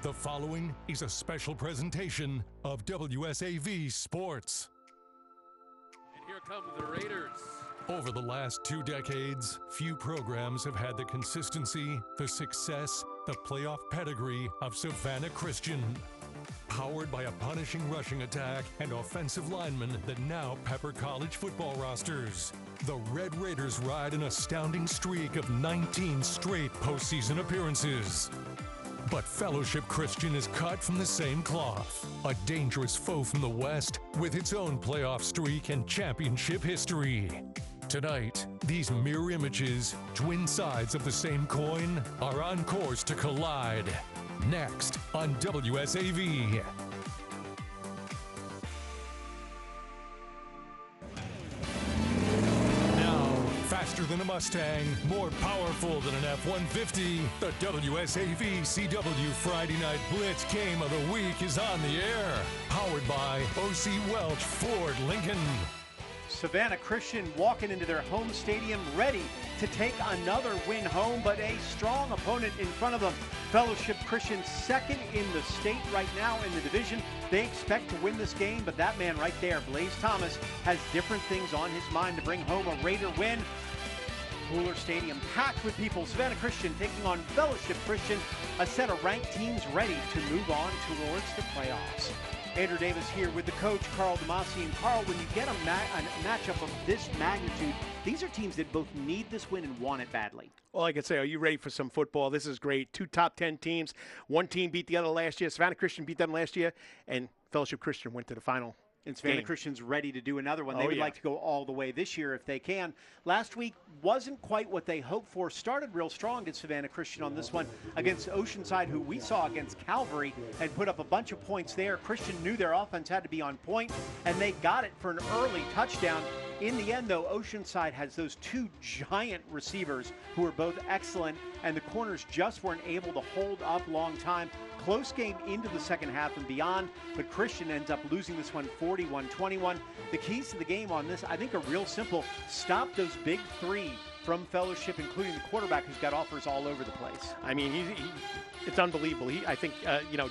The following is a special presentation of WSAV Sports. And here come the Raiders. Over the last 2 decades, few programs have had the consistency, the success, the playoff pedigree of Savannah Christian. Powered by a punishing rushing attack and offensive linemen that now pepper college football rosters, the Red Raiders ride an astounding streak of 19 straight postseason appearances. But Fellowship Christian is cut from the same cloth, a dangerous foe from the West with its own playoff streak and championship history. Tonight, these mirror images, twin sides of the same coin, are on course to collide. Next on WSAV. Faster than a Mustang, more powerful than an F-150, the WSAV CW Friday Night Blitz Game of the Week is on the air. Powered by O.C. Welch Ford Lincoln. Savannah Christian walking into their home stadium ready to take another win home, but a strong opponent in front of them. Fellowship Christian second in the state right now in the division. They expect to win this game, but that man right there, Blaze Thomas, has different things on his mind to bring home a Raider win. Cooler Stadium packed with people. Savannah Christian taking on Fellowship Christian, a set of ranked teams ready to move on towards the playoffs. Andrew Davis here with the coach, Carl Demasi. And Carl, when you get a matchup of this magnitude, these are teams that both need this win and want it badly. Well, I can say, are you ready for some football? This is great. 2 top 10 teams. One team beat the other last year. Savannah Christian beat them last year, and Fellowship Christian went to the final. And Savannah Christian's ready to do another one. They would like to go all the way this year if they can. Last week wasn't quite what they hoped for. Started real strong at Savannah Christian on this one against Oceanside, who we saw against Calvary, and put up a bunch of points there. Christian knew their offense had to be on point, and they got it for an early touchdown. In the end, though, Oceanside has those 2 giant receivers who are both excellent, and the corners just weren't able to hold up long time. Close game into the second half and beyond, but Christian ends up losing this one 41-21. The keys to the game on this, I think, are real simple. Stop those big 3 from Fellowship, including the quarterback, who's got offers all over the place. I mean, it's unbelievable. I think,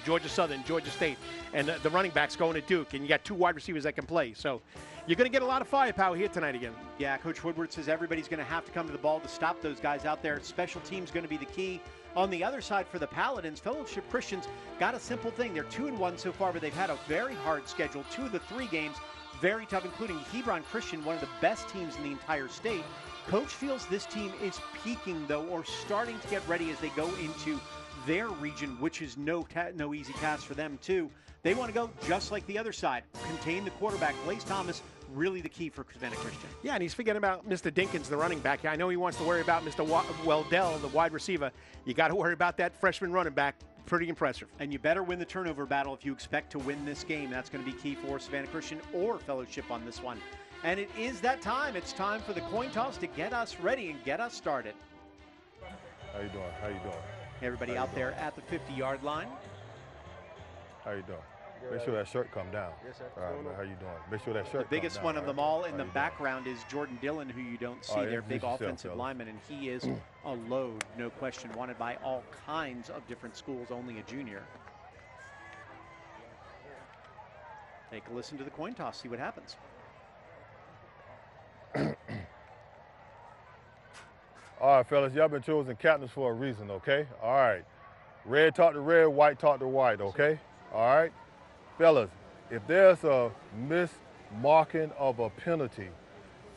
Georgia Southern, Georgia State, and the running backs going to Duke, and you got 2 wide receivers that can play. So you're going to get a lot of firepower here tonight again. Yeah, Coach Woodward says everybody's going to have to come to the ball to stop those guys out there. Special teams going to be the key. On the other side for the Paladins, Fellowship Christian's got a simple thing. They're 2-1 so far, but they've had a very hard schedule. 2 of the 3 games very tough, including Hebron Christian, one of the best teams in the entire state. Coach feels this team is peaking, though, or starting to get ready as they go into their region, which is no easy task for them, too. They want to go just like the other side. Contain the quarterback. Blaze Thomas, really the key for Savannah Christian. Yeah, and he's forgetting about Mr. Dinkins, the running back. I know he wants to worry about Mr. Weldell, the wide receiver. You got to worry about that freshman running back. Pretty impressive. And you better win the turnover battle if you expect to win this game. That's going to be key for Savannah Christian or Fellowship on this one. And it is that time. It's time for the coin toss to get us ready and get us started. How you doing? How you doing? Everybody out there at the 50-yard line. How you doing? Make sure that shirt come down. Yes, sir. All right, man, how you doing? Make sure that shirt The biggest come one down, of them all in the background is Jordan Dillon, who you don't see there, big offensive lineman, and he is a load, no question, wanted by all kinds of different schools, only a junior. Take a listen to the coin toss, see what happens. All right, fellas, y'all been chosen captains for a reason, okay? All right. Red talk to red, white talk to white, okay? All right? Fellas, if there's a mismarking of a penalty,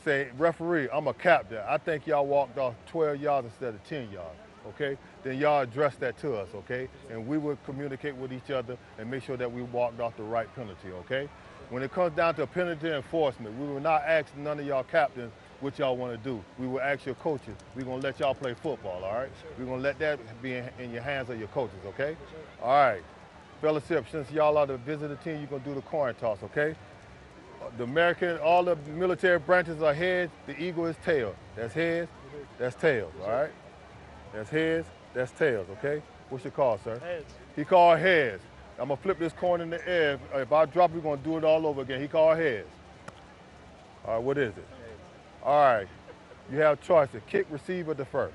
say, referee, I'm a captain. I think y'all walked off 12 yards instead of 10 yards, okay? Then y'all address that to us, okay? And we will communicate with each other and make sure that we walked off the right penalty, okay? When it comes down to penalty enforcement, we will not ask none of y'all captains what y'all want to do. We will ask your coaches. We're going to let y'all play football, all right? We're going to let that be in your hands of your coaches, okay? All right. Fellowship, since y'all are the visitor team, you're going to do the coin toss, okay? All the military branches are heads. The eagle is tail. That's heads, that's tails, all right? That's heads, that's tails, okay? What's your call, sir? Heads. He called heads. I'm going to flip this coin in the air. If I drop it, we're going to do it all over again. He called heads. All right, what is it? All right, you have choices: kick, receive, or defer.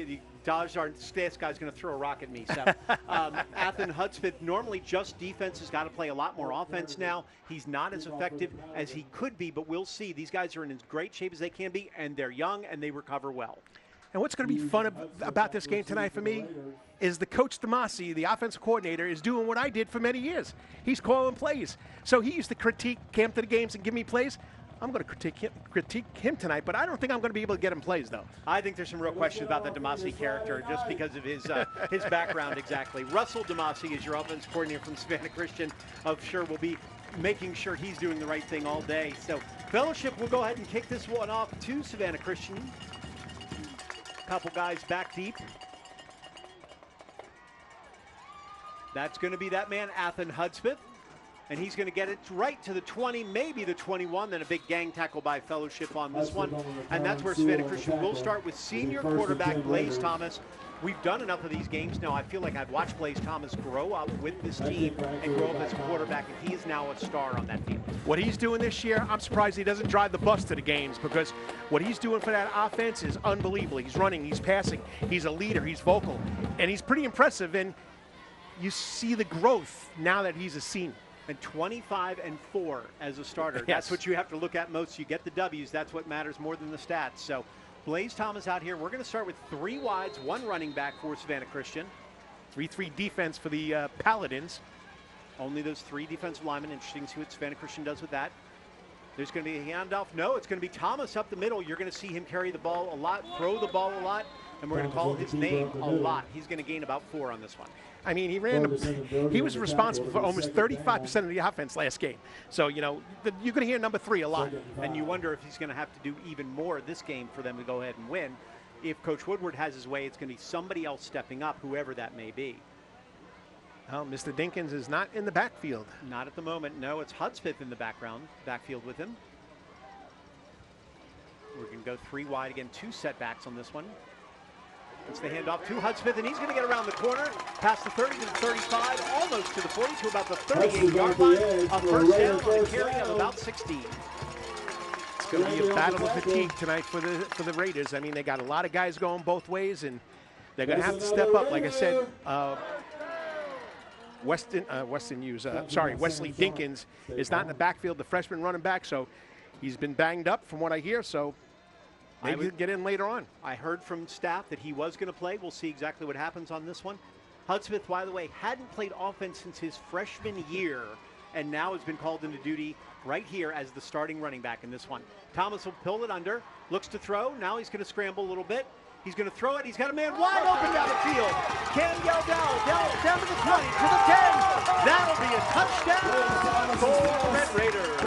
the Dodge this guy's going to throw a rock at me. So, Athen Hudspeth, normally just defense, has got to play a lot more offense now. He's not as effective as he could be, but we'll see. These guys are in as great shape as they can be, and they're young, and they recover well. And what's going to be fun about this game tonight for me is the coach Damasi, the offensive coordinator, is doing what I did for many years. He's calling plays. So he used to critique Cam to the games and give me plays. I'm going to critique him tonight, but I don't think I'm going to be able to get him plays, though. I think there's some real questions about the Damasi character just because of his background exactly. Russell Damasi is your offense coordinator from Savannah Christian. I'm sure will be making sure he's doing the right thing all day. So Fellowship will go ahead and kick this one off to Savannah Christian. Couple guys back deep. That's going to be that man, Athen Hudspeth. And he's going to get it right to the 20, maybe the 21. Then a big gang tackle by Fellowship on this one. And that's where Savannah Christian will start with senior quarterback Blaze Thomas. We've done enough of these games now. I feel like I've watched Blaze Thomas grow up with this team and grow up as a quarterback, and he is now a star on that team. What he's doing this year, I'm surprised he doesn't drive the bus to the games, because what he's doing for that offense is unbelievable. He's running, he's passing, he's a leader, he's vocal, and he's pretty impressive. And you see the growth now that he's a senior. And 25-4 as a starter. Yes. That's what you have to look at most. You get the W's. That's what matters more than the stats. So Blaze Thomas out here. We're going to start with 3 wides, 1 running back for Savannah Christian. 3-3 defense for the Paladins. Only those 3 defensive linemen. Interesting to see what Savannah Christian does with that. There's going to be a handoff. No, it's going to be Thomas up the middle. You're going to see him carry the ball a lot, throw the ball a lot, and we're going to call his name a lot. He's going to gain about 4 on this one. I mean, he was responsible for almost 35% of the offense last game. So, you know, you're going to hear number 3 a lot. And you wonder if he's going to have to do even more this game for them to go ahead and win. If Coach Woodward has his way, it's going to be somebody else stepping up, whoever that may be. Well, Mr. Dinkins is not in the backfield. Not at the moment. No, it's Hudspeth in the backfield with him. We're going to go 3 wide again, 2 setbacks on this one. It's the handoff to Hudspeth, and he's going to get around the corner, past the 30 to the 35, almost to the 40, to about the 38-yard line. A first down on a carry of about 16. It's going to be a battle of fatigue tonight for the Raiders. I mean, they got a lot of guys going both ways, and they're going to have to step up. Like I said, Wesley Dinkins is not in the backfield, the freshman running back, so he's been banged up from what I hear, so maybe he'll get in later on. I heard from staff that he was going to play. We'll see exactly what happens on this one. Hudspeth, by the way, hadn't played offense since his freshman year, and now has been called into duty right here as the starting running back in this one. Thomas will pull it under, looks to throw. Now he's going to scramble a little bit. He's going to throw it. He's got a man wide open down the field. Cam Yeldell down to the 20, to the 10. That'll be a touchdown for Red Raiders.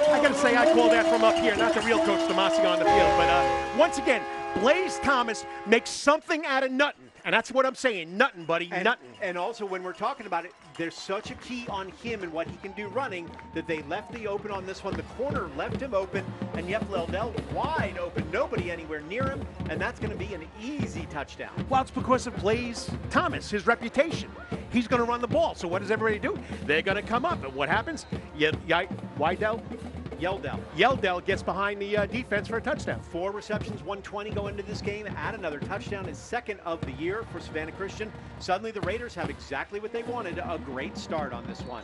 I got to say, I call that from up here, not the real Coach Damasi on the field. But once again, Blaze Thomas makes something out of nothing. And that's what I'm saying, nothing, buddy, nothing. And also, when we're talking about it, there's such a key on him and what he can do running that they left the open on this one. The corner left him open, and yet Yeldell wide open, nobody anywhere near him, and that's going to be an easy touchdown. Well, it's because of Blaze Thomas, his reputation. He's going to run the ball, so what does everybody do? They're going to come up, and what happens? Yeldell gets behind the defense for a touchdown. 4 receptions, 120 go into this game. Add another touchdown, his 2nd of the year for Savannah Christian. Suddenly the Raiders have exactly what they wanted, a great start on this one.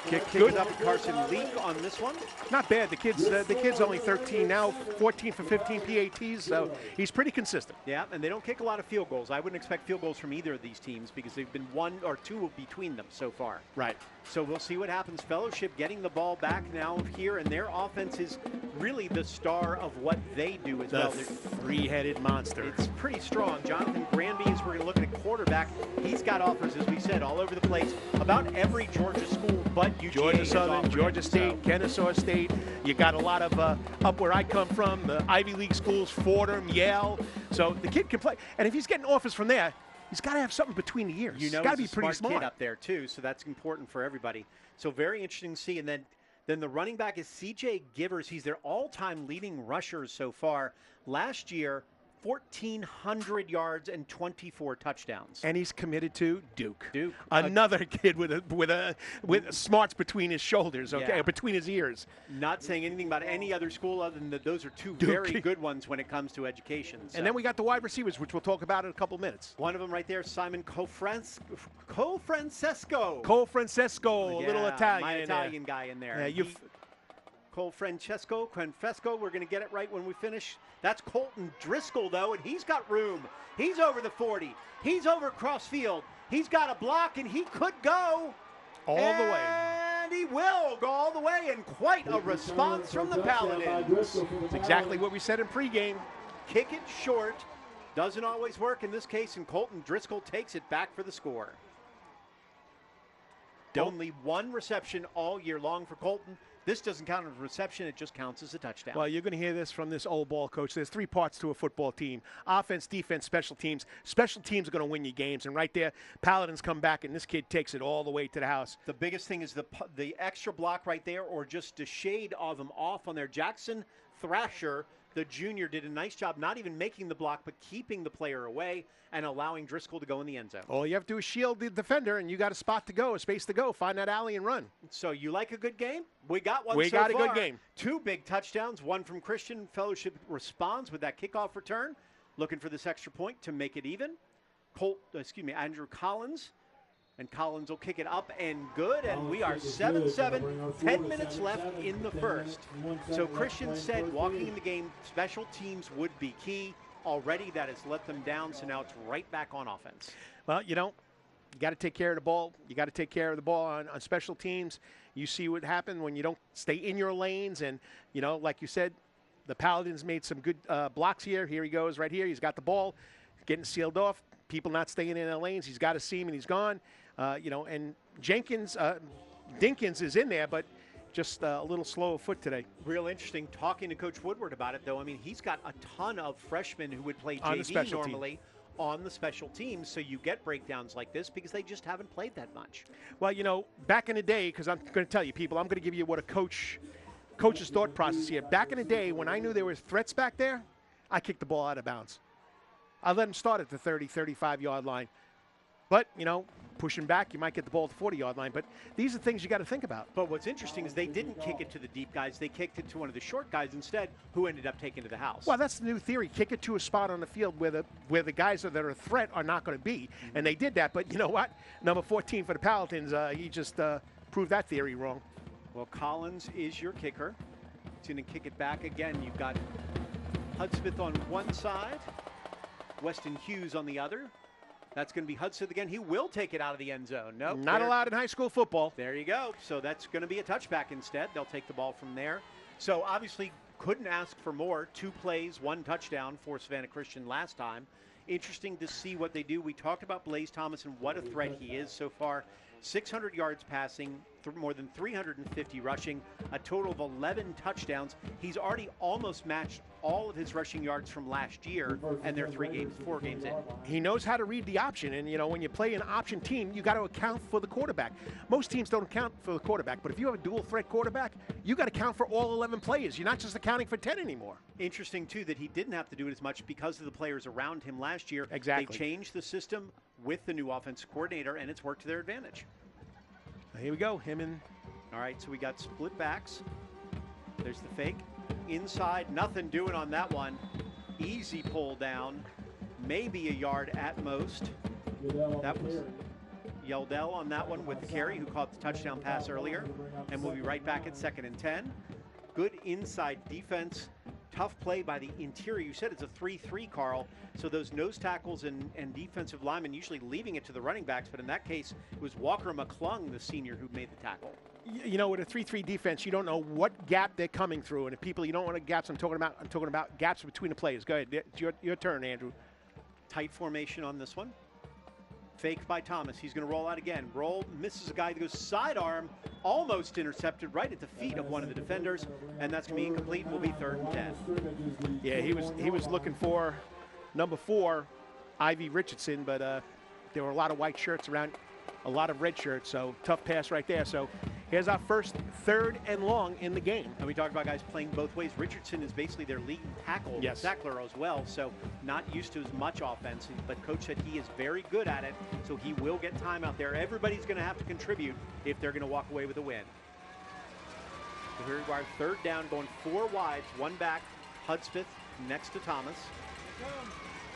Kick it up to Carson Leak on this one. Not bad. The kid's only 13 now, 14 for 15 PATs, so he's pretty consistent. Yeah, and they don't kick a lot of field goals. I wouldn't expect field goals from either of these teams because they've been 1 or 2 between them so far. Right. So we'll see what happens. Fellowship getting the ball back now here, and their offense is really the star of what they do as well. The 3-headed monster. It's pretty strong. Jonathan Granby, as we're going to look at quarterback, he's got offers, as we said, all over the place. About every Georgia school but UGA. Georgia Southern, Georgia State, Kennesaw State. You got a lot of, up where I come from, the Ivy League schools, Fordham, Yale. So the kid can play. And if he's getting offers from there, he's got to have something between the ears. You know, he's got to be he's a pretty smart kid up there, too, so that's important for everybody. So very interesting to see. And then the running back is C.J. Givers. He's their all-time leading rusher so far. Last year, 1,400 yards and 24 touchdowns. And he's committed to Duke. Duke. Another kid with smarts between his shoulders, okay, Yeah. between his ears. Not saying anything about any other school other than that those are two very good ones when it comes to education. So. And then we got the wide receivers, which we'll talk about in a couple minutes. One of them right there, Simon Cofrancesco. A little Italian. My Italian guy in there. Yeah, Cole Francesco, we're going to get it right when we finish. That's Colton Driscoll, though, and he's got room. He's over the 40. He's over crossfield. He's got a block, and he could go all the way. And he will go all the way, and quite a response from the Paladins. It's exactly what we said in pregame. Kick it short. Doesn't always work in this case, and Colton Driscoll takes it back for the score. Only one reception all year long for Colton. This doesn't count as a reception. It just counts as a touchdown. Well, you're going to hear this from this old ball coach. There's 3 parts to a football team: offense, defense, special teams. Special teams are going to win you games. And right there, Paladins come back, and this kid takes it all the way to the house. The biggest thing is the extra block right there, or just a shade of them off on there. Jackson Thrasher, the junior, did a nice job not even making the block, but keeping the player away and allowing Driscoll to go in the end zone. All you have to do is shield the defender, and you got a spot to go, a space to go. Find that alley and run. So you like a good game? We got one. We got a good game. 2 big touchdowns, one from Christian. Fellowship responds with that kickoff return, looking for this extra point to make it even. Andrew Collins. And Collins will kick it up and good, and we are 7-7, 10 minutes left in the first. So Christian said walking in the game, special teams would be key. Already that has let them down, so now it's right back on offense. Well, you got to take care of the ball. You got to take care of the ball on special teams. You see what happened when you don't stay in your lanes, and, like you said, the Paladins made some good blocks here. Here he goes right here. He's got the ball, getting sealed off. People not staying in their lanes. He's got a seam, and he's gone. And Dinkins is in there, but just a little slow of foot today. Real interesting talking to Coach Woodward about it, though. I mean, he's got a ton of freshmen who would play JV normally on the special teams, so you get breakdowns like this because they just haven't played that much. Well, back in the day, because I'm going to tell you, people, I'm going to give you what a coach's thought process here. Back in the day, when I knew there were threats back there, I kicked the ball out of bounds. I let him start at the 30, 35-yard line. But, pushing back, you might get the ball at the 40-yard line. But these are things you got to think about. But what's interesting is they didn't kick it to the deep guys. They kicked it to one of the short guys instead, who ended up taking it to the house. Well, that's the new theory. Kick it to a spot on the field where the guys that are a threat are not going to be. Mm-hmm. And they did that. But you know what? Number 14 for the Paladins, he just proved that theory wrong. Well, Collins is your kicker. He's going to kick it back again. You've got Hudspeth on one side, Weston Hughes on the other. That's going to be Hudson again. He will take it out of the end zone. No, nope, not allowed in high school football. There you go. So that's going to be a touchback instead. They'll take the ball from there. So obviously couldn't ask for more. 2 plays, 1 touchdown for Savannah Christian last time. Interesting to see what they do. We talked about Blaze Thomas and what a threat he is so far. 600 yards passing, more than 350 rushing, a total of 11 touchdowns. He's already almost matched all of his rushing yards from last year, and they're 4 games in. He knows how to read the option, and when you play an option team, you got to account for the quarterback. Most teams don't account for the quarterback, but if you have a dual threat quarterback, you got to count for all 11 players. You're not just accounting for 10 anymore. Interesting too that he didn't have to do it as much because of the players around him last year. Exactly. They changed the system with the new offensive coordinator, and it's worked to their advantage. Here we go, him and... All right, so we got split backs. There's the fake. Inside, nothing doing on that one. Easy pull down. Maybe a yard at most. That was Yeldell on that one with the carry, who caught the touchdown pass earlier. And we'll be right back at 2nd and 10. Good inside defense. Tough play by the interior. You said it's a 3-3, Carl. So those nose tackles and defensive linemen usually leaving it to the running backs, but in that case, it was Walker McClung, the senior, who made the tackle. With a 3-3 defense, you don't know what gap they're coming through. And if people, you don't want gaps, I'm talking about gaps between the players. Go ahead. It's your turn, Andrew. Tight formation on this one. Fake by Thomas. He's going to roll out again. Roll, misses a guy that goes sidearm, almost intercepted right at the feet of one of the defenders, and that's going to be incomplete and will be 3rd and 10. Yeah, he was looking for number 4, Ivy Richardson, but there were a lot of white shirts around, a lot of red shirts, so tough pass right there. So Here's our first 3rd and long in the game. And we talked about guys playing both ways. Richardson is basically their lead tackle, tackler as well, so not used to as much offense. But Coach said he is very good at it, so he will get time out there. Everybody's going to have to contribute if they're going to walk away with a win. So here we are, 3rd down, going 4 wides, 1 back. Hudspeth next to Thomas.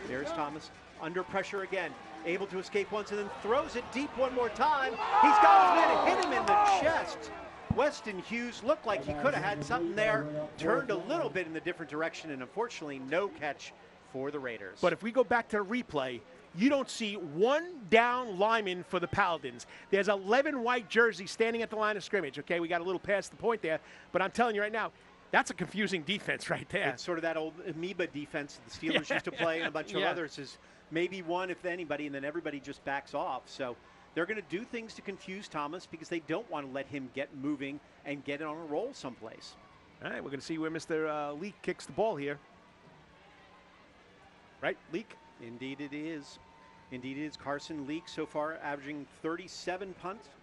There's Thomas under pressure again. Able to escape once and then throws it deep one more time. He's got his man, hit him in the chest. Weston Hughes looked like he could have had something there. Turned a little bit in the different direction, and unfortunately no catch for the Raiders. But if we go back to the replay, you don't see 1 down lineman for the Paladins. There's 11 white jerseys standing at the line of scrimmage. Okay, we got a little past the point there, but I'm telling you right now, that's a confusing defense right there. It's sort of that old amoeba defense the Steelers used to play, and a bunch of others is maybe one, if anybody, and then everybody just backs off. So they're going to do things to confuse Thomas because they don't want to let him get moving and get on a roll someplace. All right, we're going to see where Mr. Leak kicks the ball here. Right, Leak? Indeed it is. Indeed it is. Carson Leak so far averaging 37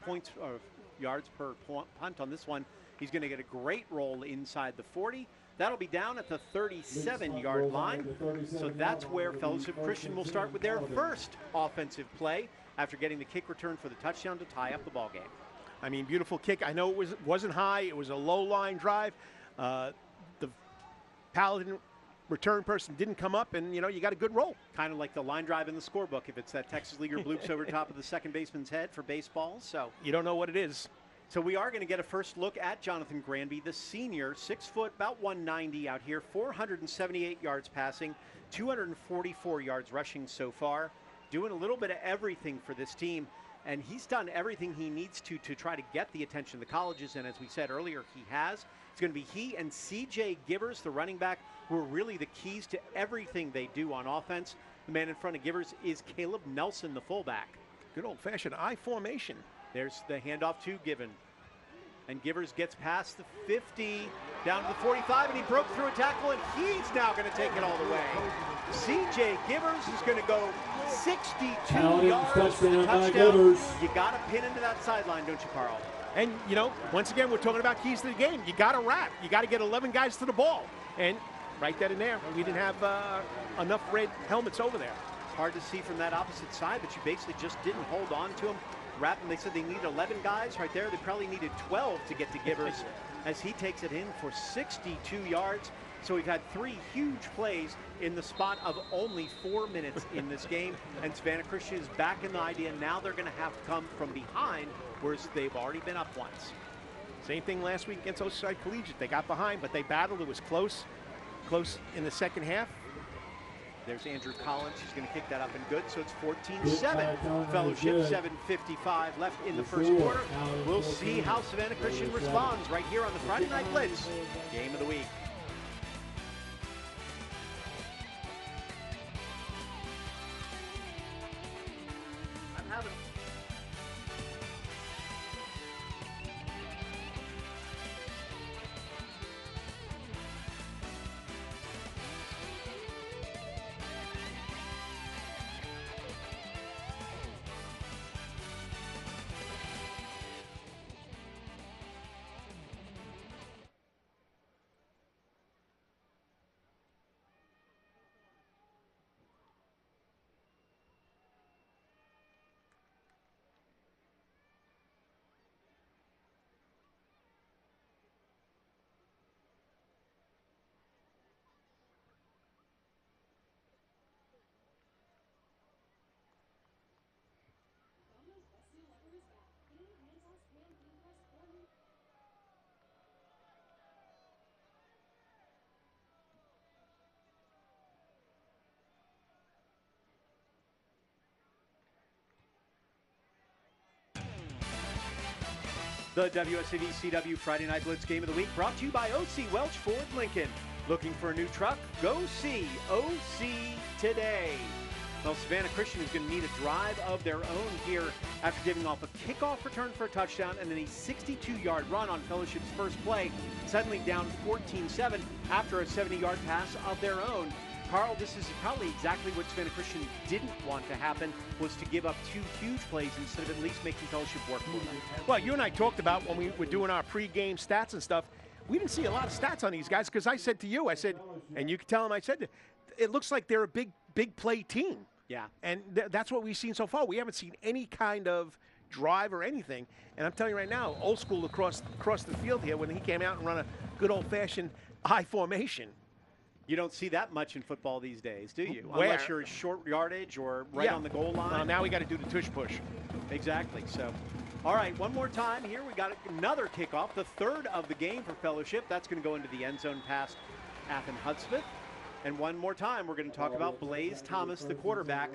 points or yards per punt on this one. He's going to get a great roll inside the 40. That'll be down at the 37-yard line. So that's where Fellowship Christian will start with their first offensive play after getting the kick return for the touchdown to tie up the ball game. I mean, beautiful kick. I know it wasn't high. It was a low-line drive. The Paladin return person didn't come up, and, you know, you got a good roll. Kind of like the line drive in the scorebook if it's that Texas Leaguer bloops over top of the second baseman's head for baseball. So you don't know what it is. So we are going to get a first look at Jonathan Granby, the senior, 6 foot, about 190 out here, 478 yards passing, 244 yards rushing so far, doing a little bit of everything for this team. And he's done everything he needs to try to get the attention of the colleges. And as we said earlier, he has. It's going to be he and C.J. Givers, the running back, who are really the keys to everything they do on offense. The man in front of Givers is Caleb Nelson, the fullback. Good old-fashioned I formation. There's the handoff to Given. And Givers gets past the 50, down to the 45, and he broke through a tackle, and he's now going to take it all the way. C.J. Givers is going to go 62 yards for the touchdown. You got to pin into that sideline, don't you, Carl? And, you know, once again, we're talking about keys to the game. You got to wrap. You got to get 11 guys to the ball. And right that in there, we didn't have enough red helmets over there. It's hard to see from that opposite side, but you basically just didn't hold on to him. Wrap, and they said they needed 11 guys right there. They probably needed 12 to get to Givers as he takes it in for 62 yards. So we've had 3 huge plays in the spot of only 4 minutes in this game. And Savannah Christian is back in the idea. Now they're going to have to come from behind, whereas they've already been up once. Same thing last week against Oceanside Collegiate. They got behind, but they battled. It was close in the second half. There's Andrew Collins. He's going to kick that up and good. So it's 14-7. Fellowship, 7:55 left in the first quarter. We'll see how Savannah Christian responds right here on the Friday Night Blitz Game of the Week. I'm having... The WSAV CW Friday Night Blitz Game of the Week brought to you by O.C. Welch Ford Lincoln. Looking for a new truck? Go see O.C. today. Well, Savannah Christian is going to need a drive of their own here after giving off a kickoff return for a touchdown and then a 62-yard run on Fellowship's first play, suddenly down 14-7 after a 70-yard pass of their own. Carl, this is probably exactly what Savannah Christian didn't want to happen, was to give up 2 huge plays instead of at least making Fellowship work for them. Well, you and I talked about when we were doing our pregame stats and stuff, we didn't see a lot of stats on these guys because I said to you, I said, and you can tell them, I said, it looks like they're a big play team. Yeah. And that's what we've seen so far. We haven't seen any kind of drive or anything. And I'm telling you right now, old school across the field here, when he came out and run a good old-fashioned high formation. You don't see that much in football these days, do you? Where? Unless you're short yardage or right on the goal line. Well, now we got to do the tush push. Exactly. So, all right, one more time here. We got another kickoff, the third of the game for Fellowship. That's going to go into the end zone past Athen Hudspeth. And one more time, we're going to talk about Blaze Thomas, the quarterback.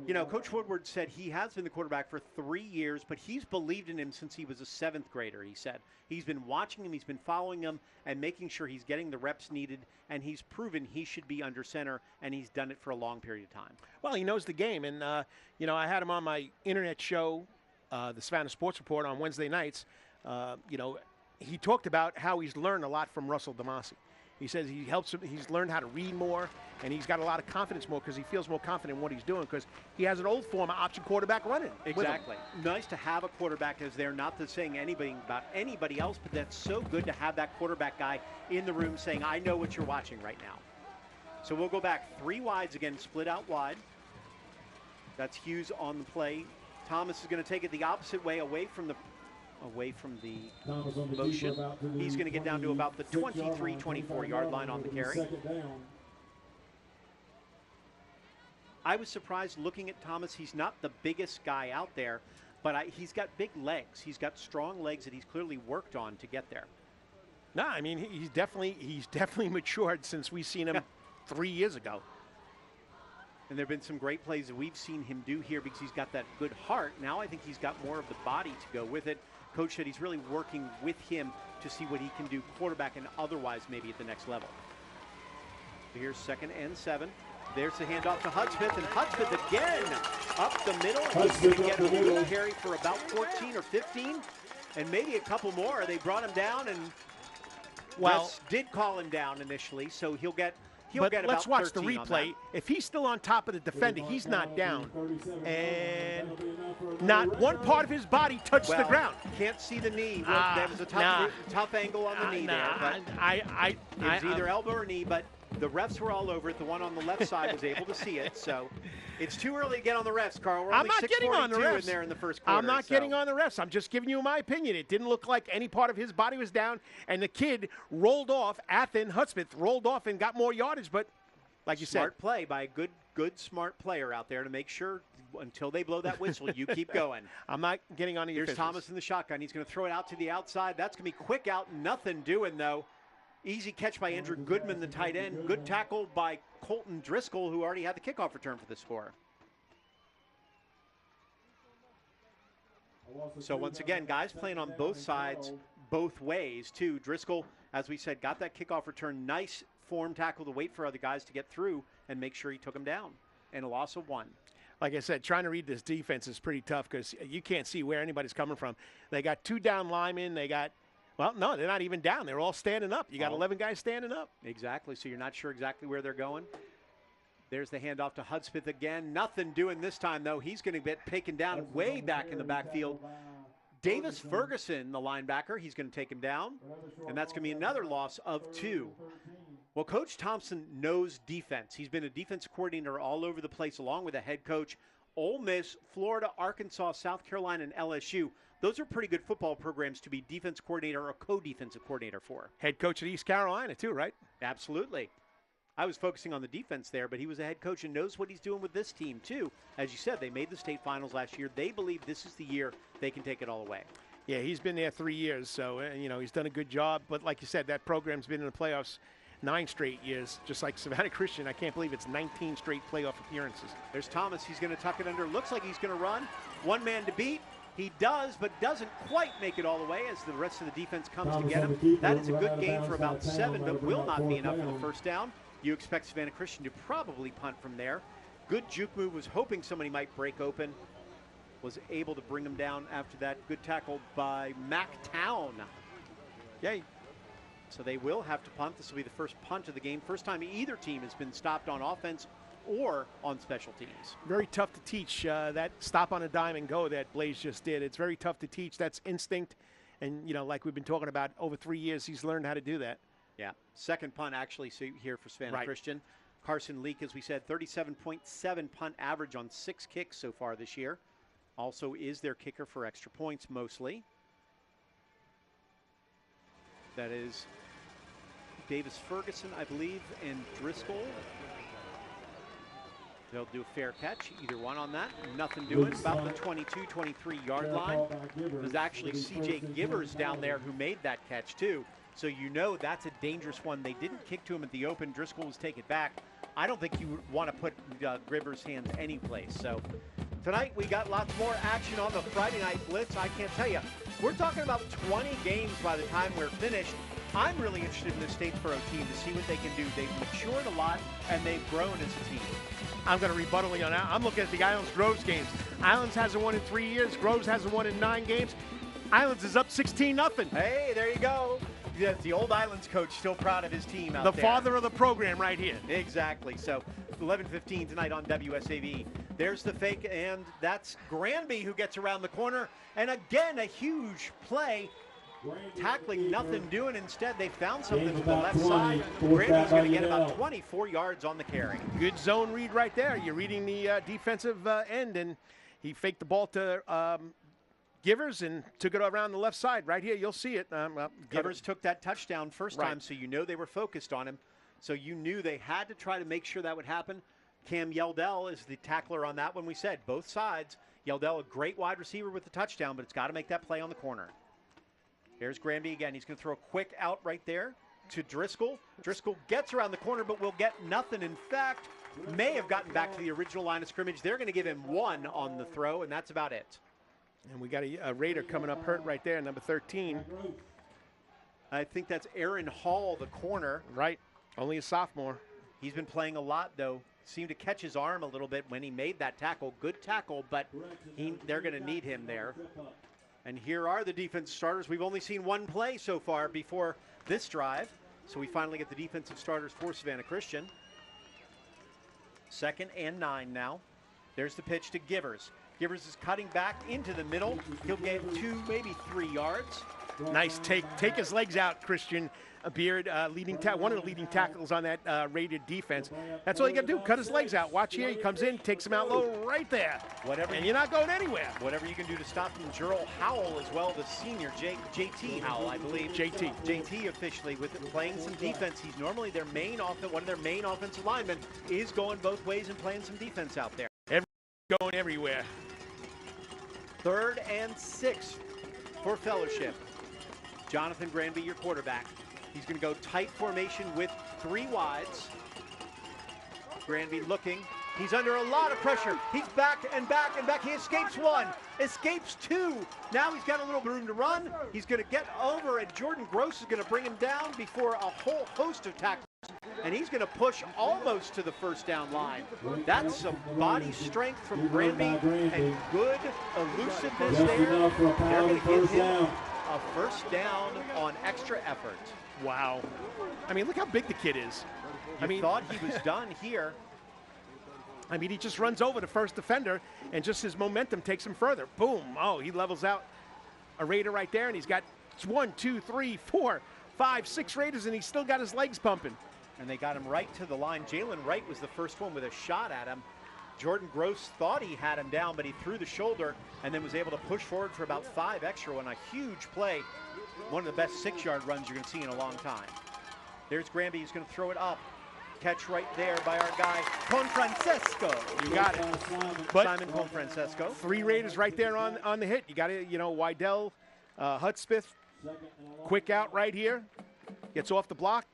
You know, Coach Woodward said he has been the quarterback for 3 years, but he's believed in him since he was a 7th grader, he said. He's been watching him, he's been following him, and making sure he's getting the reps needed, and he's proven he should be under center, and he's done it for a long period of time. Well, he knows the game, and, you know, I had him on my internet show, the Savannah Sports Report, on Wednesday nights. You know, he talked about how he's learned a lot from Russell DeMasi. He says he helps him. He's learned how to read more, and he's got a lot of confidence more because he feels more confident in what he's doing because he has an old former option quarterback running. Exactly. Nice to have a quarterback as there, not to saying anything about anybody else, but that's so good to have that quarterback guy in the room saying, I know what you're watching right now. So we'll go back 3 wides again, split out wide. That's Hughes on the play. Thomas is going to take it the opposite way, away from the motion. He's going to get down to about the 23, 24-yard line on the carry. I was surprised looking at Thomas. He's not the biggest guy out there, but he's got big legs. He's got strong legs that he's clearly worked on to get there. No, I mean, he's definitely matured since we seen him 3 years ago. And there have been some great plays that we've seen him do here because he's got that good heart. Now I think he's got more of the body to go with it. Coach said he's really working with him to see what he can do quarterback and otherwise maybe at the next level. So here's 2nd and 7. There's the handoff to Hudspeth, and Hudspeth again up the middle. He's going to get a little carry for about 14 or 15, and maybe a couple more. They brought him down, and Wes did call him down initially, so he'll get about let's watch the 13 replay. If he's still on top of the defender, he's not down. And not one part of his body touched the ground. Can't see the knee. That was a tough angle on the knee there. But it was either elbow or knee, but the refs were all over it. The one on the left side was able to see it. So it's too early to get on the refs, Carl. We're I'm only not getting on the refs in there in the first quarter. I'm not getting on the refs. I'm just giving you my opinion. It didn't look like any part of his body was down, and the kid rolled off. Athen Hudspeth rolled off and got more yardage, but like you said. Smart play by a good, smart player out there to make sure until they blow that whistle, you keep going. I'm not getting on the Here's Thomas in the shotgun. He's going to throw it out to the outside. That's going to be quick out. Nothing doing, though. Easy catch by Andrew Goodman, the tight end. Good tackle by Colton Driscoll, who already had the kickoff return for the score. So once again, guys playing on both sides, both ways, too. Driscoll, as we said, got that kickoff return. Nice form tackle to wait for other guys to get through and make sure he took him down. And a loss of 1. Like I said, trying to read this defense is pretty tough because you can't see where anybody's coming from. They got 2 down linemen. They got, well, no, they're not even down. They're all standing up. You got 11 guys standing up. Exactly. So you're not sure exactly where they're going. There's the handoff to Hudspeth again. Nothing doing this time, though. He's going to get taken down way back in the backfield. Davis Ferguson, the linebacker, he's going to take him down. And that's going to be another loss of 2. Well, Coach Thompson knows defense. He's been a defense coordinator all over the place, along with a head coach. Ole Miss, Florida, Arkansas, South Carolina, and LSU. Those are pretty good football programs to be defense coordinator or co-defensive coordinator for. Head coach at East Carolina, too, right? Absolutely. I was focusing on the defense there, but he was a head coach and knows what he's doing with this team, too. As you said, they made the state finals last year. They believe this is the year they can take it all away. Yeah, he's been there 3 years, so, you know, he's done a good job. But like you said, that program's been in the playoffs 9 straight years, just like Savannah Christian. I can't believe it's 19 straight playoff appearances. There's Thomas. He's going to tuck it under. Looks like he's going to run. One man to beat. He does, but doesn't quite make it all the way as the rest of the defense comes to get him. That is a good game for about 7, but will not be enough for the first down. You expect Savannah Christian to probably punt from there. Good juke move. Was hoping somebody might break open. Was able to bring him down after that. Good tackle by Mac Town. Yeah, So they will have to punt. This will be the first punt of the game. First time either team has been stopped on offense or on special teams. Very tough to teach that stop on a dime and go that Blaze just did. It's very tough to teach. That's instinct. And, you know, like we've been talking about over 3 years, he's learned how to do that. Yeah. Second punt actually here for Savannah Christian. Carson Leak, as we said, 37.7 punt average on 6 kicks so far this year. Also is their kicker for extra points mostly. That is Davis Ferguson, I believe, and Driscoll. They'll do a fair catch, either one on that. Nothing doing, about the 22, 23-yard line. There's actually C.J. Givers down there who made that catch, too. So you know that's a dangerous one. They didn't kick to him at the open. Driscoll was take it back. I don't think you would want to put Givers' hands any place. So tonight we got lots more action on the Friday Night Blitz. I can't tell you. We're talking about 20 games by the time we're finished. I'm really interested in the Statesboro team to see what they can do. They've matured a lot, and they've grown as a team. I'm going to rebuttal you on that. I'm looking at the Islands-Groves games. Islands hasn't won in 3 years. Groves hasn't won in 9 games. Islands is up 16-0. Hey, there you go. Yeah, the old Islands coach still proud of his team out there. The father of the program right here. Exactly. So 11:15 tonight on WSAV. There's the fake, and that's Granby who gets around the corner. And again, a huge play. Tackling, nothing doing. Instead, they found something to the left side. Granby's going to get about 24 yards on the carry. Good zone read right there. You're reading the defensive end, and he faked the ball to Givers and took it around the left side. Right here, you'll see it. Givers took that touchdown first time, so you know they were focused on him. So you knew they had to try to make sure that would happen. Cam Yeldell is the tackler on that one. We said both sides. Yeldell, a great wide receiver with the touchdown, but it's got to make that play on the corner. There's Granby again. He's going to throw a quick out right there to Driscoll. Driscoll gets around the corner, but will get nothing. In fact, may have gotten back to the original line of scrimmage. They're going to give him 1 on the throw, and that's about it. And we got a Raider coming up hurt right there, number 13. I think that's Aaron Hall, the corner. Right, only a sophomore. He's been playing a lot, though. Seemed to catch his arm a little bit when he made that tackle. Good tackle, but they're going to need him there. And here are the defensive starters. We've only seen one play so far before this drive. So we finally get the defensive starters for Savannah Christian. 2nd and 9 now. There's the pitch to Givers. Givers is cutting back into the middle. He'll get 2, maybe 3 yards. Nice take. Take his legs out, Christian Beard, one of the leading tackles on that rated defense. That's all you got to do, cut his legs out. Watch here, he comes in, takes him out low right there. And you're not going anywhere. Whatever you can do to stop him. Gerald Howell as well, the senior, JT Howell, I believe. JT officially with playing some defense. He's normally their main one of their main offensive linemen is going both ways and playing some defense out there. Going everywhere. 3rd and 6 for Fellowship. Jonathan Granby, your quarterback. He's going to go tight formation with 3 wides. Granby looking. He's under a lot of pressure. He's back and back and back. He escapes 1, escapes 2. Now he's got a little room to run. He's going to get over, and Jordan Gross is going to bring him down before a whole host of tacklers. And he's going to push almost to the first down line. That's some body strength from Granby and good elusiveness there. They're going to give him a first down on extra effort. Wow. I mean, look how big the kid is. I thought he was done here. I mean, he just runs over the first defender, and just his momentum takes him further. Boom. Oh, he levels out a Raider right there, and he's got 1, 2, 3, 4, 5, 6 Raiders, and he's still got his legs pumping. And they got him right to the line. Jalen Wright was the first one with a shot at him. Jordan Gross thought he had him down, but he threw the shoulder and then was able to push forward for about 5 extra on a huge play. One of the best 6-yard runs you're going to see in a long time. There's Granby. He's going to throw it up. Catch right there by our guy, Confrancesco. You got it. But Simon Confrancesco. 3 Raiders right there on the hit. You got it, Wydell, Hudspeth. Quick out right here. Gets off the block.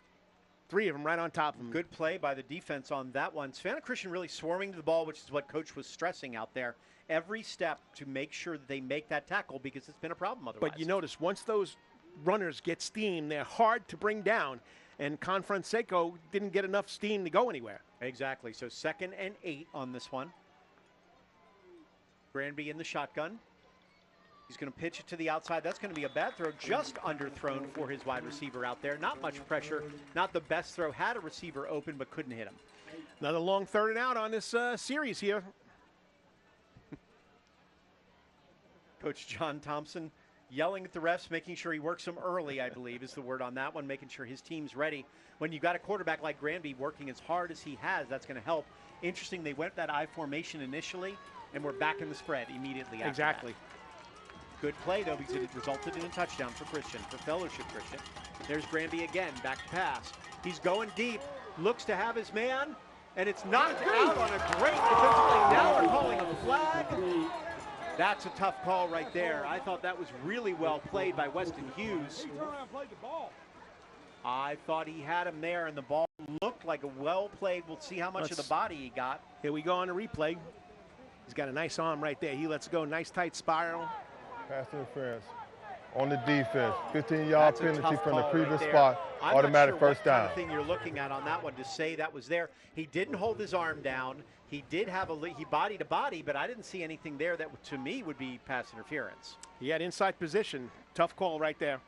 3 of them right on top of him. Good play by the defense on that one. Savannah Christian really swarming to the ball, which is what Coach was stressing out there. Every step to make sure that they make that tackle because it's been a problem otherwise. But you notice once those runners get steam, they're hard to bring down. And Confrancesco didn't get enough steam to go anywhere. Exactly. So 2nd and 8 on this one. Granby in the shotgun. He's going to pitch it to the outside. That's going to be a bad throw, just underthrown for his wide receiver out there. Not much pressure, not the best throw. Had a receiver open, but couldn't hit him. Another long third and out on this series here. Coach John Thompson yelling at the refs, making sure he works them early, I believe is the word on that one, making sure his team's ready. When you've got a quarterback like Granby working as hard as he has, that's going to help. Interesting, they went that I formation initially, and we're back in the spread immediately after Exactly. that. Good play, though, because it resulted in a touchdown for Christian, for Fellowship Christian. There's Granby again, back to pass. He's going deep, looks to have his man, and it's knocked out on a great defensive play. Now we're calling a flag. That's a tough call right there. I thought that was really well played by Weston Hughes. I thought he had him there, and the ball looked like a well-played. We'll see how much of the body he got. Here we go on the replay. He's got a nice arm right there. He lets go, nice tight spiral. Pass interference on the defense. 15-yard penalty from the previous right spot. Automatic I'm not sure first down. What kind of thing you're looking at on that one to say that was there. He didn't hold his arm down. He did have he body to body, but I didn't see anything there that to me would be pass interference. He had inside position. Tough call right there.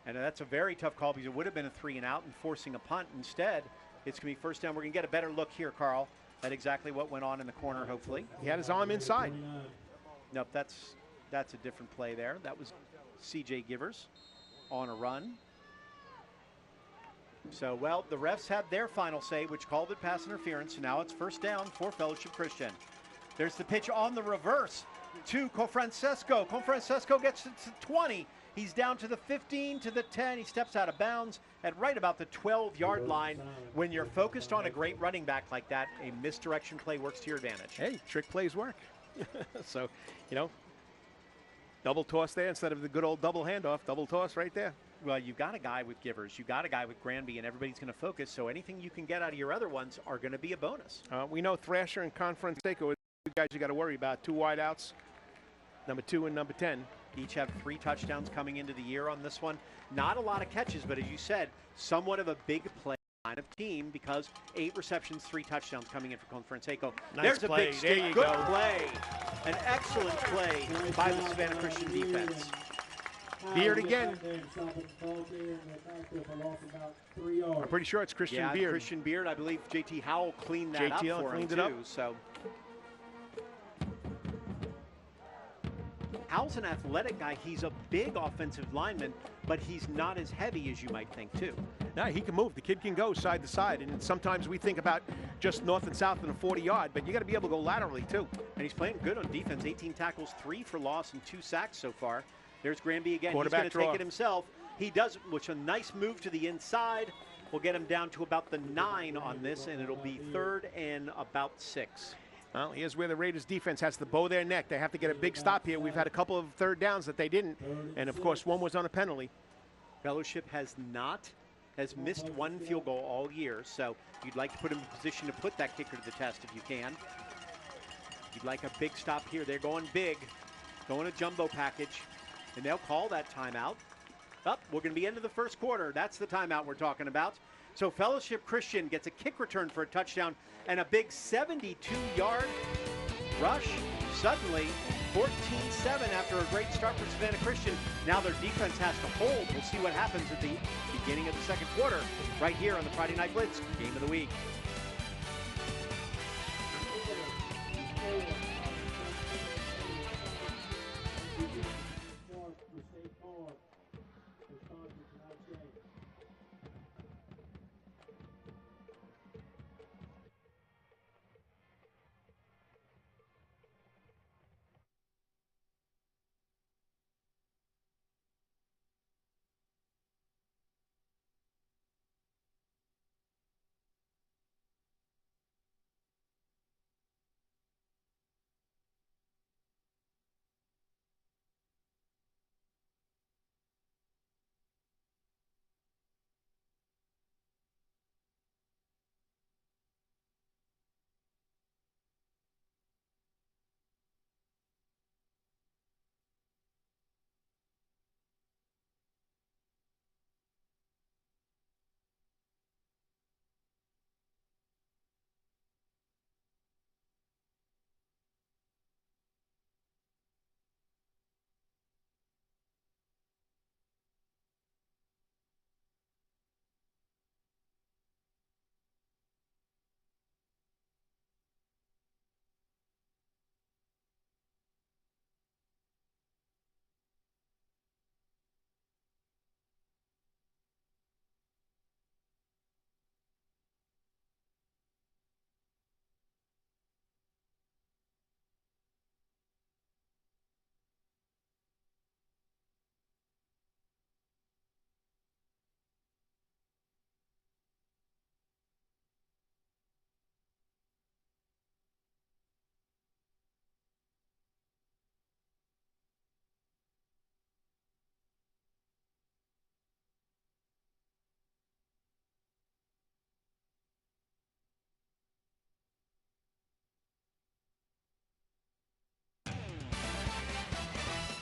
And that's a very tough call because it would have been a 3 and out and forcing a punt. Instead, it's going to be first down. We're going to get a better look here, Carl, at exactly what went on in the corner, hopefully. He had his arm inside. Nope, that's a different play there. That was C.J. Givers on a run. So, well, the refs had their final say, which called it pass interference. So now it's first down for Fellowship Christian. There's the pitch on the reverse to Confrancesco. Confrancesco gets to 20. He's down to the 15, to the 10. He steps out of bounds at right about the 12-yard line. When you're focused on a great running back like that, a misdirection play works to your advantage. Hey, trick plays work. So, you know, double toss there instead of the good old double handoff. Double toss right there. Well, you've got a guy with Givers. You've got a guy with Granby, and everybody's going to focus. So anything you can get out of your other ones are going to be a bonus. We know Thrasher and Confrancesco are the guys you got to worry about. 2 wideouts, number 2 and number 10. Each have 3 touchdowns coming into the year on this one. Not a lot of catches, but as you said, somewhat of a big play kind of team because 8 receptions, 3 touchdowns coming in for Confrancesco. Nice There's play. a big There stick. you Good go. play. An excellent play by the Savannah Christian defense. Beard again. I'm pretty sure it's Christian Beard. Christian Beard. I believe J.T. Howell cleaned that up for him, too. So Howell's an athletic guy. He's a big offensive lineman, but he's not as heavy as you might think, too. No, he can move. The kid can go side to side. And sometimes we think about just north and south in a 40-yard, but you got to be able to go laterally, too. And he's playing good on defense. 18 tackles, 3 for loss, and 2 sacks so far. There's Granby again. He's going to take it himself. He does, which a nice move to the inside. We'll get him down to about the 9 on this, and it'll be 3rd and about 6. Well, here's where the Raiders defense has to bow their neck. They have to get a big stop here. We've had a couple of third downs that they didn't, and of course one was on a penalty. Fellowship has missed 1 field goal all year, so you'd like to put him in position to put that kicker to the test if you can. You'd like a big stop here. They're going big, going a jumbo package, and they'll call that timeout. We're going to be into the first quarter. That's the timeout we're talking about. So Fellowship Christian gets a kick return for a touchdown and a big 72-yard rush. Suddenly, 14-7 after a great start for Savannah Christian. Now their defense has to hold. We'll see what happens at the beginning of the second quarter right here on the Friday Night Blitz Game of the Week.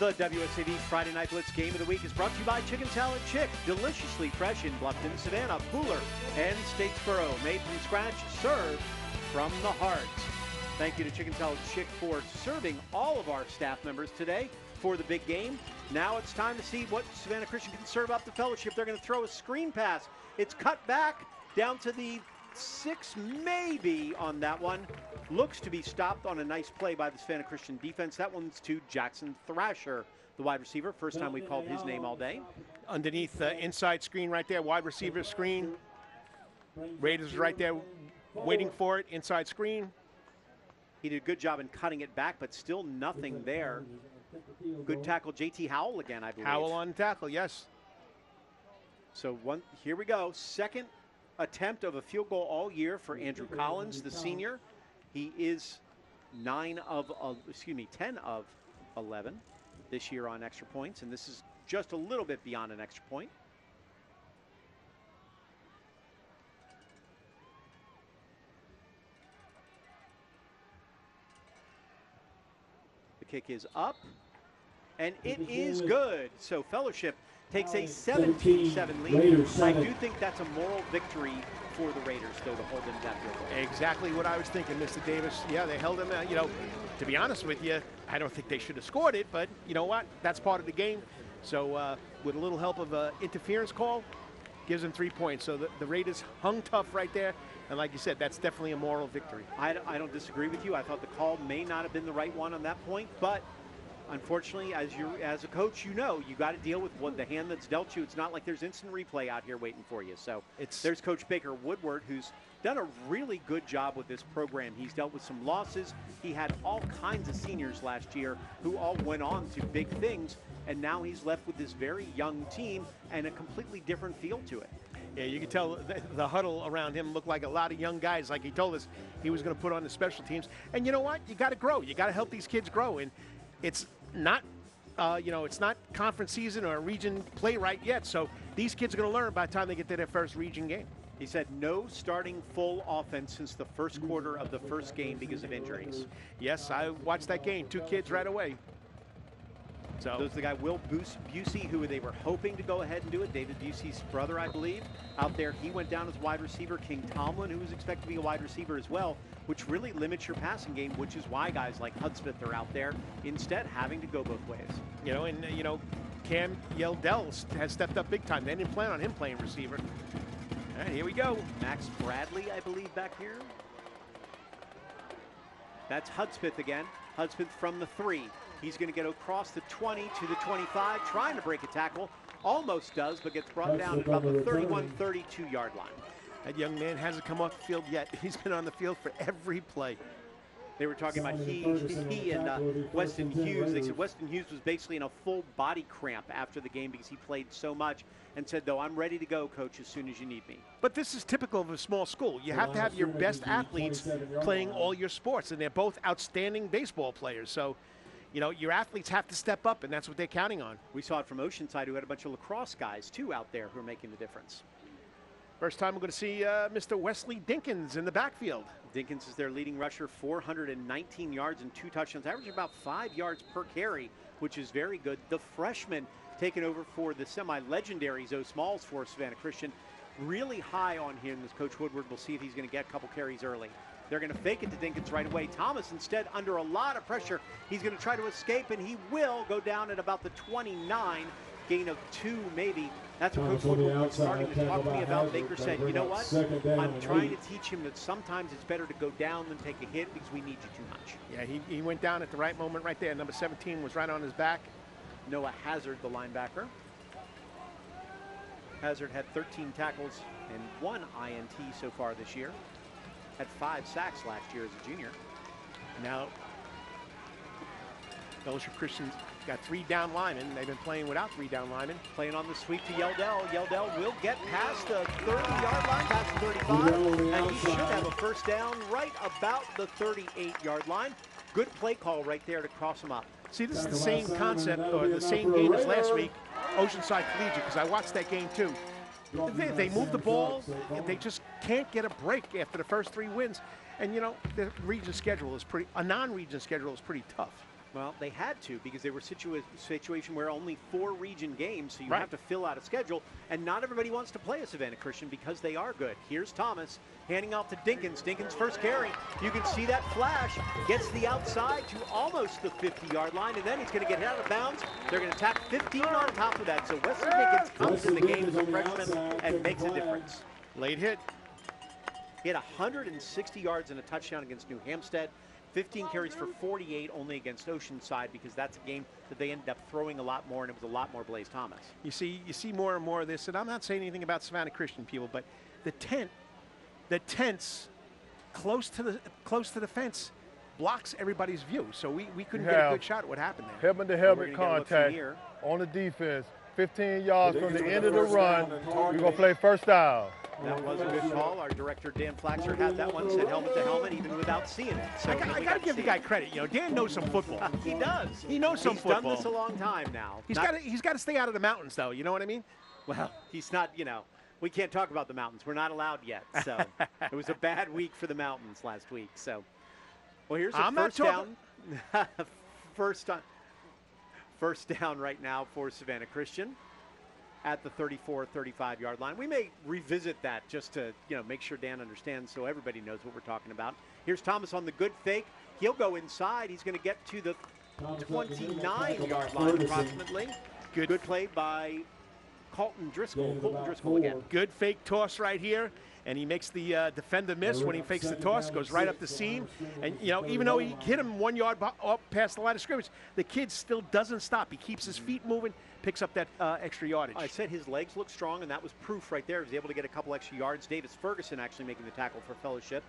The WSAV Friday Night Blitz Game of the Week is brought to you by Chicken Salad Chick. Deliciously fresh in Bluffton, Savannah, Pooler, and Statesboro. Made from scratch, served from the heart. Thank you to Chicken Salad Chick for serving all of our staff members today for the big game. Now it's time to see what Savannah Christian can serve up the Fellowship. They're going to throw a screen pass. It's cut back down to the 6 maybe on that one. Looks to be stopped on a nice play by the Savannah Christian defense. That one's to Jackson Thrasher, the wide receiver. First time we've called his name all day. Underneath the inside screen right there, wide receiver screen. Raiders right there waiting for it, inside screen. He did a good job in cutting it back, but still nothing there. Good tackle, JT Howell again, I believe. Howell on tackle, yes. So here we go. Second attempt of a field goal all year for Andrew Collins, the senior. He is 10 of 11 this year on extra points, and this is just a little bit beyond an extra point. The kick is up, and it is good. So Fellowship takes a 17-7 lead. I do think that's a moral victory for the Raiders, though, to hold them to that field goal. Exactly what I was thinking, Mr. Davis. Yeah, they held him. You know, to be honest with you, I don't think they should have scored it, but you know what? That's part of the game. So with a little help of an interference call, gives them 3 points. So the Raiders hung tough right there. And like you said, that's definitely a moral victory. I don't disagree with you. I thought the call may not have been the right one on that point, but unfortunately, as a coach, you know you got to deal with the hand that's dealt you. It's not like there's instant replay out here waiting for you. So there's Coach Baker Woodward, who's done a really good job with this program. He's dealt with some losses. He had all kinds of seniors last year who all went on to big things, and now he's left with this very young team and a completely different feel to it. Yeah, you can tell the huddle around him looked like a lot of young guys, like he told us he was going to put on the special teams. And you know what? You got to grow. You got to help these kids grow. And it's not, it's not conference season or region play right yet. So these kids are going to learn by the time they get to their first region game. He said no starting full offense since the first quarter of the first game because of injuries. Yes, I watched that game. 2 kids right away. So there's the guy, Will Busey, who they were hoping to go ahead and do it. David Busey's brother, I believe, out there. He went down as wide receiver. King Tomlin, who was expected to be a wide receiver as well, which really limits your passing game, which is why guys like Hudspeth are out there instead having to go both ways. Cam Yeldell has stepped up big time. They didn't plan on him playing receiver. All right, here we go. Max Bradley, I believe, back here. That's Hudspeth again. Hudspeth from the 3. He's going to get across the 20 to the 25, trying to break a tackle. Almost does, but gets brought down at about the 31, 32-yard line. That young man hasn't come off the field yet. He's been on the field for every play. They were talking about he and Weston Hughes. They said Weston Hughes was basically in a full body cramp after the game because he played so much, and said, though, I'm ready to go, Coach, as soon as you need me. But this is typical of a small school. You have to have your best athletes playing all your sports, and they're both outstanding baseball players. So, your athletes have to step up, and that's what they're counting on. We saw it from Oceanside, who had a bunch of lacrosse guys, too, out there who are making the difference. First time we're going to see Mr. Wesley Dinkins in the backfield. Dinkins is their leading rusher, 419 yards and 2 touchdowns, averaging about 5 yards per carry, which is very good. The freshman taking over for the semi-legendary Zoe Smalls for Savannah Christian. Really high on him, as Coach Woodward will see if he's going to get a couple carries early. They're going to fake it to Dinkins right away. Thomas, instead, under a lot of pressure, he's going to try to escape, and he will go down at about the 29, gain of 2 maybe. That's what Coach Woodward was starting to talk to me about. Baker said, you know what? I'm trying to teach him that sometimes it's better to go down than take a hit because we need you too much. Yeah, he went down at the right moment right there. Number 17 was right on his back. Noah Hazard, the linebacker. Hazard had 13 tackles and 1 INT so far this year. Had 5 sacks last year as a junior. Now, Fellowship Christian's got 3 down linemen. They've been playing without 3 down linemen. Playing on the sweep to Yeldell. Yeldell will get past the 30-yard line, past the 35, and he should have a first down right about the 38-yard line. Good play call right there to cross him up. See, this is the same concept, or the same game as last week, Oceanside Collegiate, because I watched that game too. They move the ball, they just can't get a break after the first 3 wins. And the region schedule is a non-region schedule is pretty tough. Well, they had to because they were situation where only 4 region games, so you have to fill out a schedule, and not everybody wants to play a Savannah Christian because they are good. Here's Thomas handing off to Dinkins. Dinkins first carry. You can see that flash. Gets the outside to almost the 50-yard line, and then he's going to get hit out of bounds. They're going to tack 15 on top of that. So Wesley Dinkins comes in the game as a freshman and makes a difference. Late hit. He had 160 yards and a touchdown against New Hampstead. 15 carries for 48 only against Oceanside because that's a game that they ended up throwing a lot more, and it was a lot more Blaze Thomas. You see more and more of this, and I'm not saying anything about Savannah Christian people, but the tents close to the fence blocks everybody's view, so we couldn't get a good shot at what happened there. Helmet-to-helmet contact on the defense, 15 yards from the end of the run. We're going to play first down. That was a good call. Our director, Dan Flaxer, had that one, said helmet to helmet, even without seeing it. So I got to give the guy credit. You know, Dan knows some football. He does. He knows some football. He's done this a long time now. He's got to stay out of the mountains, though. You know what I mean? Well, he's not, you know. We can't talk about the mountains. We're not allowed yet. So it was a bad week for the mountains last week. So, well, here's a first down. First down right now for Savannah Christian at the 34-35-yard line. We may revisit that just to, you know, make sure Dan understands so everybody knows what we're talking about. Here's Thomas on the good fake. He'll go inside. He's going to get to the 29-yard line approximately. Good play by Colton Driscoll again. Good fake toss right here, and he makes the defender miss when he fakes the toss, goes right up the seam. And, you know, even though he hit him 1 yard up past the line of scrimmage, the kid still doesn't stop. He keeps his feet moving, picks up that extra yardage. I said his legs look strong, and that was proof right there. He was able to get a couple extra yards. Davis Ferguson actually making the tackle for fellowship.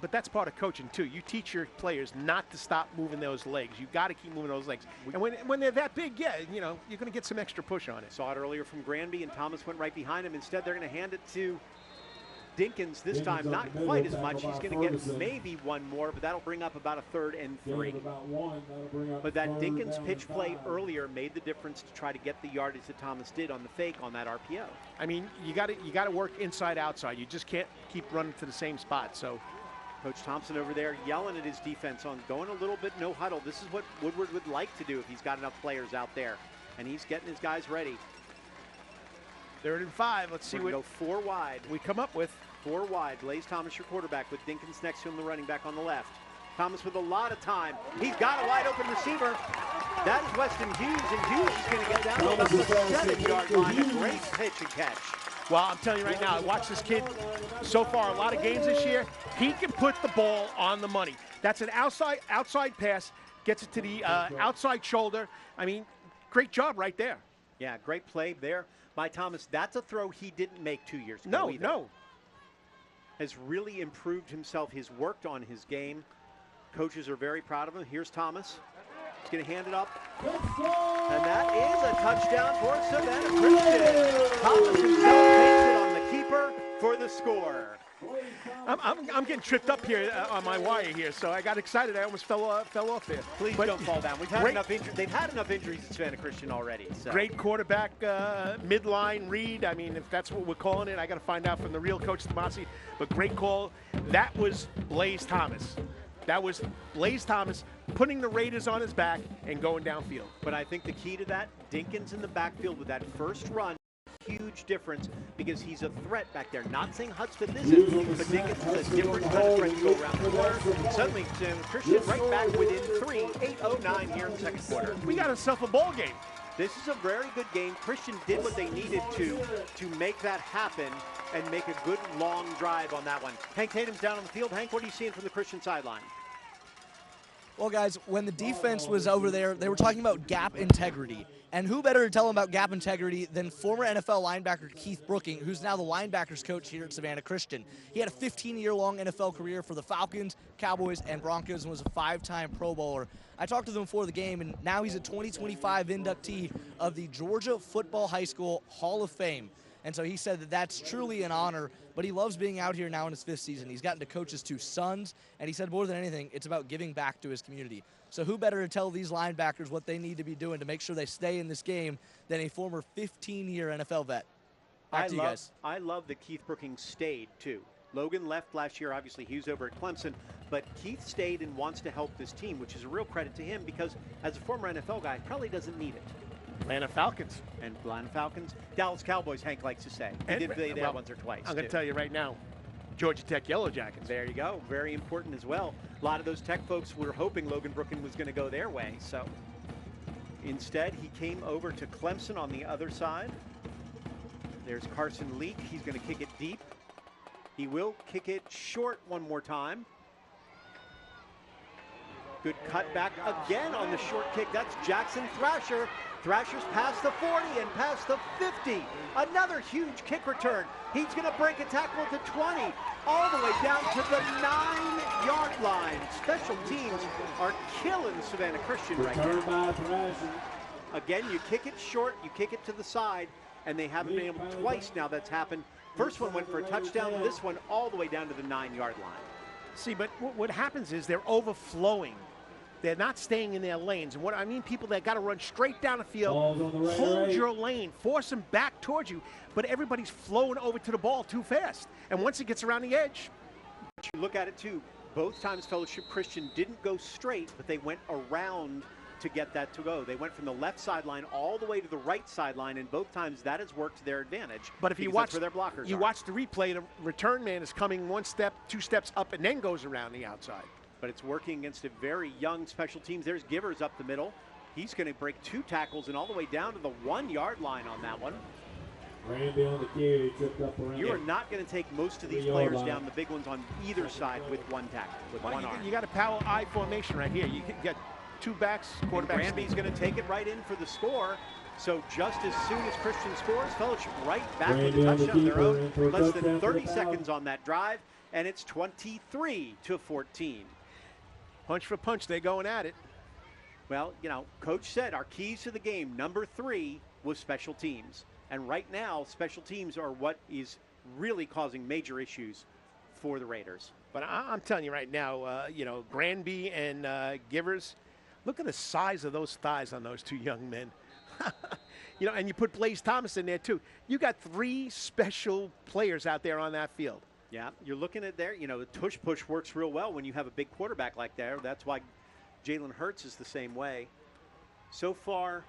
But that's part of coaching, too. You teach your players not to stop moving those legs. You got to keep moving those legs. And when they're that big, yeah, you know, you're going to get some extra push on it. Saw it earlier from Granby, and Thomas went right behind him. Instead, they're going to hand it to Dinkins this time. Not quite as much. He's going to get maybe one more, but that'll bring up about a 3rd and 3. But that Dinkins pitch play earlier made the difference to try to get the yardage that Thomas did on the fake on that RPO. I mean, you got to work inside outside. You just can't keep running to the same spot. So Coach Thompson over there yelling at his defense on going a little bit no huddle. This is what Woodward would like to do if he's got enough players out there. And he's getting his guys ready. 3rd and 5. Let's see what go 4 wide. We come up with. 4 wide. Blaze Thomas, your quarterback, with Dinkins next to him, the running back on the left. Thomas with a lot of time. He's got a wide open receiver. That is Weston Hughes, and Hughes is going to get down to about the 7-yard line. A great pitch and catch. Well, I'm telling you right now, I watched this kid so far, a lot of games this year. He can put the ball on the money. That's an outside pass, gets it to the outside shoulder. I mean, great job right there. Yeah, great play there by Thomas. That's a throw he didn't make 2 years ago either. No. Has really improved himself. He's worked on his game. Coaches are very proud of him. Here's Thomas. He's going to hand it up. And that is a touchdown for Savannah Christian. Thomas himself takes it on the keeper for the score. I'm getting tripped up here on my wire here, so I got excited. I almost fell off there. Please don't fall down. We've had enough injuries. They've had enough injuries at Savannah Christian already. So. Great quarterback midline read. I mean, if that's what we're calling it, I got to find out from the real coach Tomasi. But great call. That was Blaze Thomas. That was Blaze Thomas putting the Raiders on his back and going downfield. But I think the key to that, Dinkins in the backfield with that first run, huge difference because he's a threat back there. Not saying Hudspeth isn't, but Dinkins is a different kind of threat to go around the corner. Suddenly, Christian right back within 3, 8:09 here in the second quarter. We got ourselves a ball game. This is a very good game. Christian did what they needed to make that happen and make a good long drive on that one. Hank Tatum's down on the field. Hank, what are you seeing from the Christian sideline? Well, guys, when the defense was over there, they were talking about gap integrity. And who better to tell them about gap integrity than former NFL linebacker Keith Brooking, who's now the linebackers coach here at Savannah Christian. He had a 15-year-long NFL career for the Falcons, Cowboys, and Broncos and was a 5-time Pro Bowler. I talked to him before the game, and now he's a 2025 inductee of the Georgia Football High School Hall of Fame. And so he said that that's truly an honor, but he loves being out here now in his 5th season. He's gotten to coach his 2 sons, and he said more than anything, it's about giving back to his community. So who better to tell these linebackers what they need to be doing to make sure they stay in this game than a former 15-year NFL vet? Back to you guys. I love that Keith Brookings stayed, too. Logan left last year. Obviously, he was over at Clemson. but Keith stayed and wants to help this team, which is a real credit to him because as a former NFL guy, probably doesn't need it. Atlanta Falcons. And Atlanta Falcons. Dallas Cowboys, Hank likes to say. He did play there once or twice. I'm going to tell you right now, Georgia Tech Yellow Jackets. There you go. Very important as well. A lot of those Tech folks were hoping Logan Brooklyn was going to go their way. So instead, he came over to Clemson on the other side. There's Carson Leak. He's going to kick it deep. He will kick it short one more time. Good cutback again on the short kick. That's Jackson Thrasher. Thrasher's past the 40 and past the 50. Another huge kick return. He's going to break a tackle to 20, all the way down to the 9-yard line. Special teams are killing Savannah Christian right now. Again, you kick it short, you kick it to the side, and they haven't been able twice now that's happened. First one went for a touchdown, this one all the way down to the 9-yard line. See, but what happens is they're overflowing. They're not staying in their lanes. And what I mean, people that got to run straight down the field, hold your lane, force them back towards you, but everybody's flowing over to the ball too fast. And once it gets around the edge. You look at it too, both times Fellowship Christian didn't go straight, but they went around to get that to go. They went from the left sideline all the way to the right sideline, and both times that has worked to their advantage. But if you watch, where their blockers you watch the replay, the return man is coming one step, 2 steps up, and then goes around the outside. But it's working against a very young special teams. There's Givers up the middle. He's going to break 2 tackles and all the way down to the 1-yard line on that one. Randy on the carry, tripped up around. You are not going to take most of these players down, the big ones on either side, with one tackle, with one arm. You got a power I formation right here. You get 2 backs, quarterback. Granby's going to take it right in for the score. So just as soon as Christian scores, Fellowship right back with a touchdown of their own. Less than 30 seconds on that drive, and it's 23-14. Punch for punch, they're going at it. Well, you know, Coach said our keys to the game, number 3 was special teams. And right now, special teams are what is really causing major issues for the Raiders. But I'm telling you right now, you know, Granby and Givers, look at the size of those thighs on those 2 young men. You know, and you put Blaze Thomas in there too. You got 3 special players out there on that field. Yeah, you're looking at there, you know, the tush push works real well when you have a big quarterback like that. That's why Jalen Hurts is the same way. So far,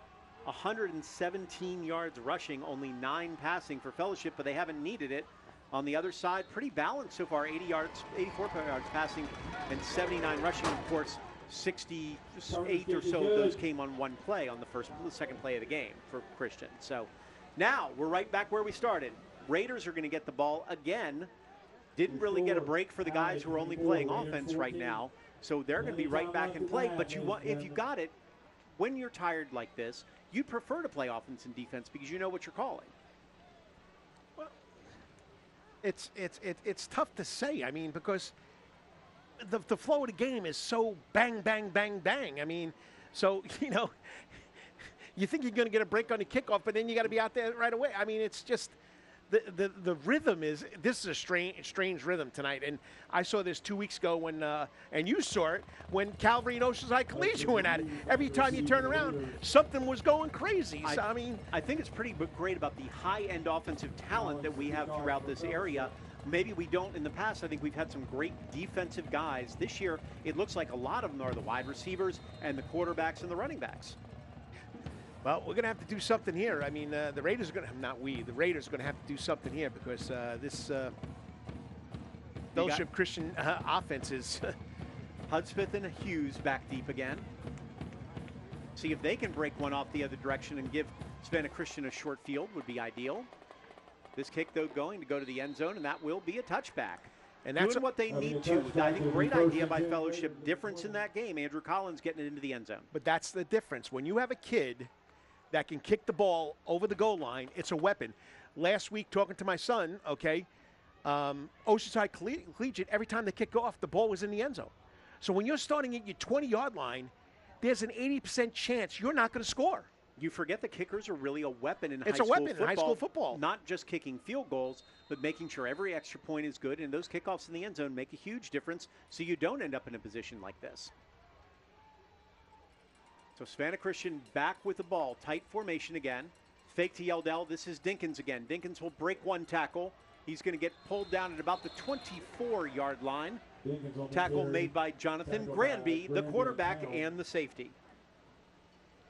117 yards rushing, only 9 passing for Fellowship, but they haven't needed it. On the other side, pretty balanced so far, 80 yards, 84 yards passing, and 79 rushing. Of course, 68 or so of those came on one play on the second play of the game for Christian. So now we're right back where we started. Raiders are going to get the ball again. Didn't really get a break for the guys who are only playing offense right now. So they're going to be right back in play. But if you got it, when you're tired like this, you'd prefer to play offense and defense because you know what you're calling. Well, it's tough to say. I mean, because the flow of the game is so bang, bang, bang, bang. I mean, so, you know, you think you're going to get a break on the kickoff, but then you got to be out there right away. I mean, it's just the rhythm this is a strange rhythm tonight. And I saw this 2 weeks ago when, and you saw it, when Calvary and Oceanside Collegiate went at it. Every time you turn around, something was going crazy. So, I mean, I think it's pretty great about the high-end offensive talent that we have throughout this area. Maybe we don't in the past. I think we've had some great defensive guys. This year, it looks like a lot of them are the wide receivers and the quarterbacks and the running backs. Well, we're going to have to do something here. I mean, the Raiders are going to, the Raiders are going to have to do something here because this Fellowship Christian offense is. Hudspeth and Hughes back deep again. See if they can break one off the other direction and give Savannah Christian a short field would be ideal. This kick, though, going to go to the end zone, and that will be a touchback. And that's what they need to. I think great idea by Fellowship. Difference in that game. Andrew Collins getting it into the end zone. But that's the difference. When you have a kid that can kick the ball over the goal line, it's a weapon. Last week, talking to my son, okay, Oceanside Collegiate, every time they kick off, the ball was in the end zone. So when you're starting at your 20-yard line, there's an 80% chance you're not going to score. You forget the kickers are really a weapon in high school football. Not just kicking field goals, but making sure every extra point is good. And those kickoffs in the end zone make a huge difference so you don't end up in a position like this. So Savannah Christian back with the ball. Tight formation again. Fake to Yeldell. This is Dinkins again. Dinkins will break one tackle. He's going to get pulled down at about the 24-yard line. Tackle made by Jonathan Granby, the quarterback and the safety.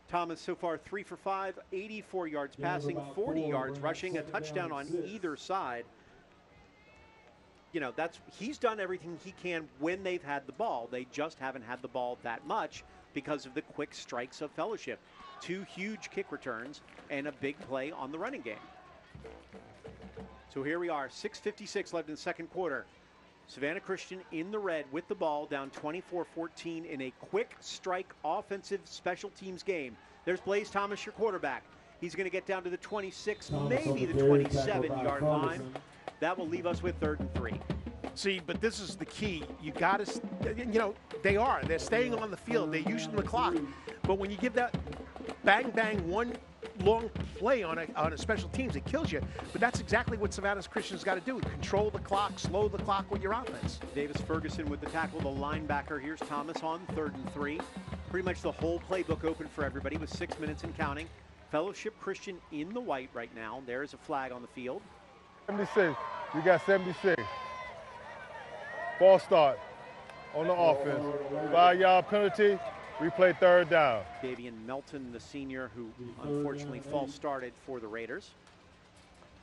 Thomas so far 3 for 5, 84 yards passing, 40 yards rushing, a touchdown on either side. You know, he's done everything he can when they've had the ball. They just haven't had the ball that much because of the quick strikes of Fellowship. 2 huge kick returns and a big play on the running game. So here we are, 6:56 left in the second quarter. Savannah Christian in the red with the ball, down 24-14 in a quick strike offensive special teams game. There's Blaze Thomas, your quarterback. He's going to get down to the 26, maybe the 27-yard line. That will leave us with 3rd and 3. See, but this is the key. You got to, they're staying on the field. They're using the clock. But when you give that bang, bang, one long play on a special teams, it kills you. But that's exactly what Savannah's Christian's got to do. Control the clock, slow the clock with your offense. Davis Ferguson with the tackle, the linebacker. Here's Thomas on 3rd and 3. Pretty much the whole playbook open for everybody with 6 minutes and counting. Fellowship Christian in the white right now. There is a flag on the field. 76. We got 76. False start on the offense. 5-yard penalty. We play 3rd down. Davian Melton, the senior, who unfortunately false started for the Raiders.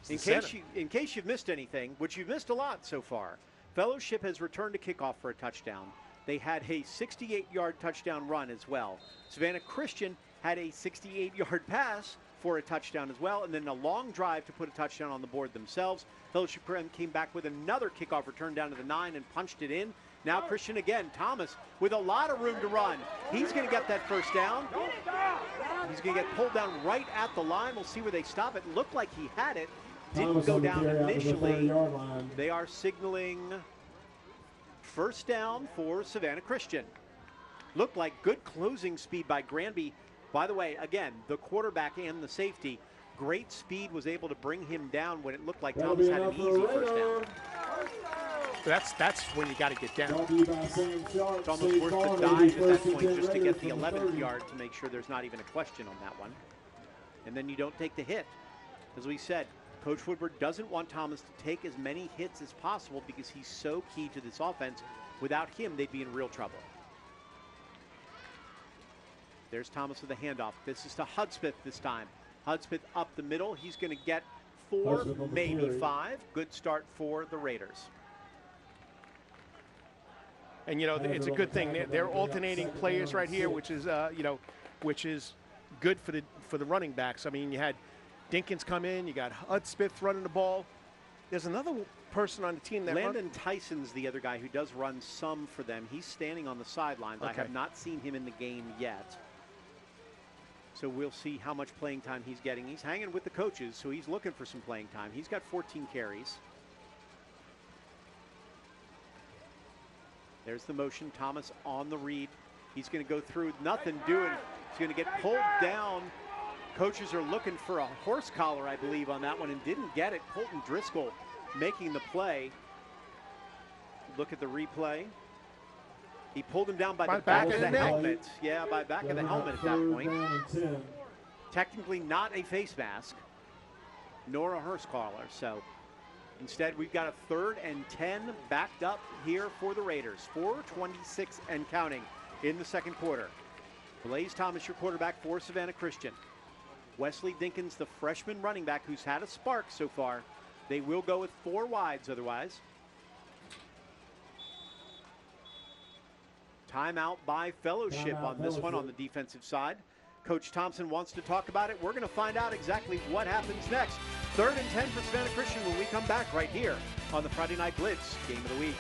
In case you've missed anything, which you've missed a lot so far, Fellowship has returned a kickoff for a touchdown. They had a 68-yard touchdown run as well. Savannah Christian had a 68-yard pass for a touchdown as well, and then a long drive to put a touchdown on the board themselves. Fellowship came back with another kickoff return down to the 9 and punched it in. Now Christian again. Thomas with a lot of room to run. He's going to get that first down. He's going to get pulled down right at the line. We'll see where they stop it. Looked like he had it. Didn't go down initially. They are signaling first down for Savannah Christian. Looked like good closing speed by Granby. By the way, again, the quarterback and the safety, great speed, was able to bring him down when it looked like Thomas had an easy first down. That's when you got to get down. It's almost worth the dive at that point just to get the 11th yard to make sure there's not even a question on that one. And then you don't take the hit. As we said, Coach Woodward doesn't want Thomas to take as many hits as possible because he's so key to this offense. Without him, they'd be in real trouble. There's Thomas with a handoff. This is to Hudspeth this time. Hudspeth up the middle. He's going to get 4, maybe 5. Good start for the Raiders. And, it's a good thing. They're alternating players right here, which is, which is good for the running backs. I mean, you had Dinkins come in. You got Hudspeth running the ball. There's another person on the team that Landon Tyson's the other guy who does run some for them. He's standing on the sidelines. Okay. I have not seen him in the game yet. So we'll see how much playing time he's getting. He's hanging with the coaches, so he's looking for some playing time. He's got 14 carries. There's the motion. Thomas on the read. He's going to go through, nothing doing. He's going to get pulled down. Coaches are looking for a horse collar, I believe, on that one and didn't get it. Colton Driscoll making the play. Look at the replay. He pulled him down by the back of the helmet. Yeah, by back of the helmet at that point. Technically not a face mask, nor a hearse collar. So instead, we've got a 3rd and 10 backed up here for the Raiders. 4:26 and counting in the second quarter. Blaze Thomas, your quarterback for Savannah Christian. Wesley Dinkins, the freshman running back who's had a spark so far. They will go with 4 wides otherwise. Timeout by Fellowship on this one on the defensive side. Coach Thompson wants to talk about it. We're going to find out exactly what happens next. 3rd and 10 for Savannah Christian when we come back right here on the Friday Night Blitz Game of the Week.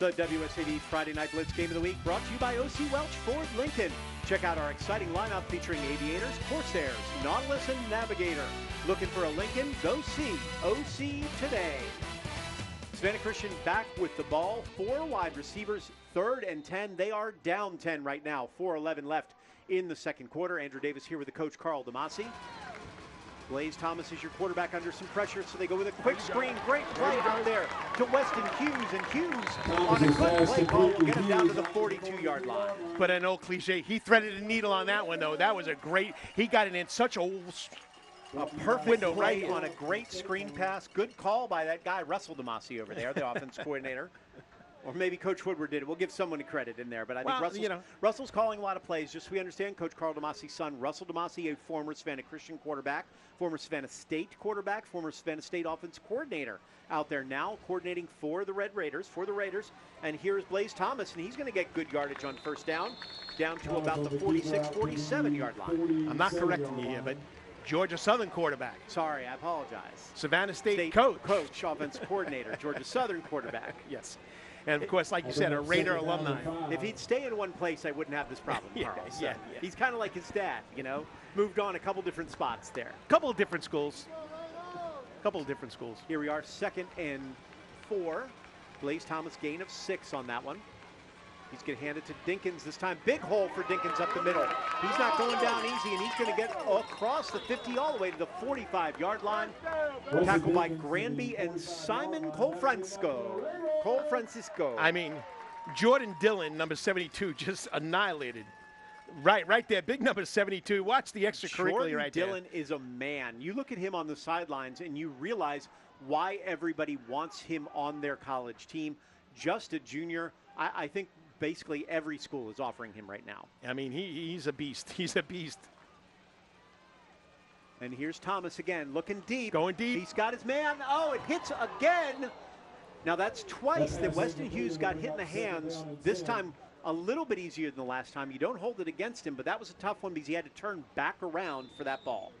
The WSAV Friday Night Blitz Game of the Week brought to you by O.C. Welch Ford Lincoln. Check out our exciting lineup featuring Aviators, Corsairs, Nautilus, and Navigator. Looking for a Lincoln? Go see O.C. today. Savannah Christian back with the ball. 4 wide receivers, 3rd and 10. They are down 10 right now. 4:11 left in the second quarter. Andrew Davis here with the coach, Carl DeMasi. Blaze Thomas is your quarterback under some pressure, so they go with a quick screen. Great play out there to Weston Hughes, and Hughes on a good play call will get him down to the 42-yard line. But an old cliche, he threaded a needle on that one, though. That was a great, he got it in such a perfect window play right on a great screen pass. Good call by that guy, Russell DeMasi over there, the offense coordinator. Or maybe Coach Woodward did it. We'll give someone credit in there. But I think Russell's calling a lot of plays. Just so we understand, Coach Carl DeMasi's son, Russell DeMasi, a former Savannah Christian quarterback, former Savannah State quarterback, former Savannah State offense coordinator out there now coordinating for the Raiders. And here's Blaze Thomas, and he's going to get good yardage on first down to about the 46, 47-yard line. I'm not correcting you here, but Georgia Southern quarterback. Sorry, I apologize. Savannah State coach, offense coordinator, Georgia Southern quarterback. Yes. And, of course, like you said, a Raider alumni. If he'd stay in one place, I wouldn't have this problem, Carl. Yeah. He's kind of like his dad, moved on a couple different spots there. Couple of different schools. Here we are, 2nd and 4. Blaze Thomas, gain of 6 on that one. He's going to hand it to Dinkins this time. Big hole for Dinkins up the middle. He's not going down easy, and he's going to get across the 50 all the way to the 45-yard line. Tackled by Granby and Simon Colfrancisco. I mean, Jordan Dillon, number 72, just annihilated. Right there, big number 72. Watch the extracurricular right there. Jordan Dillon is a man. You look at him on the sidelines, and you realize why everybody wants him on their college team. Just a junior. I think basically every school is offering him right now. I mean, he's a beast. He's a beast. And here's Thomas again, looking deep. Going deep. He's got his man. Oh, it hits again. Now that's twice that Weston Hughes got hit in the hands. This time a little bit easier than the last time. You don't hold it against him, but that was a tough one because he had to turn back around for that ball.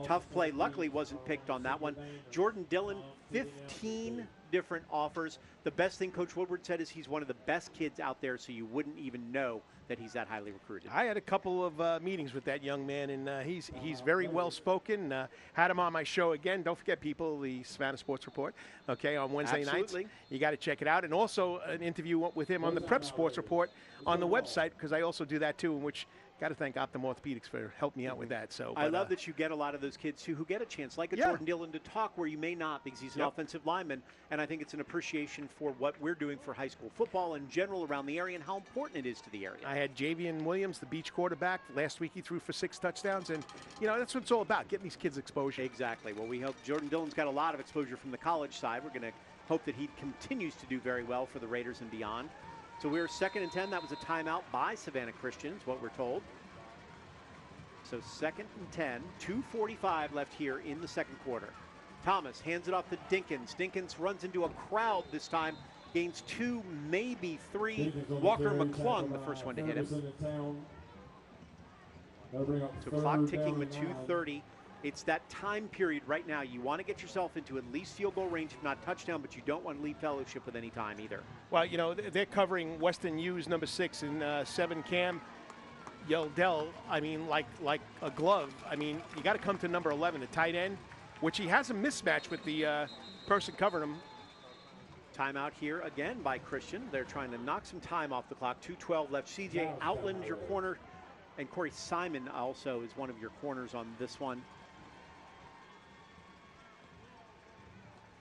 Tough play. Luckily wasn't picked on that one. Jordan Dillon, 15 different offers. The best thing Coach Woodward said is he's one of the best kids out there, so you wouldn't even know that he's that highly recruited. I had a couple of meetings with that young man, and he's very well spoken. Had him on my show again. Don't forget, people, the Savannah Sports Report, okay, on Wednesday nights. You got to check it out. And also an interview with him on the Prep Sports Report on the website, because I also do that too, in which got to thank Optum Orthopedics for helping me out with that. So I love that you get a lot of those kids too who get a chance, like a Jordan Dillon, to talk where you may not, because he's an offensive lineman. And I think it's an appreciation for what we're doing for high school football in general around the area and how important it is to the area. I had Javian Williams, the Beach quarterback. Last week he threw for 6 touchdowns. And, that's what it's all about, getting these kids exposure. Exactly. Well, we hope Jordan Dillon's got a lot of exposure from the college side. We're going to hope that he continues to do very well for the Raiders and beyond. So we're 2nd and 10. That was a timeout by Savannah Christian, is what we're told. So 2nd and 10, 2:45 left here in the second quarter. Thomas hands it off to Dinkins. Dinkins runs into a crowd this time, gains 2, maybe 3. Walker McClung, the first one to hit him. So clock ticking with 2:30. It's that time period right now. You want to get yourself into at least field goal range, if not touchdown, but you don't want to leave fellowship with any time either. Well, they're covering Weston Hughes, number 6, and 7 Cam Yeldell, I mean, like a glove. I mean, you got to come to number 11, the tight end, which he has a mismatch with the person covering him. Timeout here again by Christian. They're trying to knock some time off the clock. 2:12 left. CJ Outland, your corner, and Corey Simon also is one of your corners on this one.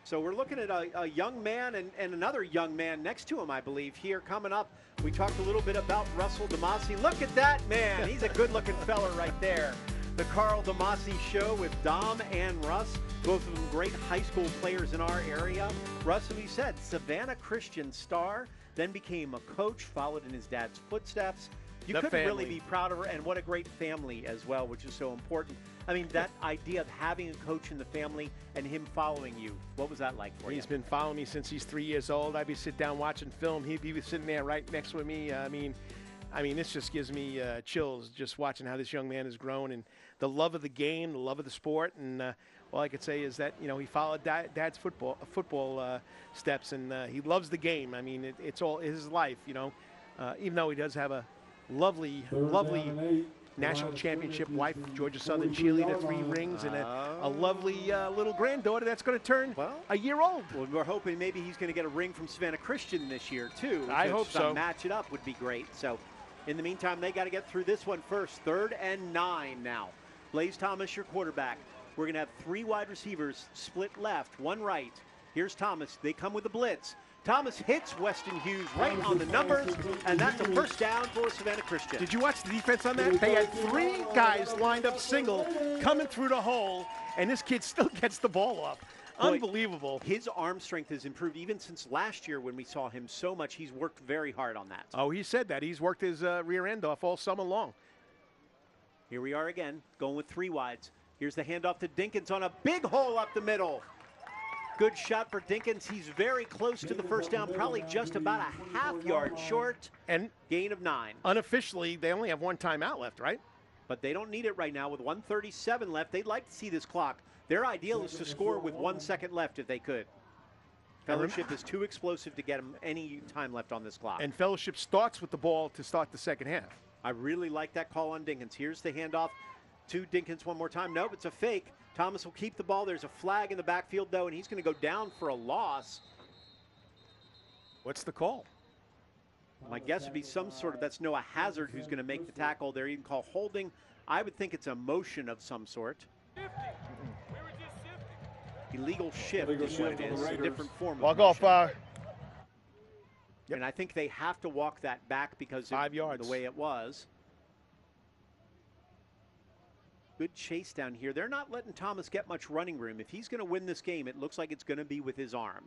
So we're looking at a young man and another young man next to him, I believe, here coming up. We talked a little bit about Russell DeMasi. Look at that man. He's a good-looking fella right there. The Carl DeMasi Show with Dom and Russ, both of them great high school players in our area. Russ, as we said, Savannah Christian star, then became a coach, followed in his dad's footsteps. You couldn't really be proud of her, and what a great family as well, which is so important. I mean, that idea of having a coach in the family and him following you, what was that like for you? He's been following me since he's 3 years old. I'd be sitting down watching film. He'd be sitting there right next with me. I mean, this just gives me chills just watching how this young man has grown and the love of the game, the love of the sport. And all I could say is that, you know, he followed Dad's football steps, and he loves the game. I mean, it's all his life, you know. Even though he does have a lovely national championship wife, Georgia Southern cheerleader, 3 rings, and a lovely little granddaughter that's going to turn a year old. Well, we're hoping maybe he's going to get a ring from Savannah Christian this year, too. I hope so. Match it up would be great. So, in the meantime, they got to get through this one first. 3rd and 9 now. Blaze Thomas, your quarterback. We're going to have 3 wide receivers split left, 1 right. Here's Thomas. They come with the blitz. Thomas hits Weston Hughes right on the numbers, and that's a first down for Savannah Christian. Did you watch the defense on that? They had 3 guys lined up single, coming through the hole, and this kid still gets the ball up. Unbelievable. Boy, his arm strength has improved even since last year when we saw him so much. He's worked very hard on that. Oh, he said that. He's worked his rear end off all summer long. Here we are again, going with 3 wides. Here's the handoff to Dinkins on a big hole up the middle. Good shot for Dinkins. He's very close to the first down, probably just about a half-yard short. And gain of 9. Unofficially, they only have 1 timeout left, right? But they don't need it right now with 1:37 left. They'd like to see this clock. Their ideal is to score with 1 second left if they could. Fellowship is too explosive to get them any time left on this clock. And Fellowship starts with the ball to start the second half. I really like that call on Dinkins. Here's the handoff to Dinkins one more time. Nope, it's a fake. Thomas will keep the ball. There's a flag in the backfield, though, and he's going to go down for a loss. What's the call? My guess would be some sort of, that's Noah Hazard who's going to make the tackle. They're even called holding. I would think it's a motion of some sort. Illegal shift is what it is, a different form of walk off 5. Yep. And I think they have to walk that back because 5 yards. The way it was. Good chase down here. They're not letting Thomas get much running room. If he's going to win this game, it looks like it's going to be with his arm.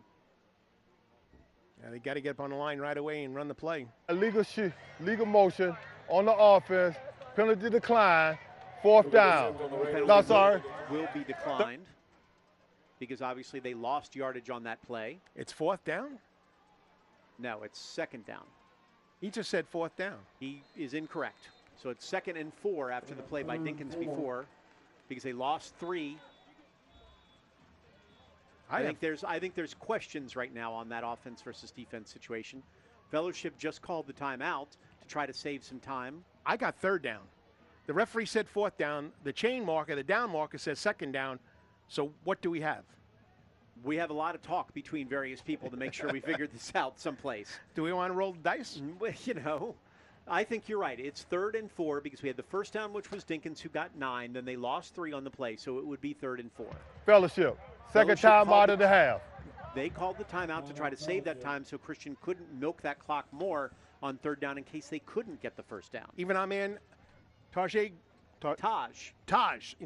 Yeah, they got to get up on the line right away and run the play. Legal motion on the offense. Penalty decline. 4th down. No, sorry. Will be declined because obviously they lost yardage on that play. It's 4th down? No, it's 2nd down. He just said 4th down. He is incorrect. So it's 2nd and 4 after the play by Dinkins before, because they lost 3. I think there's questions right now on that offense versus defense situation. Fellowship just called the timeout to try to save some time. I got 3rd down. The referee said 4th down. The chain marker, the down marker, says 2nd down. So what do we have? We have a lot of talk between various people to make sure we figure this out someplace. Do we want to roll the dice? You know. I think you're right. It's 3rd and 4 because we had the first down, which was Dinkins, who got 9. Then they lost 3 on the play, so it would be 3rd and 4. Fellowship. Second time out of the half. They called the timeout to try to save that time so Christian couldn't milk that clock more on 3rd down in case they couldn't get the first down. Even our man, Taj.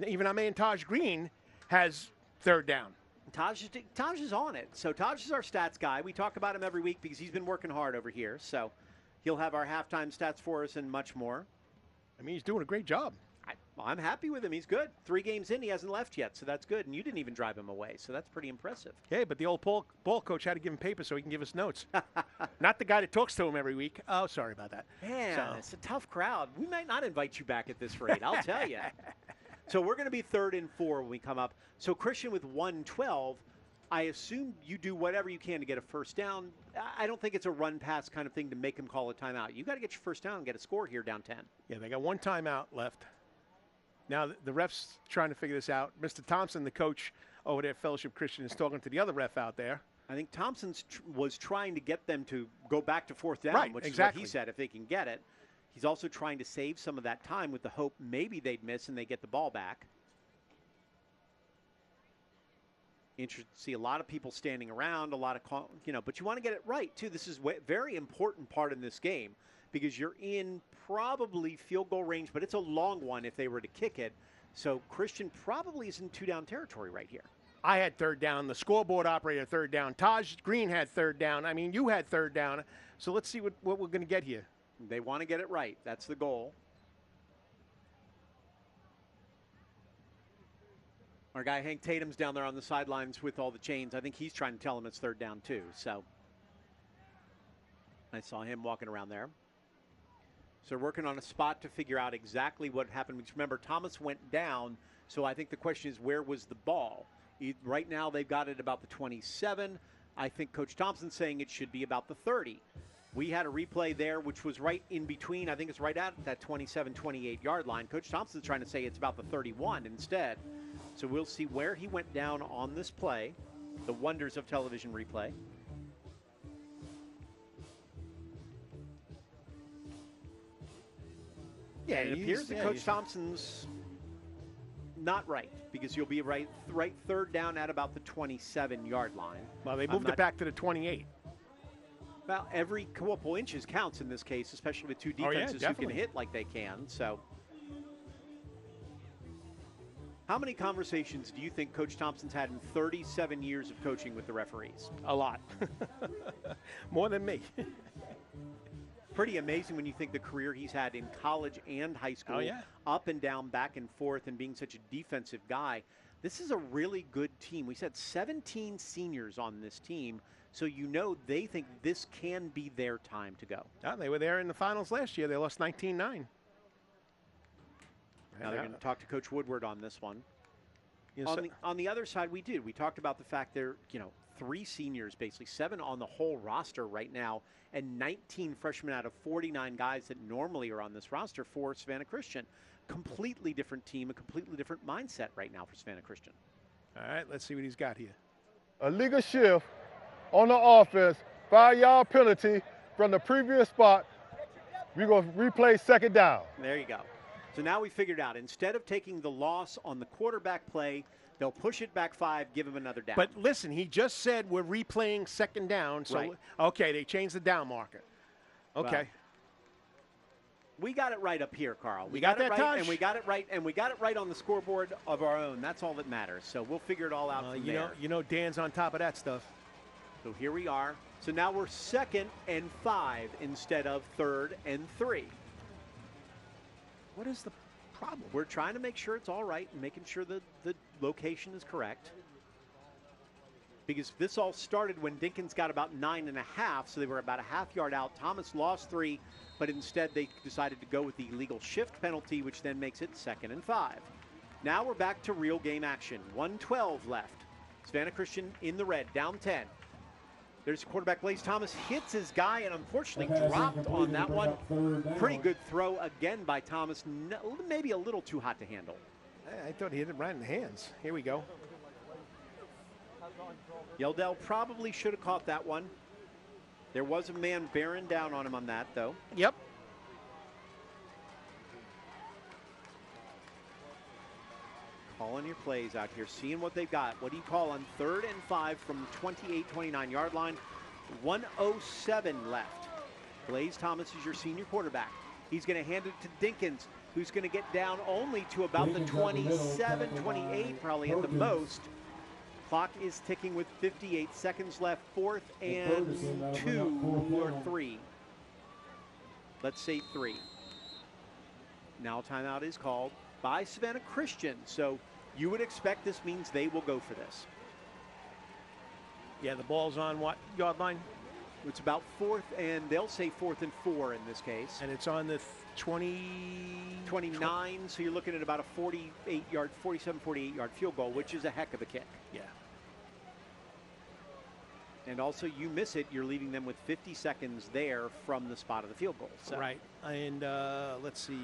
Even our man, Taj Green, has 3rd down. Taj is on it. So Taj is our stats guy. We talk about him every week because he's been working hard over here. So he'll have our halftime stats for us and much more. I mean, he's doing a great job. I'm happy with him. He's good. 3 games in, he hasn't left yet, so that's good. And you didn't even drive him away, so that's pretty impressive. Okay, but the old ball coach had to give him paper so he can give us notes. Not the guy that talks to him every week. Oh, sorry about that. Man, it's a tough crowd. We might not invite you back at this rate, I'll tell you. So we're going to be 3rd and 4 when we come up. So Christian with 112, I assume you do whatever you can to get a first down. I don't think it's a run-pass kind of thing to make him call a timeout. You got to get your first down and get a score here down 10. Yeah, they got 1 timeout left. Now, the ref's trying to figure this out. Mr. Thompson, the coach over there at Fellowship Christian, is talking to the other ref out there. I think Thompson was trying to get them to go back to 4th down, right, which exactly. is what he said, if they can get it. He's also trying to save some of that time with the hope maybe they'd miss and they get the ball back. Interested to see a lot of people standing around, a lot of, but you want to get it right, too. This is a very important part in this game because you're in probably field goal range, but it's a long one if they were to kick it. So Christian probably is in 2-down territory right here. I had 3rd down. The scoreboard operator 3rd down. Taj Green had 3rd down. I mean, you had 3rd down. So let's see what we're going to get here. They want to get it right. That's the goal. Our guy Hank Tatum's down there on the sidelines with all the chains. I think he's trying to tell him it's 3rd down too. So I saw him walking around there. So working on a spot to figure out exactly what happened. Remember, Thomas went down So I think the question is, where was the ball? Right now they've got it about the 27. I think Coach Thompson's saying it should be about the 30. We had a replay there which was right in between. I think it's right at that 27, 28-yard line. Coach Thompson's trying to say it's about the 31 instead. So we'll see where he went down on this play. The wonders of television replay. Yeah, it appears that Coach Thompson's not right, because you'll be right third down at about the 27-yard line. Well, they moved it back to the 28. Well, every couple inches counts in this case, especially with two defenses who can hit like they can. So, how many conversations do you think Coach Thompson's had in 37 years of coaching with the referees? A lot. More than me. Pretty amazing when you think the career he's had in college and high school, up and down, back and forth, and being such a defensive guy. This is a really good team. We said 17 seniors on this team, so you know they think this can be their time to go. Yeah, they were there in the finals last year. They lost 19-9. Now they're going to talk to Coach Woodward on this one. On the other side, we talked about the fact there, 3 seniors, basically 7 on the whole roster right now, and 19 freshmen out of 49 guys that normally are on this roster for Savannah Christian. Completely different team, a completely different mindset right now for Savannah Christian. All right, let's see what he's got here. A legal shift on the offense, 5-yard penalty from the previous spot. We're going to replay second down. There you go. So now we figured out, instead of taking the loss on the quarterback play, they'll push it back 5, give him another down. But listen, he just said we're replaying second down. So, okay, they changed the down marker. Okay. Well, we got it right up here, Carl. We got that right, touch. and we got it right, and we got it right on the scoreboard of our own. That's all that matters. So we'll figure it all out from there. You know, Dan's on top of that stuff. So here we are. So now we're 2nd and 5 instead of 3rd and 3. What is the problem? We're trying to make sure it's all right and making sure that the location is correct. Because this all started when Dinkins got about 9.5, so they were about a half yard out. Thomas lost 3, but instead they decided to go with the illegal shift penalty, which then makes it 2nd and 5. Now we're back to real game action. 1:12 left. Savannah Christian in the red, down 10. There's quarterback Blaze Thomas, hits his guy and unfortunately dropped on that one. Pretty good throw again by Thomas, maybe a little too hot to handle. I thought he hit it right in the hands. Here we go. Yeldell probably should have caught that one. There was a man bearing down on him on that, though. Yep. Calling your plays out here, seeing what they've got. What do you call on 3rd and 5 from the 28, 29-yard line? 1:07 left. Blaze Thomas is your senior quarterback. He's going to hand it to Dinkins, who's going to get down only to about the 27, 28, probably at the most. Clock is ticking with 58 seconds left. 4th and 2 or 3. Let's say 3. Now timeout is called by Savannah Christian. So you would expect this means they will go for this. Yeah, the ball's on what yard line? It's about 4th, and they'll say 4th and 4 in this case. And it's on the 29, so you're looking at about a 47, 48-yard field goal, which is a heck of a kick. Yeah. And also, you miss it, you're leaving them with 50 seconds there from the spot of the field goal. So. Right. And let's see.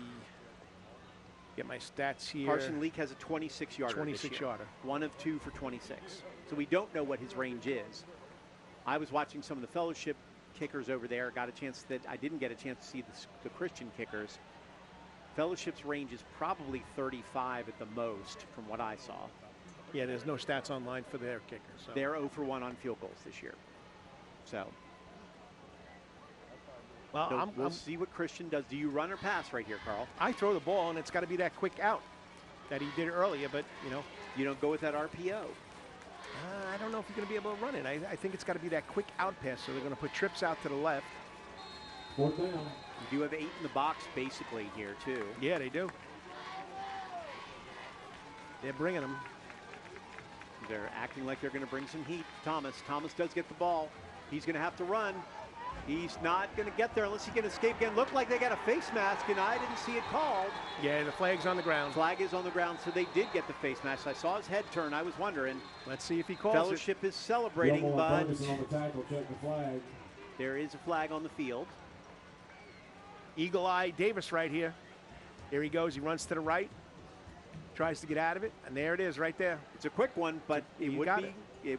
Get my stats here. Carson Leak has a 26-yarder. 26-yarder. 1 of 2 for 26. So we don't know what his range is. I was watching some of the fellowship kickers over there. I didn't get a chance to see the Christian kickers. Fellowship's range is probably 35 at the most, from what I saw. Yeah, there's no stats online for their kickers. So. They're 0 for 1 on field goals this year. So. Well, we'll see what Christian does. Do you run or pass right here, Carl? I throw the ball, and it's got to be that quick out that he did earlier, but, You don't go with that RPO. I don't know if you're going to be able to run it. I think it's got to be that quick out pass, so they're going to put trips out to the left. 4th down. You do have 8 in the box, basically, here, too. Yeah, they do. They're bringing them. They're acting like they're going to bring some heat. Thomas does get the ball. He's going to have to run. He's not going to get there unless he can escape again. Looked like they got a face mask, and I didn't see it called. Yeah, the flag's on the ground. Flag is on the ground, so they did get the face mask. I saw his head turn. I was wondering. Let's see if he calls Fellowship is celebrating, but on the tackle, check the flag. there is a flag on the field. Eagle Eye Davis right here. Here he goes. He runs to the right. Tries to get out of it, and there it is right there. It's a quick one, but it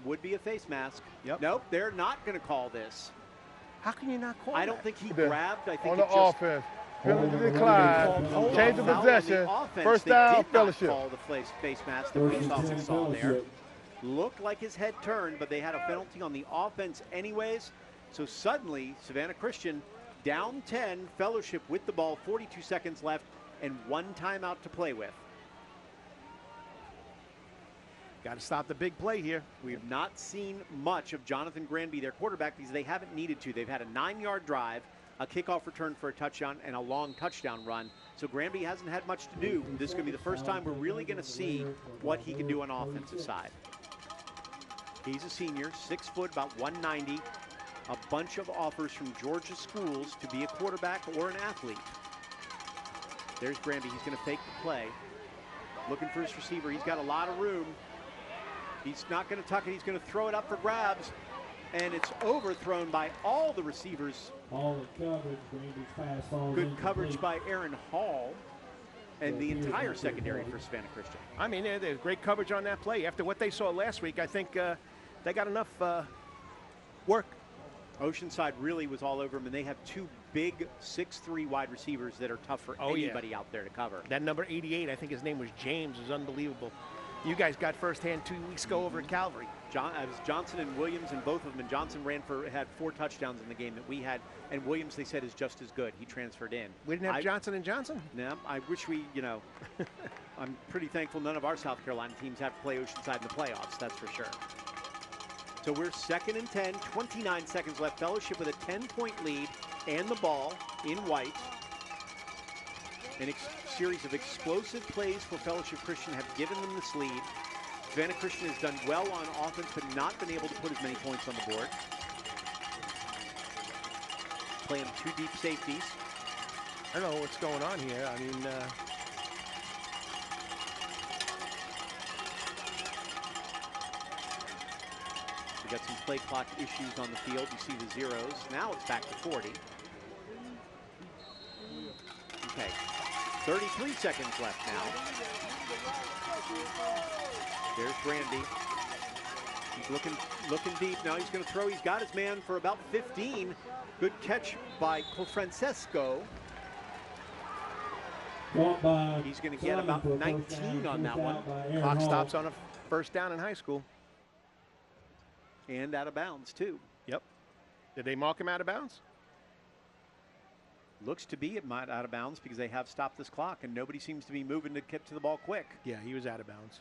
would be a face mask. Yep. Nope, they're not going to call this. How can you not call I that? don't think he grabbed. I think On it the just offense, penalty decline, change of possession, first They down, did not Fellowship. call the face mask that we saw there. Looked like his head turned, but they had a penalty on the offense anyways. So suddenly, Savannah Christian down 10, Fellowship with the ball, 42 seconds left, and 1 timeout to play with. Got to stop the big play here. We have not seen much of Jonathan Granby, their quarterback, because they haven't needed to. They've had a 9-yard drive, a kickoff return for a touchdown, and a long touchdown run. So Granby hasn't had much to do. This is going to be the first time we're really going to see what he can do on the offensive side. He's a senior, 6 foot, about 190. A bunch of offers from Georgia schools to be a quarterback or an athlete. There's Granby. He's going to fake the play. Looking for his receiver. He's got a lot of room. He's not going to tuck it. He's going to throw it up for grabs. And it's overthrown by all the receivers. All the coverage, Granby's pass falls Good coverage by Aaron Hall and the entire secondary for Savannah Christian. I mean, there's great coverage on that play. After what they saw last week, I think they got enough work. Oceanside really was all over him, and they have 2 big 6'3" wide receivers that are tough for anybody out there to cover. That number 88, I think his name was James, is unbelievable. You guys got firsthand 2 weeks ago over at Calvary. It was Johnson and Williams, and both of them. And Johnson had 4 touchdowns in the game that we had, and Williams, they said, is just as good. He transferred in. We didn't have Johnson and Johnson? No, I wish we, I'm pretty thankful none of our South Carolina teams have to play Oceanside in the playoffs, that's for sure. So we're 2nd and 10, 29 seconds left. Fellowship with a 10-point lead and the ball in white. A series of explosive plays for Fellowship Christian have given them this lead. Savannah Christian has done well on offense, but not been able to put as many points on the board. Playing 2 deep safeties. I don't know what's going on here. I mean, we got some play clock issues on the field. You see the zeros. Now it's back to 40. Okay, 33 seconds left now. There's Granby. He's looking deep. Now he's going to throw. He's got his man for about 15. Good catch by Cofrancesco. He's going to get about 19 on that one. Clock stops on a first down in high school. And out of bounds, too. Yep. Did they mark him out of bounds? Looks to be out of bounds because they have stopped this clock, and nobody seems to be moving to get to the ball quick. Yeah, he was out of bounds.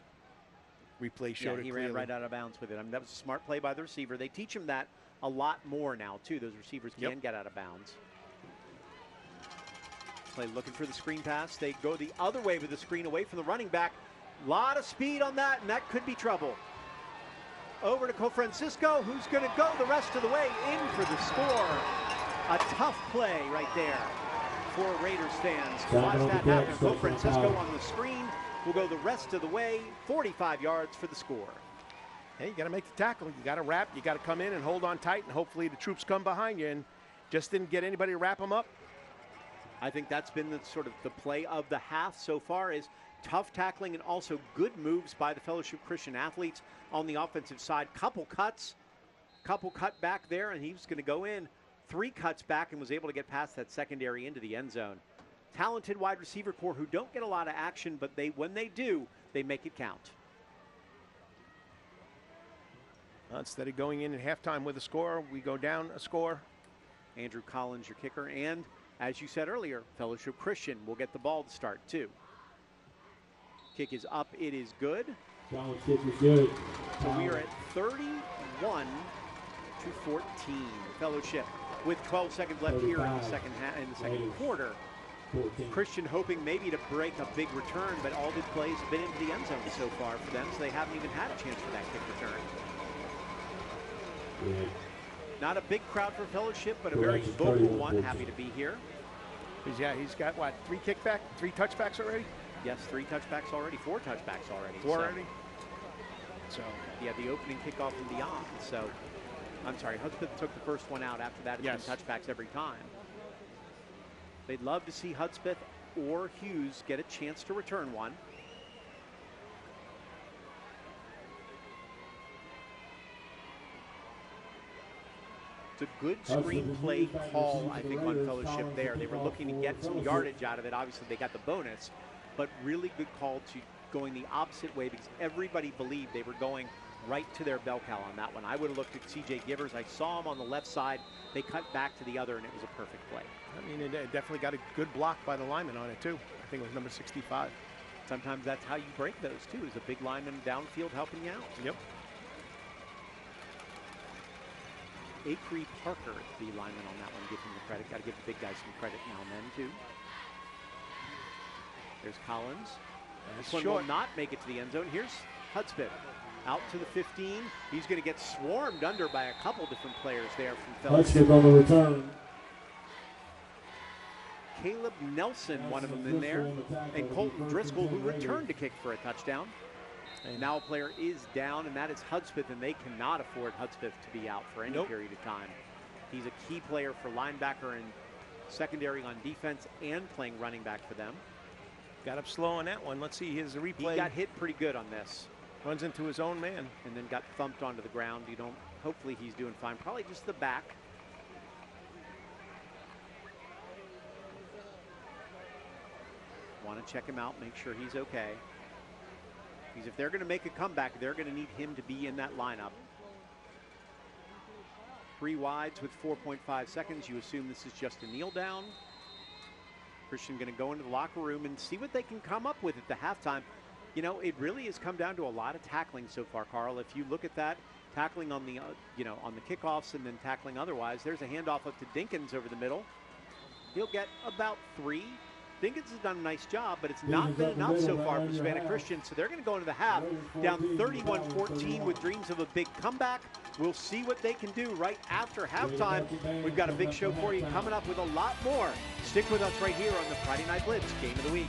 Replay showed it he clearly. ran right out of bounds with it. I mean, that was a smart play by the receiver. They teach him that a lot more now, too. Those receivers can get out of bounds. Play looking for the screen pass. They go the other way with the screen away from the running back. A lot of speed on that, and that could be trouble. Over to Cofrancesco, who's going to go the rest of the way in for the score. A tough play right there for Raiders fans. Watch that happen. Cofrancesco on the screen will go the rest of the way, 45 yards for the score. Hey, you got to make the tackle. You got to wrap. You got to come in and hold on tight, and hopefully the troops come behind you. And just didn't get anybody to wrap them up. I think that's been the sort of the play of the half so far, is tough tackling and also good moves by the Fellowship Christian athletes on the offensive side. Couple cut back there, and he was going to go in. 3 cuts back and was able to get past that secondary into the end zone. Talented wide receiver core who don't get a lot of action, but when they do, they make it count. Instead of going in at halftime with a score, we go down a score. Andrew Collins, your kicker, and as you said earlier, Fellowship Christian will get the ball to start too. Kick is up, it is good. Collins kick is good. So we are at 31-14. Fellowship with 12 seconds left here in the second quarter. 14. Christian hoping maybe to break a big return, but all the plays have been into the end zone so far for them, so they haven't even had a chance for that kick return. Not a big crowd for fellowship, but a very vocal one. Happy to be here. He's got what, 3 touchbacks already? Yes, 3 touchbacks already, 4 touchbacks already. 4 already? So, yeah, the opening kickoff and beyond. So, I'm sorry, Hudspeth took the first one out. After that, it's been touchbacks every time. They'd love to see Hudspeth or Hughes get a chance to return one. It's a good screenplay call, I think, on fellowship there. They were looking to get some yardage out of it. Obviously, they got the bonus, but really good call to going the opposite way because everybody believed they were going right to their bell cow on that one. I would have looked at C.J. Givers. I saw him on the left side. They cut back to the other, and it was a perfect play. I mean, it definitely got a good block by the lineman on it, too. I think it was number 65. Sometimes that's how you break those, too, is a big lineman downfield helping you out. Yep. Acree Parker, the lineman on that one, give him the credit. Got to give the big guys some credit now and then, too. There's Collins. This one will not make it to the end zone. Here's Hudspeth out to the 15. He's going to get swarmed under by a couple different players there from Fellowship. Hudspeth on the return. Caleb Nelson, one of them in there, and Colton Driscoll, who returned to kick for a touchdown. And now a player is down, and that is Hudspeth, and they cannot afford Hudspeth to be out for any period of time. He's a key player for linebacker and secondary on defense and playing running back for them. Got up slow on that one. Let's see his replay. He got hit pretty good on this. Runs into his own man. And then got thumped onto the ground. Hopefully he's doing fine. Probably just the back. Want to check him out, make sure he's okay. Because if they're going to make a comeback, they're going to need him to be in that lineup. 3 wides with 4.5 seconds. You assume this is just a kneel down. Christian going to go into the locker room and see what they can come up with at the halftime. You know, it really has come down to a lot of tackling so far, Carl. If you look at that, tackling on the, on the kickoffs and then tackling otherwise, there's a handoff up to Dinkins over the middle. He'll get about 3. Dinkins has done a nice job, but it's not been enough so far for Savannah Christian. So they're going to go into the half down 31-14 with dreams of a big comeback. We'll see what they can do right after halftime. We've got a big show for you coming up with a lot more. Stick with us right here on the Friday Night Blitz Game of the Week.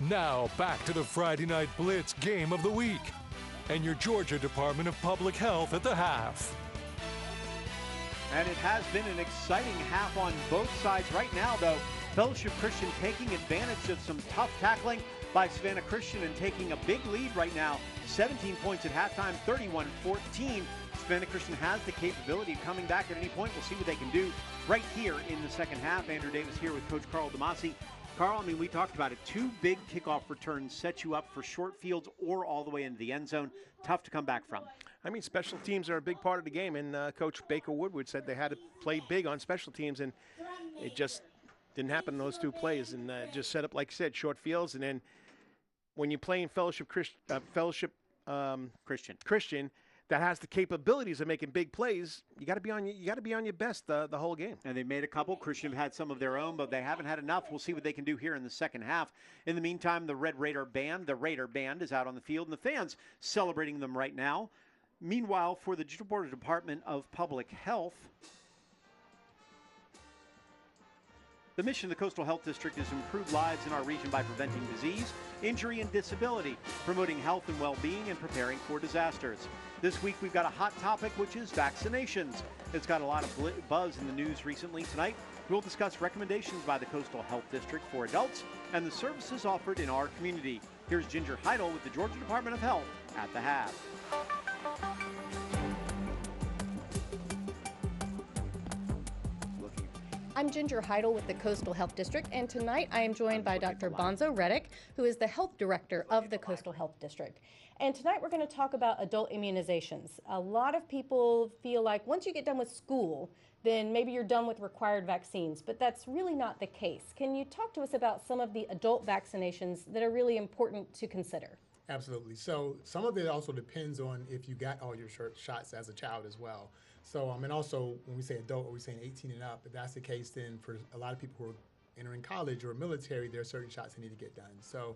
Now back to the Friday Night Blitz Game of the Week and your Georgia Department of Public Health at the half. And it has been an exciting half on both sides. Right now, though, Fellowship Christian taking advantage of some tough tackling by Savannah Christian and taking a big lead right now. 17 points at halftime, 31-14. Savannah Christian has the capability of coming back at any point. We'll see what they can do right here in the second half. Andrew Davis here with Coach Carl DeMasi. Carl, I mean, we talked about it. 2 big kickoff returns set you up for short fields or all the way into the end zone. Tough to come back from. I mean, special teams are a big part of the game, and Coach Baker Woodward said they had to play big on special teams, and it just didn't happen in those 2 plays, and just set up, like you said, short fields. And then when you play in Fellowship Christian that has the capabilities of making big plays, you got to be on your best the whole game. And they made a couple. Christian have had some of their own, but they haven't had enough. We'll see what they can do here in the second half. In the meantime, the Raider Band is out on the field, and the fans celebrating them right now. Meanwhile, for the Georgia Department of Public Health, the mission of the Coastal Health District is to improve lives in our region by preventing disease, injury, and disability, promoting health and well-being, and preparing for disasters. This week, we've got a hot topic, which is vaccinations. It's got a lot of buzz in the news recently. Tonight, we'll discuss recommendations by the Coastal Health District for adults and the services offered in our community. Here's Ginger Heidel with the Georgia Department of Health at the half. I'm Ginger Heidel with the Coastal Health District, and tonight I am joined by Dr. Bonzo Reddick, who is the Health Director of the Coastal Health District. And tonight we're going to talk about adult immunizations. A lot of people feel like once you get done with school, then maybe you're done with required vaccines, but that's really not the case. Can you talk to us about some of the adult vaccinations that are really important to consider? Absolutely. So some of it also depends on if you got all your shots as a child as well. So, and also when we say adult, are we saying 18 and up? If that's the case, then for a lot of people who are entering college or military, there are certain shots that need to get done. So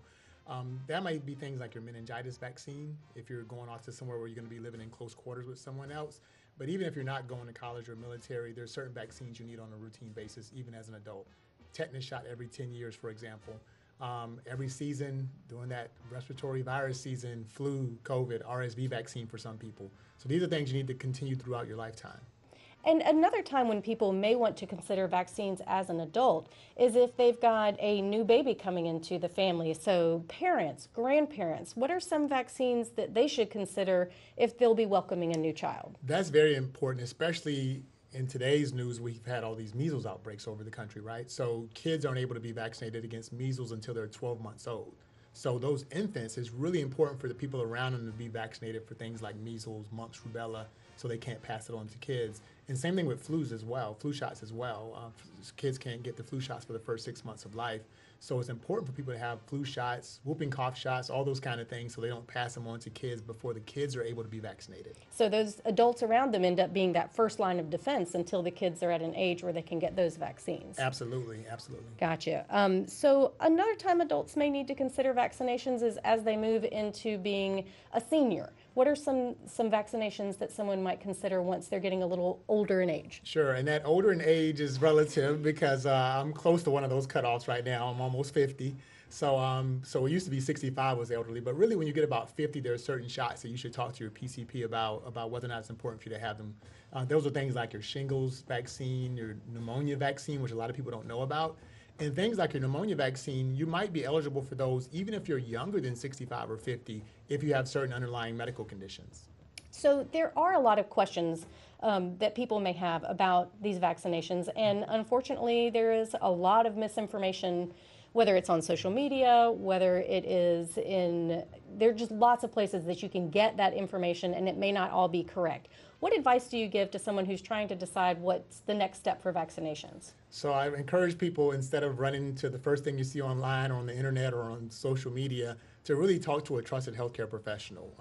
that might be things like your meningitis vaccine, if you're going off to somewhere where you're going to be living in close quarters with someone else. But even if you're not going to college or military, there's certain vaccines you need on a routine basis, even as an adult. Tetanus shot every 10 years, for example. Every season, during that respiratory virus season, flu, COVID, RSV vaccine for some people. So these are things you need to continue throughout your lifetime. And another time when people may want to consider vaccines as an adult is if they've got a new baby coming into the family. So parents, grandparents, what are some vaccines that they should consider if they'll be welcoming a new child? That's very important, especially in today's news. We've had all these measles outbreaks over the country, right? So kids aren't able to be vaccinated against measles until they're 12 months old. So those infants, it's really important for the people around them to be vaccinated for things like measles, mumps, rubella, so they can't pass it on to kids. And same thing with flu shots as well. Kids can't get the flu shots for the first 6 months of life. So it's important for people to have flu shots, whooping cough shots, all those kind of things, so they don't pass them on to kids before the kids are able to be vaccinated. So those adults around them end up being that first line of defense until the kids are at an age where they can get those vaccines. Absolutely, absolutely. Gotcha. So another time adults may need to consider vaccinations is as they move into being a senior. What are some vaccinations that someone might consider once they're getting a little older in age? Sure, and that older in age is relative because I'm close to one of those cutoffs right now. I'm almost 50. So it used to be 65 was elderly, but really when you get about 50, there are certain shots that you should talk to your PCP about whether or not it's important for you to have them. Those are things like your shingles vaccine, your pneumonia vaccine, which a lot of people don't know about. And things like your pneumonia vaccine, you might be eligible for those even if you're younger than 65 or 50 if you have certain underlying medical conditions. So there are a lot of questions that people may have about these vaccinations, and unfortunately there is a lot of misinformation, whether it's on social media, whether it is there are just lots of places that you can get that information and it may not all be correct. What advice do you give to someone who's trying to decide what's the next step for vaccinations? So I encourage people, instead of running to the first thing you see online or on the internet or on social media, to really talk to a trusted healthcare professional.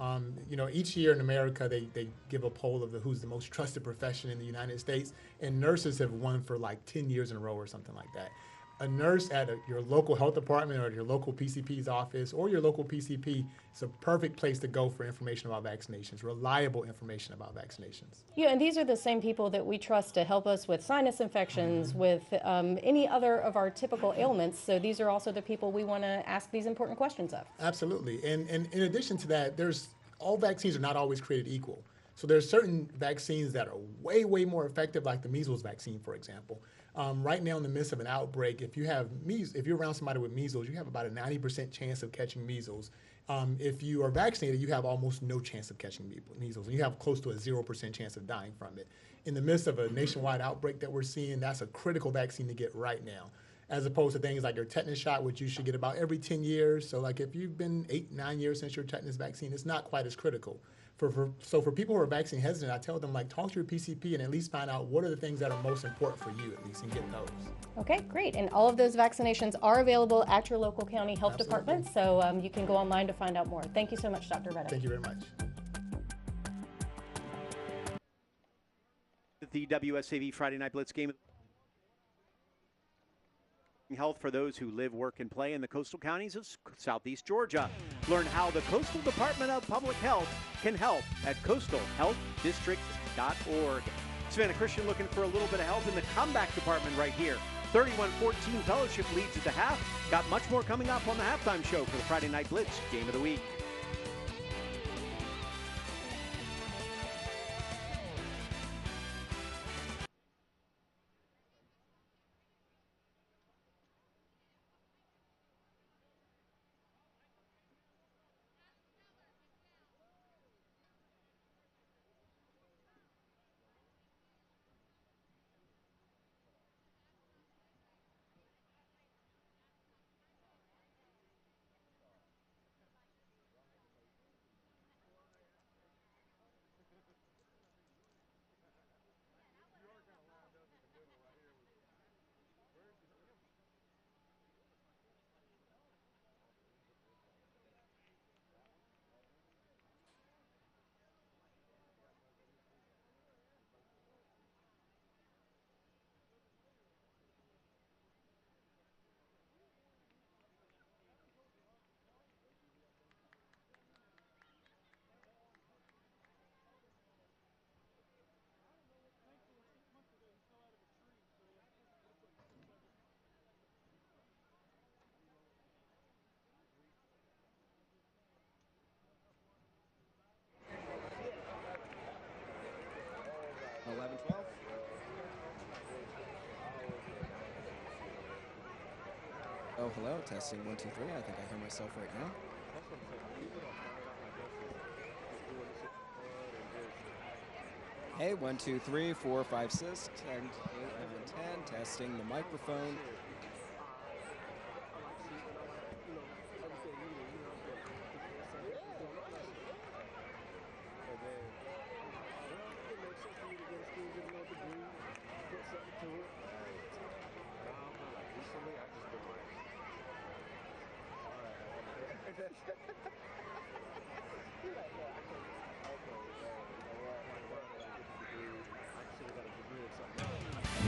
Each year in America, they give a poll of who's the most trusted profession in the United States, and nurses have won for like 10 years in a row or something like that. A nurse at your local health department or your local PCP's office or your local PCP is a perfect place to go for information about vaccinations, reliable information about vaccinations. Yeah, and these are the same people that we trust to help us with sinus infections, with any other of our typical ailments. So these are also the people we want to ask these important questions of. Absolutely. And in addition to that, all vaccines are not always created equal. So there's certain vaccines that are way, way more effective, like the measles vaccine, for example. Right now, in the midst of an outbreak, if you're around somebody with measles, you have about a 90% chance of catching measles. If you are vaccinated, you have almost no chance of catching measles, and you have close to a 0% chance of dying from it. In the midst of a nationwide outbreak that we're seeing, that's a critical vaccine to get right now, as opposed to things like your tetanus shot, which you should get about every 10 years. So like if you've been 8-9 years since your tetanus vaccine, it's not quite as critical. So for people who are vaccine hesitant, I tell them, like, talk to your PCP and at least find out what are the things that are most important for you, at least, and get those. Okay, great. And all of those vaccinations are available at your local county health department, so you can go online to find out more. Thank you so much, Dr. Reddick. Thank you very much. The WSAV Friday Night Blitz game. Health for those who live, work, and play in the coastal counties of Southeast Georgia. Learn how the Coastal Department of Public Health can help at coastalhealthdistrict.org. Savannah Christian looking for a little bit of help in the comeback department right here. 31-14 Fellowship leads at the half. Got much more coming up on the halftime show for the Friday Night Blitz Game of the Week. Oh, hello, testing 1, 2, 3. I think I hear myself right now. Hey, 1, 2, 3, 4, 5, 6, 10, 8, 9, 10. Testing the microphone.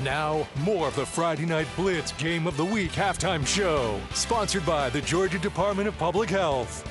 Now, more of the Friday Night Blitz Game of the Week halftime show, sponsored by the Georgia Department of Public Health.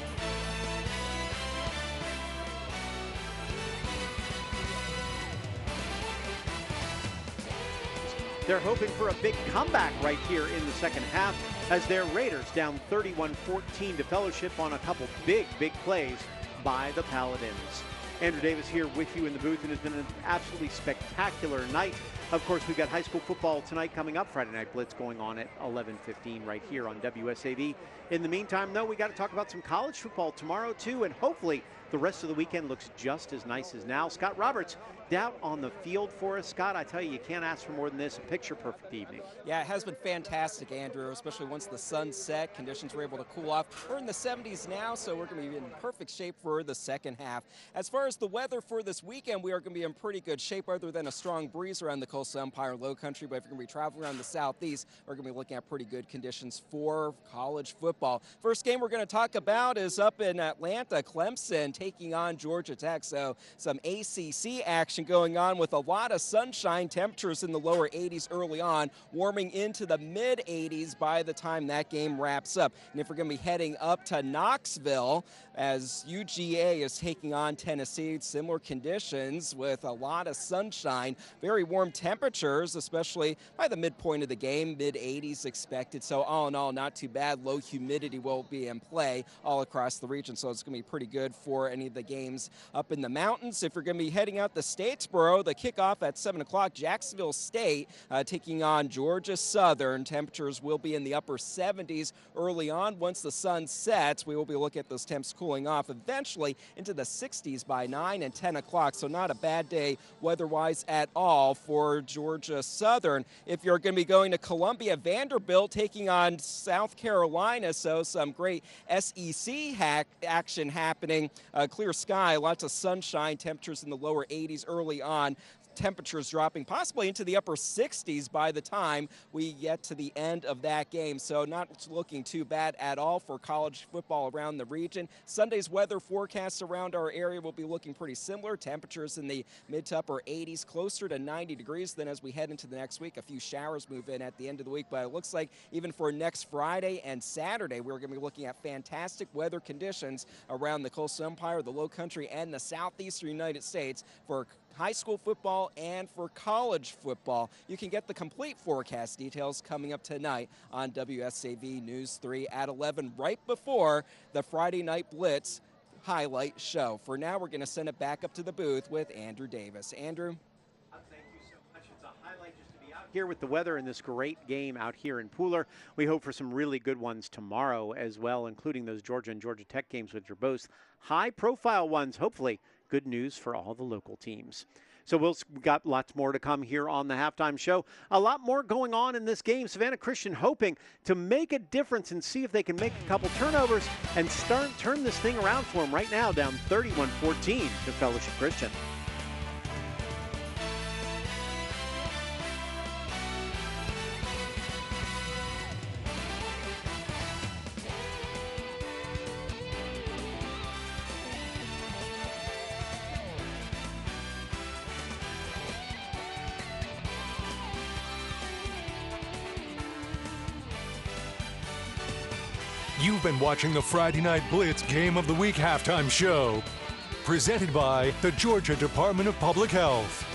They're hoping for a big comeback right here in the second half as their Raiders down 31-14 to Fellowship on a couple big plays by the Paladins. Andrew Davis here with you in the booth, and it's been an absolutely spectacular night. Of course, we've got high school football tonight coming up. Friday Night Blitz going on at 11:15 right here on WSAV. In the meantime, though, we got to talk about some college football tomorrow, too, and hopefully the rest of the weekend looks just as nice as now. Scott Roberts down on the field for us. Scott, I tell you, you can't ask for more than this, a picture-perfect evening. Yeah, it has been fantastic, Andrew, especially once the sun set. Conditions were able to cool off. We're in the 70s now, so we're going to be in perfect shape for the second half. As far as the weather for this weekend, we are going to be in pretty good shape other than a strong breeze around the coastal Empire Low Country. But if you're going to be traveling around the southeast, we're going to be looking at pretty good conditions for college football. First game we're going to talk about is up in Atlanta, Clemson taking on Georgia Tech. So some ACC action going on with a lot of sunshine, temperatures in the lower 80s early on, warming into the mid 80s by the time that game wraps up. And if we're going to be heading up to Knoxville as UGA is taking on Tennessee, similar conditions with a lot of sunshine, very warm temperatures, especially by the midpoint of the game, mid 80s expected. So all in all, not too bad. Low humidity will be in play all across the region, so it's going to be pretty good for for any of the games up in the mountains. If you're going to be heading out to Statesboro, the kickoff at 7 o'clock, Jacksonville State taking on Georgia Southern. Temperatures will be in the upper 70s early on. Once the sun sets, we will be looking at those temps cooling off eventually into the 60s by 9 and 10 o'clock. So not a bad day weather-wise at all for Georgia Southern. If you're going to be going to Columbia, Vanderbilt taking on South Carolina, so some great SEC action happening. Clear sky, lots of sunshine, temperatures in the lower 80s early on. Temperatures dropping possibly into the upper 60s by the time we get to the end of that game. So not looking too bad at all for college football around the region. Sunday's weather forecasts around our area will be looking pretty similar. Temperatures in the mid to upper 80s, closer to 90 degrees. Then as we head into the next week, a few showers move in at the end of the week. But it looks like even for next Friday and Saturday, we're going to be looking at fantastic weather conditions around the Coastal Empire, the Low Country, and the southeastern United States for high school football and for college football. You can get the complete forecast details coming up tonight on WSAV News 3 at 11, right before the Friday Night Blitz highlight show. For now, we're going to send it back up to the booth with Andrew Davis. Andrew? Thank you so much. It's a highlight just to be out here with the weather in this great game out here in Pooler. We hope for some really good ones tomorrow as well, including those Georgia and Georgia Tech games, which are both high-profile ones, hopefully. Good news for all the local teams. So we've got lots more to come here on the halftime show. A lot more going on in this game. Savannah Christian hoping to make a difference and see if they can make a couple turnovers and turn this thing around for them right now, down 31-14 to Fellowship Christian. You've been watching the Friday Night Blitz Game of the Week halftime show, presented by the Georgia Department of Public Health.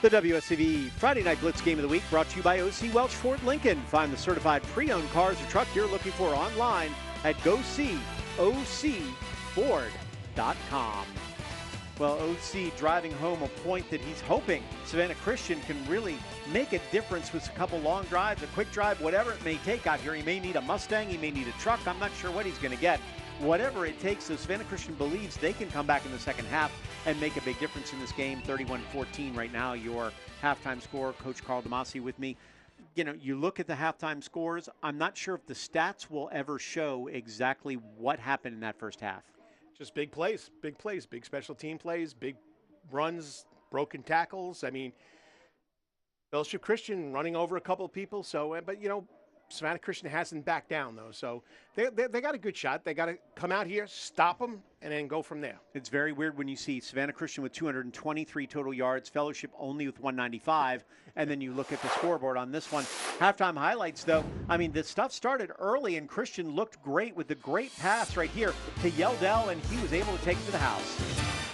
The WSAV Friday Night Blitz Game of the Week brought to you by OC Welch Ford Lincoln. Find the certified pre-owned cars or truck you're looking for online at GoSeeOCFord.com. Well, OC driving home a point that he's hoping Savannah Christian can really make a difference with a couple long drives, a quick drive, whatever it may take out here. He may need a Mustang, he may need a truck. I'm not sure what he's going to get. whatever it takes. So Savannah Christian believes they can come back in the second half and make a big difference in this game. 31-14 right now, your halftime score. Coach Carl DeMasi with me. You know, you look at the halftime scores, I'm not sure if the stats will ever show exactly what happened in that first half. Just big plays, big special team plays, big runs, broken tackles. I mean, Fellowship Christian running over a couple of people. So, but, you know, Savannah Christian hasn't backed down, though. So they got a good shot. They got to come out here, stop them, and then go from there. It's very weird when you see Savannah Christian with 223 total yards, Fellowship only with 195, and then you look at the scoreboard on this one. Halftime highlights, though, I mean, this stuff started early, and Christian looked great with the great pass right here to Yeldell, and he was able to take it to the house.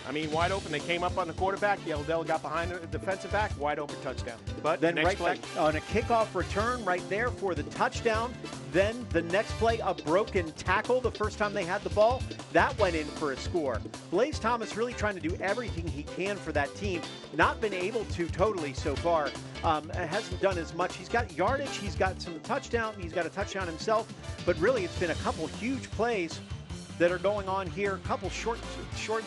I mean, wide open. They came up on the quarterback. Yeldell got behind the defensive back. Wide open touchdown. But then next right play, back on a kickoff return right there for the touchdown. Then the next play, a broken tackle the first time they had the ball. That went in for a score. Blaze Thomas really trying to do everything he can for that team. Not been able to totally so far. Hasn't done as much. He's got yardage. He's got some touchdown. He's got a touchdown himself. But really, it's been a couple huge plays that are going on here. A couple short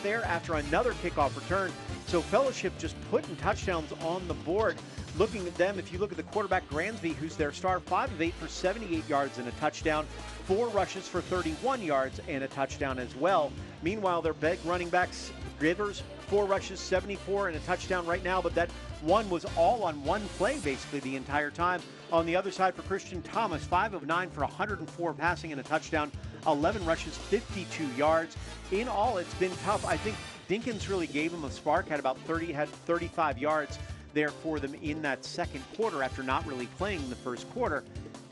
there after another kickoff return. So Fellowship just putting touchdowns on the board. Looking at them, if you look at the quarterback, Gransby, who's their star, 5 of 8 for 78 yards and a touchdown, 4 rushes for 31 yards and a touchdown as well. Meanwhile, their big running backs, Rivers, 4 rushes, 74 and a touchdown right now, but that one was all on one play basically the entire time. On the other side for Christian, Thomas, 5 of 9 for 104 passing and a touchdown, 11 rushes, 52 yards. In all, it's been tough. I think Dinkins really gave him a spark, had 35 yards there for them in that second quarter after not really playing in the first quarter.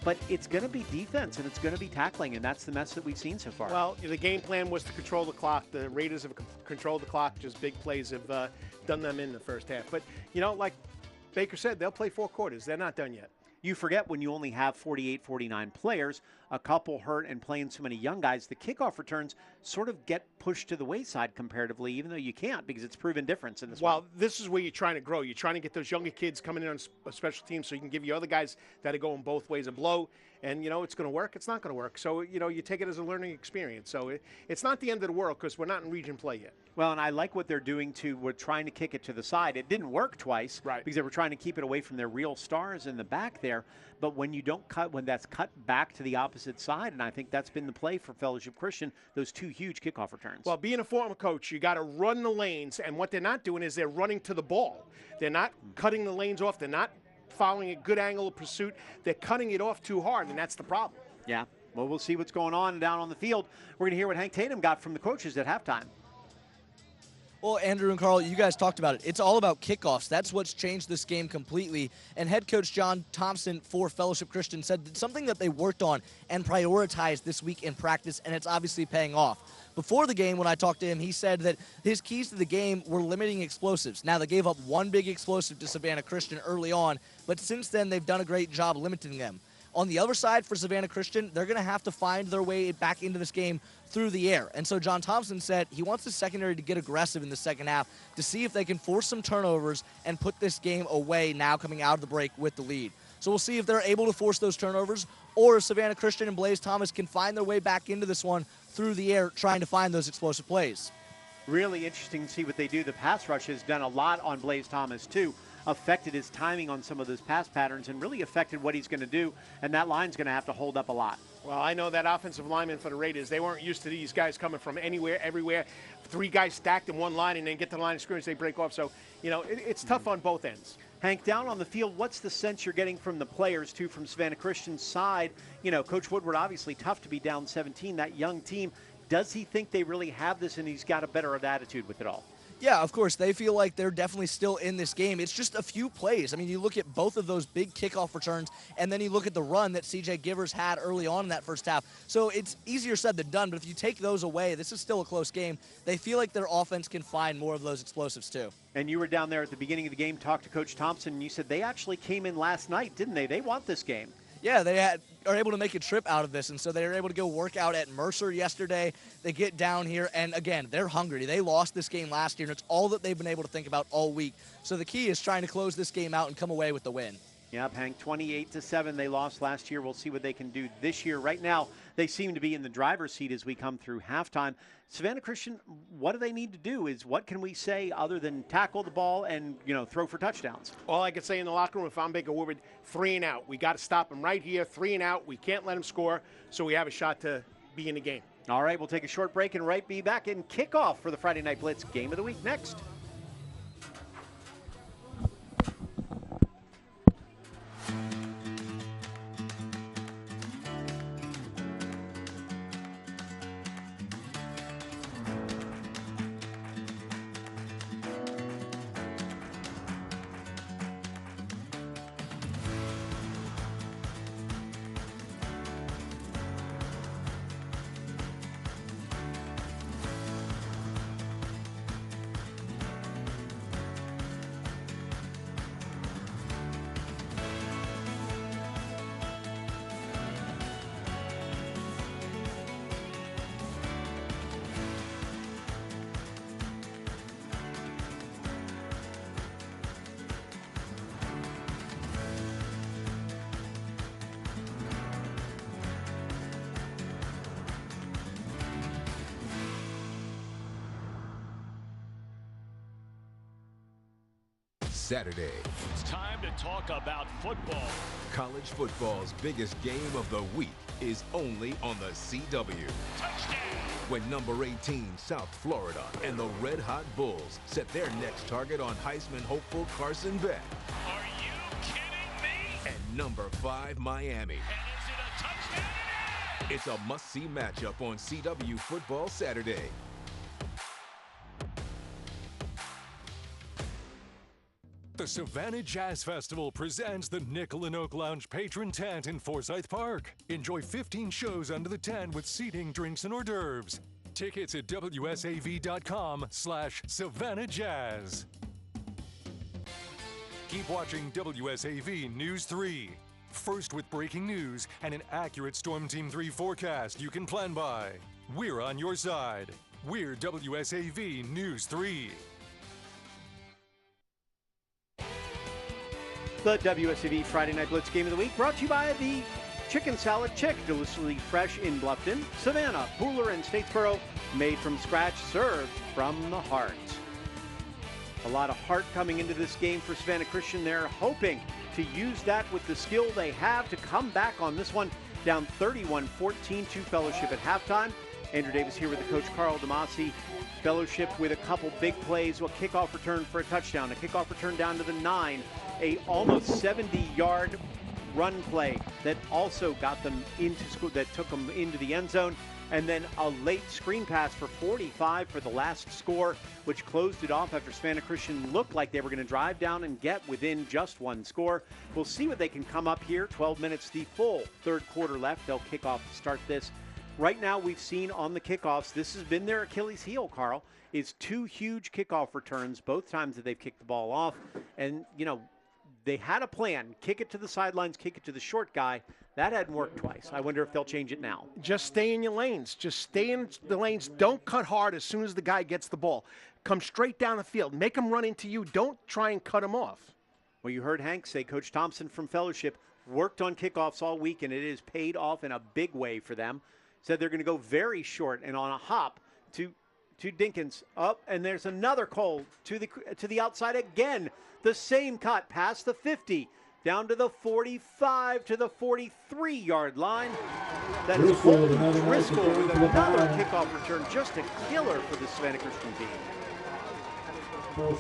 But it's going to be defense and it's going to be tackling, and that's the mess that we've seen so far. Well, the game plan was to control the clock. The Raiders have controlled the clock. Just big plays have done them in the first half. But, you know, like Baker said, they'll play 4 quarters. They're not done yet. You forget when you only have 48, 49 players, a couple hurt and playing so many young guys, the kickoff returns sort of get pushed to the wayside comparatively, even though you can't because it's proven difference in this one. Well, this is where you're trying to grow. You're trying to get those younger kids coming in on special teams so you can give your other guys that are going both ways a blow. And, you know, it's going to work. It's not going to work. So, you know, you take it as a learning experience. So it's not the end of the world because we're not in region play yet. Well, and I like what they're doing, too. We're trying to kick it to the side. It didn't work twice because they were trying to keep it away from their real stars in the back there. But when you don't cut, when that's cut back to the opposite side, and I think that's been the play for Fellowship Christian, those 2 huge kickoff returns. Well, being a former coach, you got to run the lanes. And what they're not doing is they're running to the ball. They're not cutting the lanes off. They're not following a good angle of pursuit. They're cutting it off too hard, and that's the problem. Yeah. Well, we'll see what's going on down on the field. We're going to hear what Hank Tatum got from the coaches at halftime. Well, Andrew and Carl, you guys talked about it. It's all about kickoffs. That's what's changed this game completely. And head coach John Thompson for Fellowship Christian said something that they worked on and prioritized this week in practice, and it's obviously paying off. Before the game, when I talked to him, he said that his keys to the game were limiting explosives. Now, they gave up one big explosive to Savannah Christian early on, but since then, they've done a great job limiting them. On the other side for Savannah Christian, they're going to have to find their way back into this game through the air. And so John Thompson said he wants the secondary to get aggressive in the second half to see if they can force some turnovers and put this game away now coming out of the break with the lead. So we'll see if they're able to force those turnovers or if Savannah Christian and Blaze Thomas can find their way back into this one through the air trying to find those explosive plays. Really interesting to see what they do. The pass rush has done a lot on Blaze Thomas, too. Affected his timing on some of those pass patterns and really affected what he's going to do, and that line's going to have to hold up a lot. Well, I know that offensive lineman for the Raiders, they weren't used to these guys coming from anywhere, everywhere. 3 guys stacked in one line and then get to the line of scrimmage, they break off. So, you know, it's tough on both ends. Hank, down on the field, what's the sense you're getting from the players, too, from Savannah Christian's side? You know, Coach Woodward, obviously tough to be down 17, that young team. Does he think they really have this and he's got a better attitude with it all? Yeah, of course. They feel like they're definitely still in this game. It's just a few plays. I mean, you look at both of those big kickoff returns, and then you look at the run that C.J. Givers had early on in that first half. So it's easier said than done, but if you take those away, this is still a close game. They feel like their offense can find more of those explosives, too. And you were down there at the beginning of the game, talked to Coach Thompson, and you said they actually came in last night, didn't they? They want this game. Yeah, they are able to make a trip out of this, and so they were able to go work out at Mercer yesterday. They get down here, and again, they're hungry. They lost this game last year, and it's all that they've been able to think about all week. So the key is trying to close this game out and come away with the win. Yep, Hank, 28-7. They lost last year. We'll see what they can do this year. Right now, they seem to be in the driver's seat as we come through halftime. Savannah Christian, what do they need to do? What can we say other than tackle the ball and, throw for touchdowns? All I can say in the locker room, if I'm Baker Woodward, 3 and out. We got to stop them right here, 3 and out. We can't let them score, so we have a shot to be in the game. All right, we'll take a short break and be back in kickoff for the Friday Night Blitz Game of the Week next. Saturday. It's time to talk about football. College football's biggest game of the week is only on the CW. Touchdown! When number 18 South Florida and the Red Hot Bulls set their next target on Heisman hopeful Carson Beck. Are you kidding me? And number 5 Miami. And is it a touchdown? It's a must-see matchup on CW Football Saturday. The Savannah Jazz Festival presents the Nickel and Oak Lounge Patron Tent in Forsyth Park. Enjoy 15 shows under the tent with seating, drinks, and hors d'oeuvres. Tickets at WSAV.com/Savannah Jazz. Keep watching WSAV News 3. First with breaking news and an accurate Storm Team 3 forecast you can plan by. We're on your side. We're WSAV News 3. The WSAV Friday Night Blitz Game of the Week brought to you by the Chicken Salad Chick, deliciously fresh in Bluffton, Savannah, Pooler, and Statesboro, made from scratch, served from the heart. A lot of heart coming into this game for Savannah Christian. They're hoping to use that with the skill they have to come back on this one, down 31-14 to Fellowship at halftime. Andrew Davis here with the coach, Carl DeMasi. Fellowship with a couple big plays, a kickoff return for a touchdown, a kickoff return down to the 9, a almost 70-yard run play that also got them into school, that took them into the end zone, and then a late screen pass for 45 for the last score, which closed it off after Savannah Christian looked like they were going to drive down and get within just one score. We'll see what they can come up here. 12 minutes, the full third quarter left. They'll kick off to start this. Right now, we've seen on the kickoffs, this has been their Achilles heel, Carl, is 2 huge kickoff returns, both times that they've kicked the ball off. And, they had a plan, kick it to the sidelines, kick it to the short guy. That hadn't worked twice. I wonder if they'll change it now. Just stay in your lanes. Just stay in the lanes. Don't cut hard as soon as the guy gets the ball. Come straight down the field. Make him run into you. Don't try and cut him off. Well, you heard Hank say Coach Thompson from Fellowship worked on kickoffs all week, and it has paid off in a big way for them. Said they're going to go very short and on a hop to Dinkins up, and there's another call to the outside again. The same cut past the 50, down to the 45 to the 43-yard line. That is Holden Driscoll with another kickoff return, just a killer for the Savannah Christian team.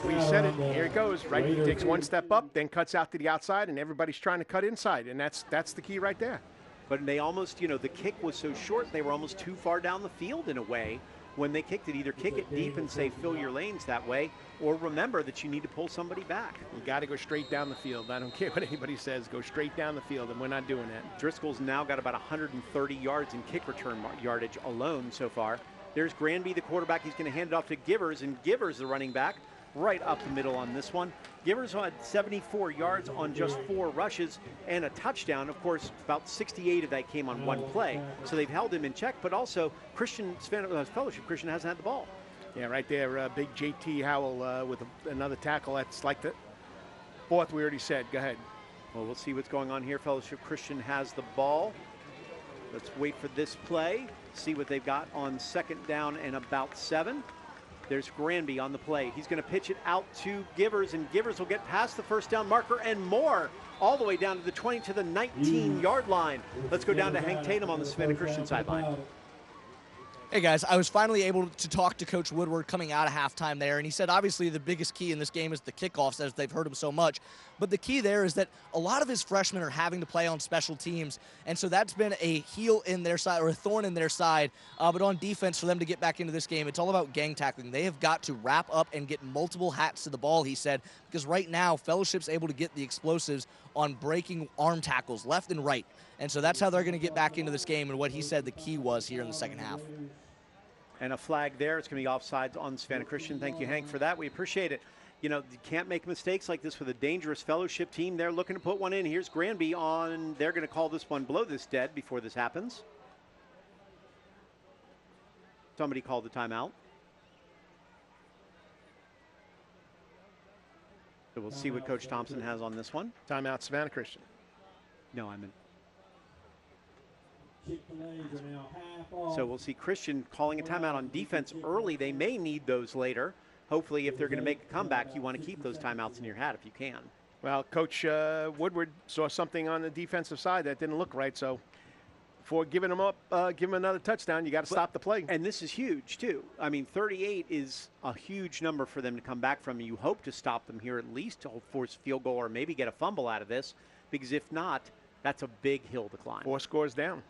We said it. Here it goes. Right, he takes one step up, then cuts out to the outside, and everybody's trying to cut inside, and that's the key right there. But they almost, the kick was so short, they were almost too far down the field in a way when they kicked it. Either kick it deep and say fill your lanes that way, or remember that you need to pull somebody back. You got to go straight down the field. I don't care what anybody says. Go straight down the field, and we're not doing that. Driscoll's now got about 130 yards in kick return yardage alone so far. There's Granby, the quarterback. He's going to hand it off to Givers, and Givers, the running back, right up the middle on this one. Givers had 74 yards on just 4 rushes and a touchdown. Of course, about 68 of that came on one play. So they've held him in check, but also Fellowship Christian hasn't had the ball. Yeah, right there, big JT Howell with another tackle. That's like the fourth we already said. Go ahead. Well, we'll see what's going on here. Fellowship Christian has the ball. Let's wait for this play, see what they've got on 2nd down and about 7. There's Granby on the play. He's going to pitch it out to Givers, and Givers will get past the 1st down marker and more, all the way down to the 20 to the 19-yard line. Let's go down to Hank Tatum on the Savannah Christian sideline. Hey guys, I was finally able to talk to Coach Woodward coming out of halftime there, and he said obviously the biggest key in this game is the kickoffs, as they've heard him so much. But the key there is that a lot of his freshmen are having to play on special teams, and so that's been a heel in their side, or a thorn in their side. But on defense, for them to get back into this game, it's all about gang tackling. They have got to wrap up and get multiple hats to the ball, he said, because right now Fellowship's able to get the explosives on breaking arm tackles left and right. And so that's how they're going to get back into this game, and what he said the key was here in the second half. And a flag there. It's going to be offsides on Savannah Christian. Thank you, Hank, for that. We appreciate it. You know, you can't make mistakes like this with a dangerous Fellowship team. They're looking to put one in. Here's Granby on. They're going to call this one below this dead before this happens. Somebody called the timeout. So we'll see what Coach Thompson has on this one. Timeout, Savannah Christian. No, I'm in. So we'll see Christian calling a timeout on defense early. They may need those later. Hopefully, if they're going to make a comeback, you want to keep those timeouts in your hat if you can. Well, Coach Woodward saw something on the defensive side that didn't look right. So before giving them up, give them another touchdown, you got to stop the play. And this is huge, too. I mean, 38 is a huge number for them to come back from. You hope to stop them here at least to force a field goal or maybe get a fumble out of this, because if not, that's a big hill to climb. 4 scores down.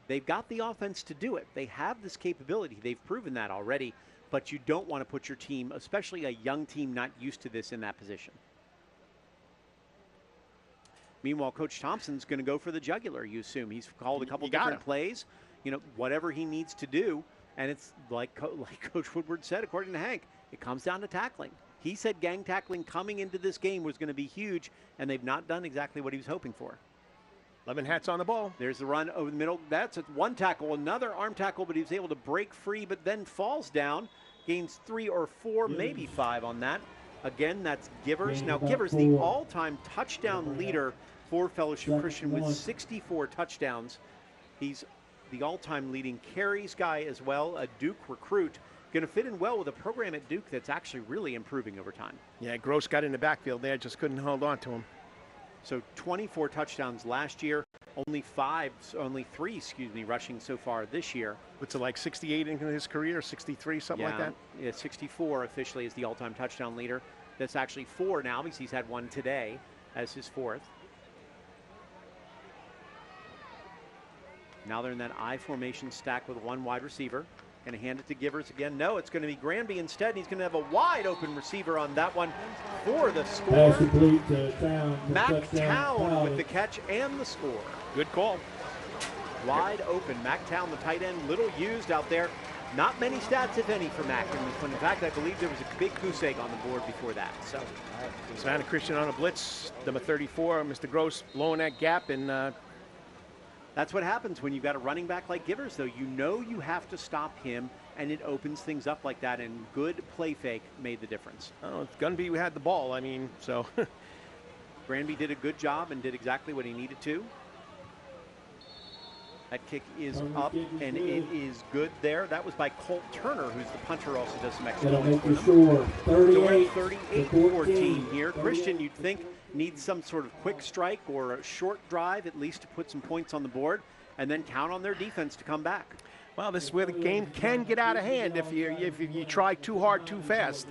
They've got the offense to do it. They have this capability. They've proven that already, but you don't want to put your team, especially a young team not used to this, in that position. Meanwhile, Coach Thompson's going to go for the jugular, you assume. He's called a couple different plays, you know, whatever he needs to do. And it's like Coach Woodward said, according to Hank, it comes down to tackling. He said gang tackling coming into this game was going to be huge, and they've not done exactly what he was hoping for. 11 hats on the ball. There's the run over the middle. That's one tackle, another arm tackle, but he was able to break free, but then falls down, gains 3 or 4, maybe 5 on that. Again, that's Givers. Now, Givers, the all-time touchdown leader for Fellowship Christian with 64 touchdowns. He's the all-time leading carries guy as well, a Duke recruit. Going to fit in well with a program at Duke that's actually really improving over time. Yeah, Gross got in the backfield there, just couldn't hold on to him. So 24 touchdowns last year, only 3 rushing so far this year. What's it like, 68 in his career, 63, something like that? Yeah, 64 officially is the all-time touchdown leader. That's actually 4 now because he's had one today as his 4th. Now they're in that I formation stack with one wide receiver. Going to hand it to Givers again. No, it's going to be Granby instead. And he's going to have a wide open receiver on that one for the score. Mac Town with the catch and the score. Good call. Wide open. Mac Town, the tight end, little used out there. Not many stats, if any, for Mac in this one. In fact, I believe there was a big goose egg on the board before that. So, Savannah Christian on a blitz. Number 34, Mr. Gross, blowing that gap, and that's what happens when you've got a running back like Givers, though. You know you have to stop him, and it opens things up like that, and good play fake made the difference. Oh, Gunby had the ball, I mean, so. Granby did a good job and did exactly what he needed to. That kick is up, and it is good there. That was by Colt Turner, who's the punter, also does some extra points for them. So we're at 38-14 here. Christian, you'd think, needs some sort of quick strike or a short drive, at least to put some points on the board, and then count on their defense to come back. Well, this is where the game can get out of hand if you try too hard, too fast.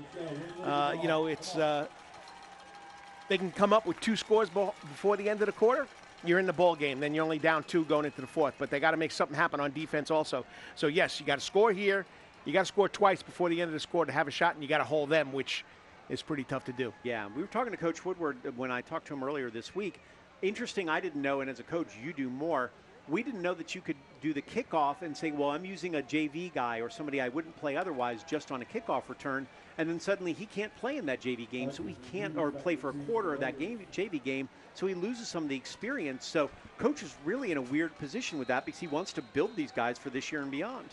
You know, it's they can come up with 2 scores before the end of the quarter. You're in the ball game. Then you're only down 2 going into the 4th. But they got to make something happen on defense also. So, yes, you got to score here. You got to score twice before the end of the score to have a shot, and you got to hold them, which is pretty tough to do. Yeah, we were talking to Coach Woodward when I talked to him earlier this week. Interesting, I didn't know, and as a coach, you do more. We didn't know that you could do the kickoff and say, well, I'm using a JV guy or somebody I wouldn't play otherwise just on a kickoff return, and then suddenly he can't play in that JV game, so he can't, or play for a quarter of that JV game, so he loses some of the experience. So Coach is really in a weird position with that because he wants to build these guys for this year and beyond.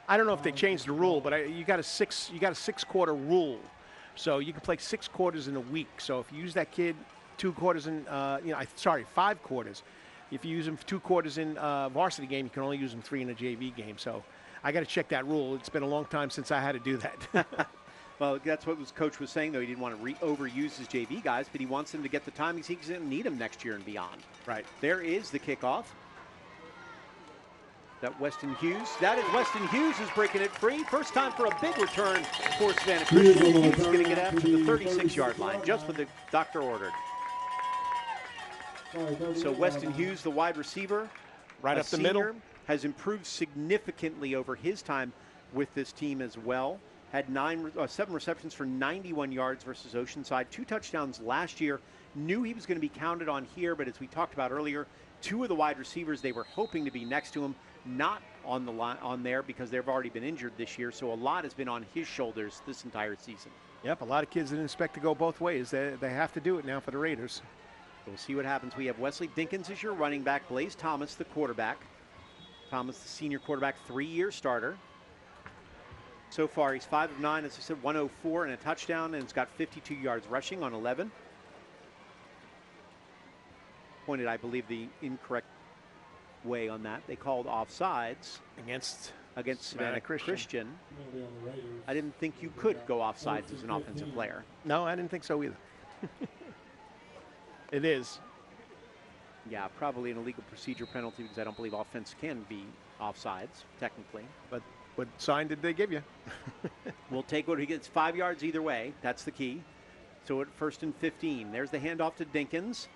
I don't know if they changed the rule, but you got a 6-quarter rule. So you can play 6 quarters in a week. So if you use that kid 2 quarters in, 5 quarters. If you use them for 2 quarters in varsity game, you can only use them 3 in a JV game. So I got to check that rule. It's been a long time since I had to do that. Well, that's what coach was saying, though. He didn't want to overuse his JV guys, but he wants them to get the time. He's going to need them next year and beyond. Right. There is the kickoff. That Weston Hughes. That is Weston Hughes is breaking it free. First time for a big return for Savannah Christian. Hughes is going to get after the 36-yard line, just what the doctor ordered. So Weston Hughes, the wide receiver, right up the middle, has improved significantly over his time with this team as well. Had 7 receptions for 91 yards versus Oceanside. 2 touchdowns last year. Knew he was going to be counted on here, but as we talked about earlier, 2 of the wide receivers they were hoping to be next to him, not on the line on there because they've already been injured this year. So a lot has been on his shoulders this entire season. Yep, a lot of kids didn't expect to go both ways. They have to do it now for the Raiders. We'll see what happens. We have Wesley Dinkins as your running back, Blaze Thomas, the quarterback. Thomas, the senior quarterback, 3-year starter. So far, he's 5 of 9, as I said, 104 and a touchdown, and he's got 52 yards rushing on 11. Pointed, I believe, the incorrect way on that. They called offsides against Savannah Christian. I didn't think you could go offsides as an offensive player. No, I didn't think so either. It is. Yeah, probably an illegal procedure penalty because I don't believe offense can be offsides, technically. But what sign did they give you? We'll take what he gets. 5 yards either way. That's the key. So at 1st and 15. There's the handoff to Dinkins.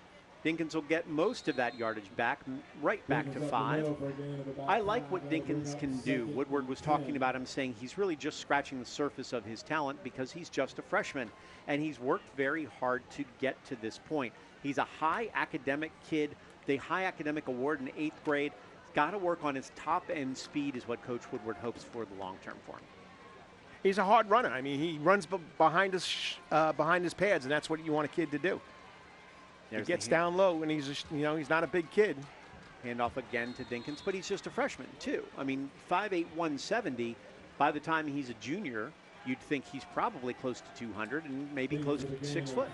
Dinkins will get most of that yardage back, right back to 5. I like what Dinkins can do. Woodward was talking about him, saying he's really just scratching the surface of his talent because he's just a freshman, and he's worked very hard to get to this point. He's a high academic kid. The high academic award in 8th grade. He's got to work on his top-end speed is what Coach Woodward hopes for the long term for him. He's a hard runner. I mean, he runs behind his pads, and that's what you want a kid to do. He gets down low, and he's not a big kid. Handoff again to Dinkins, but he's just a freshman, too. I mean, 5'8", 170. By the time he's a junior, you'd think he's probably close to 200 and maybe close to 6 foot.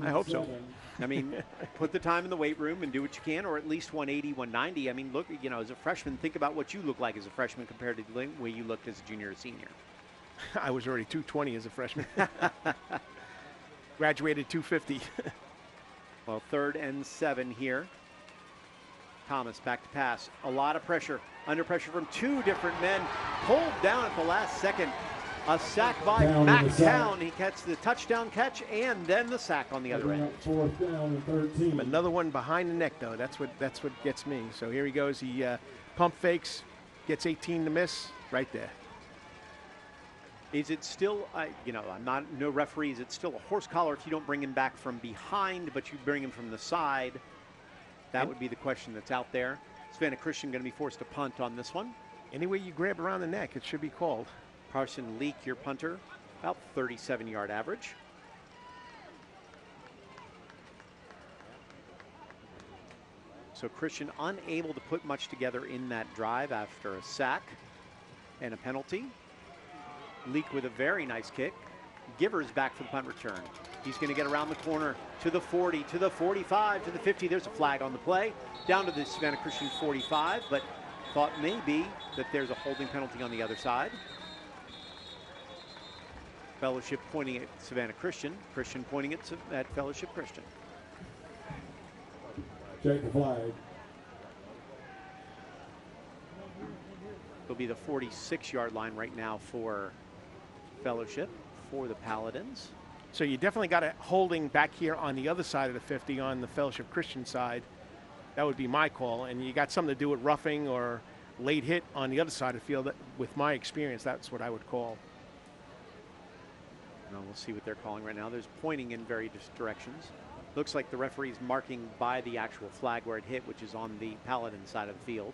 I hope so. I mean, put the time in the weight room and do what you can, or at least 180, 190. I mean, look, as a freshman, think about what you look like as a freshman compared to the way you looked as a junior or senior. I was already 220 as a freshman. Graduated 250. Well, 3rd and 7 here. Thomas back to pass. A lot of pressure. Under pressure from 2 different men. Pulled down at the last second. A sack by Mac Town. He catches the touchdown catch and then the sack on the other end. 4th down and 13. Another one behind the neck, though. That's what gets me. So here he goes. He pump fakes, gets 18 to miss right there. Is it still, I'm not no referee, is it still a horse collar if you don't bring him back from behind, but you bring him from the side? That would be the question that's out there. Savannah Christian going to be forced to punt on this one. Any way you grab around the neck, it should be called. Carson Leak, your punter, about 37-yard average. So Christian unable to put much together in that drive after a sack and a penalty. Leak with a very nice kick. Givers back for the punt return. He's going to get around the corner to the 40, to the 45, to the 50. There's a flag on the play. Down to the Savannah Christian 45, but thought maybe that there's a holding penalty on the other side. Fellowship pointing at Savannah Christian. Christian pointing at Fellowship Christian. Check the flag. It'll be the 46-yard line right now for Fellowship, for the Paladins. So you definitely got a holding back here on the other side of the 50 on the Fellowship Christian side. That would be my call. And you got something to do with roughing or late hit on the other side of the field. With my experience, that's what I would call. Well, we'll see what they're calling right now. There's pointing in various directions. Looks like the referee's marking by the actual flag where it hit, which is on the Paladin side of the field.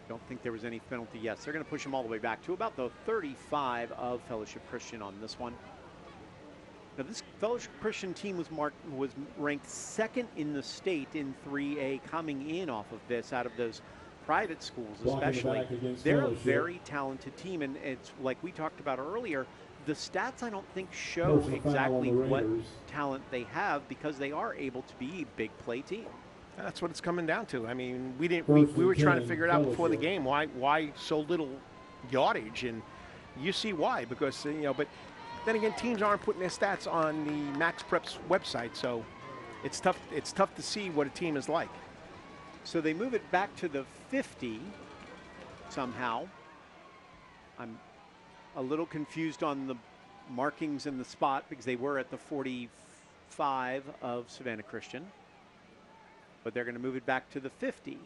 Don't think there was any penalty. Yes, they're going to push them all the way back to about the 35 of Fellowship Christian on this one. Now, this Fellowship Christian team was ranked second in the state in 3A, coming in off of this, out of those private schools especially. They're a very talented team, and it's like we talked about earlier, the stats I don't think show exactly what talent they have, because they are able to be a big play team. That's what it's coming down to. I mean, we were trying to figure it out before the game. Why so little yardage? And you see why, because but then again, teams aren't putting their stats on the Max Prep's website, so it's tough. It's tough to see what a team is like. So they move it back to the 50 somehow. I'm a little confused on the markings in the spot, because they were at the 45 of Savannah Christian. But they're going to move it back to the 50.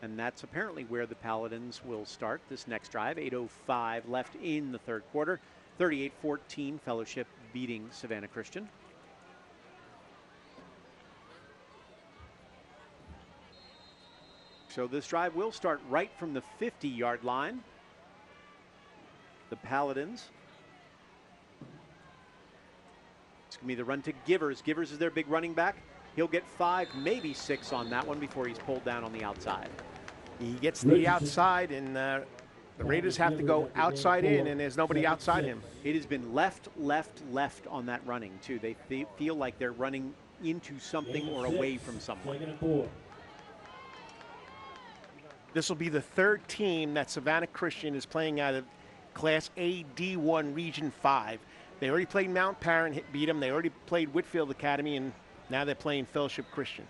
And that's apparently where the Paladins will start this next drive. 8:05 left in the third quarter. 38-14, Fellowship beating Savannah Christian. So this drive will start right from the 50-yard line. The Paladins. It's going to be the run to Givers. Givers is their big running back. He'll get 5, maybe 6 on that one before he's pulled down on the outside. He gets the outside, and the Raiders have to go outside in, and there's nobody outside him. It has been left, left, left on that running, too. They feel like they're running into something or away from someone. This will be the third team that Savannah Christian is playing out of Class A D1 Region 5. They already played Mount Parent, beat them. They already played Whitfield Academy, and now they're playing Fellowship Christian.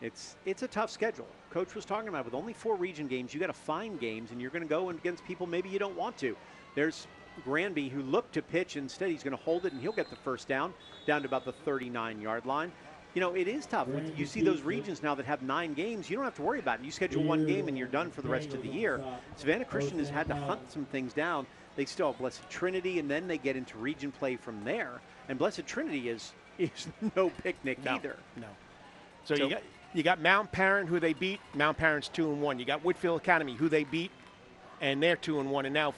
It's a tough schedule. Coach was talking about, with only 4 region games, you got to find games, and you're going to go against people maybe you don't want to. There's Granby, who looked to pitch. Instead, he's going to hold it, and he'll get the first down to about the 39-yard line. You know, it is tough. You see those regions now that have 9 games, you don't have to worry about it. You schedule 1 game, and you're done for the rest of the year. Savannah Christian has had to hunt some things down. They still have Blessed Trinity, and then they get into region play from there. And Blessed Trinity is no picnic either. No. So you got Mount Parent, who they beat. Mount Parent's 2-1. You got Whitfield Academy, who they beat, and they're 2-1. And now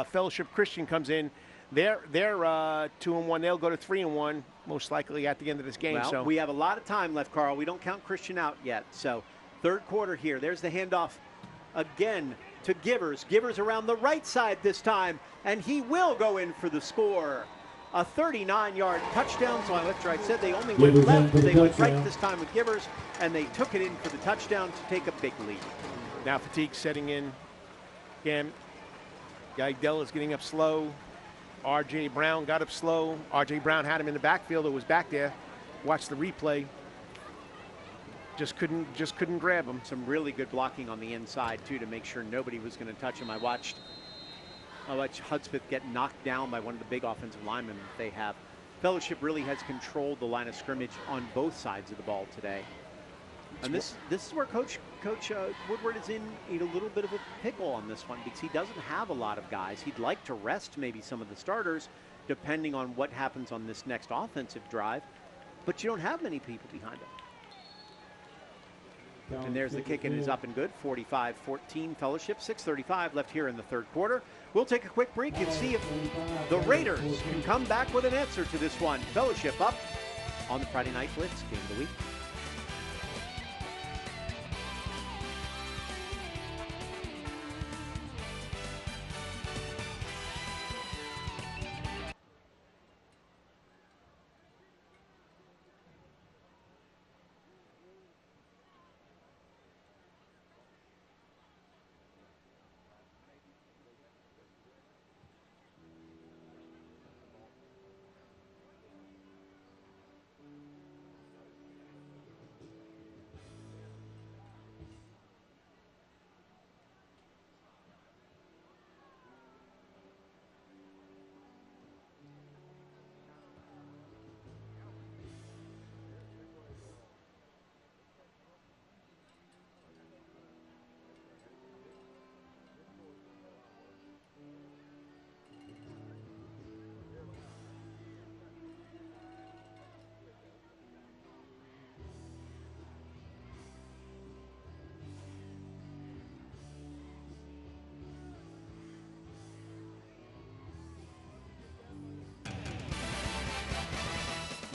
Fellowship Christian comes in. They're 2-1. They'll go to 3-1 most likely at the end of this game. Well, so we have a lot of time left, Carl. We don't count Christian out yet. So third quarter here. There's the handoff again to Givers. Givers around the right side this time, and he will go in for the score. A 39-yard touchdown. So after I said they only went left, they went right this time with Givers, and they took it in for the touchdown to take a big lead. Now fatigue setting in. Again, Guidell is getting up slow. R.J. Brown got up slow. R.J. Brown had him in the backfield. It was back there. Watch the replay. Just couldn't grab him. Some really good blocking on the inside too, to make sure nobody was going to touch him. I watched Hudspeth get knocked down by one of the big offensive linemen that they have. Fellowship really has controlled the line of scrimmage on both sides of the ball today. And this is where Coach Woodward is in a little bit of a pickle on this one, because he doesn't have a lot of guys. He'd like to rest maybe some of the starters, depending on what happens on this next offensive drive, but you don't have many people behind him. And there's the kick, and is up and good. 45-14 Fellowship. 6:35 left here in the third quarter. We'll take a quick break and see if the Raiders can come back with an answer to this one. Fellowship up on the Friday Night Blitz game of the week.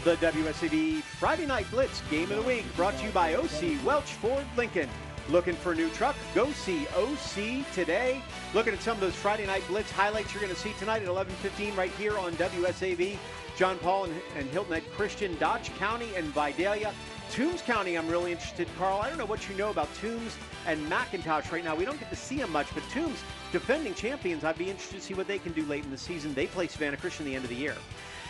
The WSAV Friday Night Blitz Game of the Week brought to you by OC Welch Ford Lincoln. Looking for a new truck? Go see OC today. Looking at some of those Friday Night Blitz highlights you're going to see tonight at 11:15 right here on WSAV. John Paul and Hilton Head Christian, Dodge County and Vidalia. Toombs County, I'm really interested, Carl. I don't know what you know about Toombs and McIntosh right now. We don't get to see them much, but Toombs, defending champions, I'd be interested to see what they can do late in the season. They play Savannah Christian at the end of the year.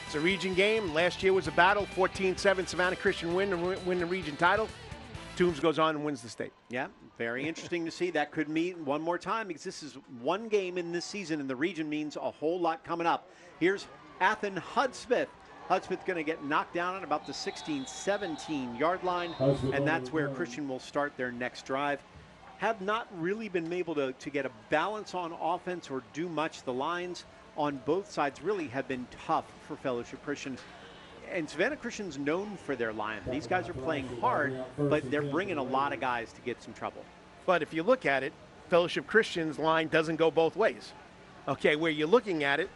It's a region game. Last year was a battle. 14-7 Savannah Christian win the region title. Toombs goes on and wins the state. Yeah, very interesting to see. That could mean one more time because this is one game in this season, and the region means a whole lot coming up. Here's Athen Hudspeth. Hudspeth's going to get knocked down at about the 16-17 yard line, and that's where Christian will start their next drive. Have not really been able to get a balance on offense or do much. The lines on both sides really have been tough for Fellowship Christian. And Savannah Christian's known for their line. These guys are playing hard, but they're bringing a lot of guys to get some trouble. But if you look at it, Fellowship Christian's line doesn't go both ways. Okay, where you're looking at it,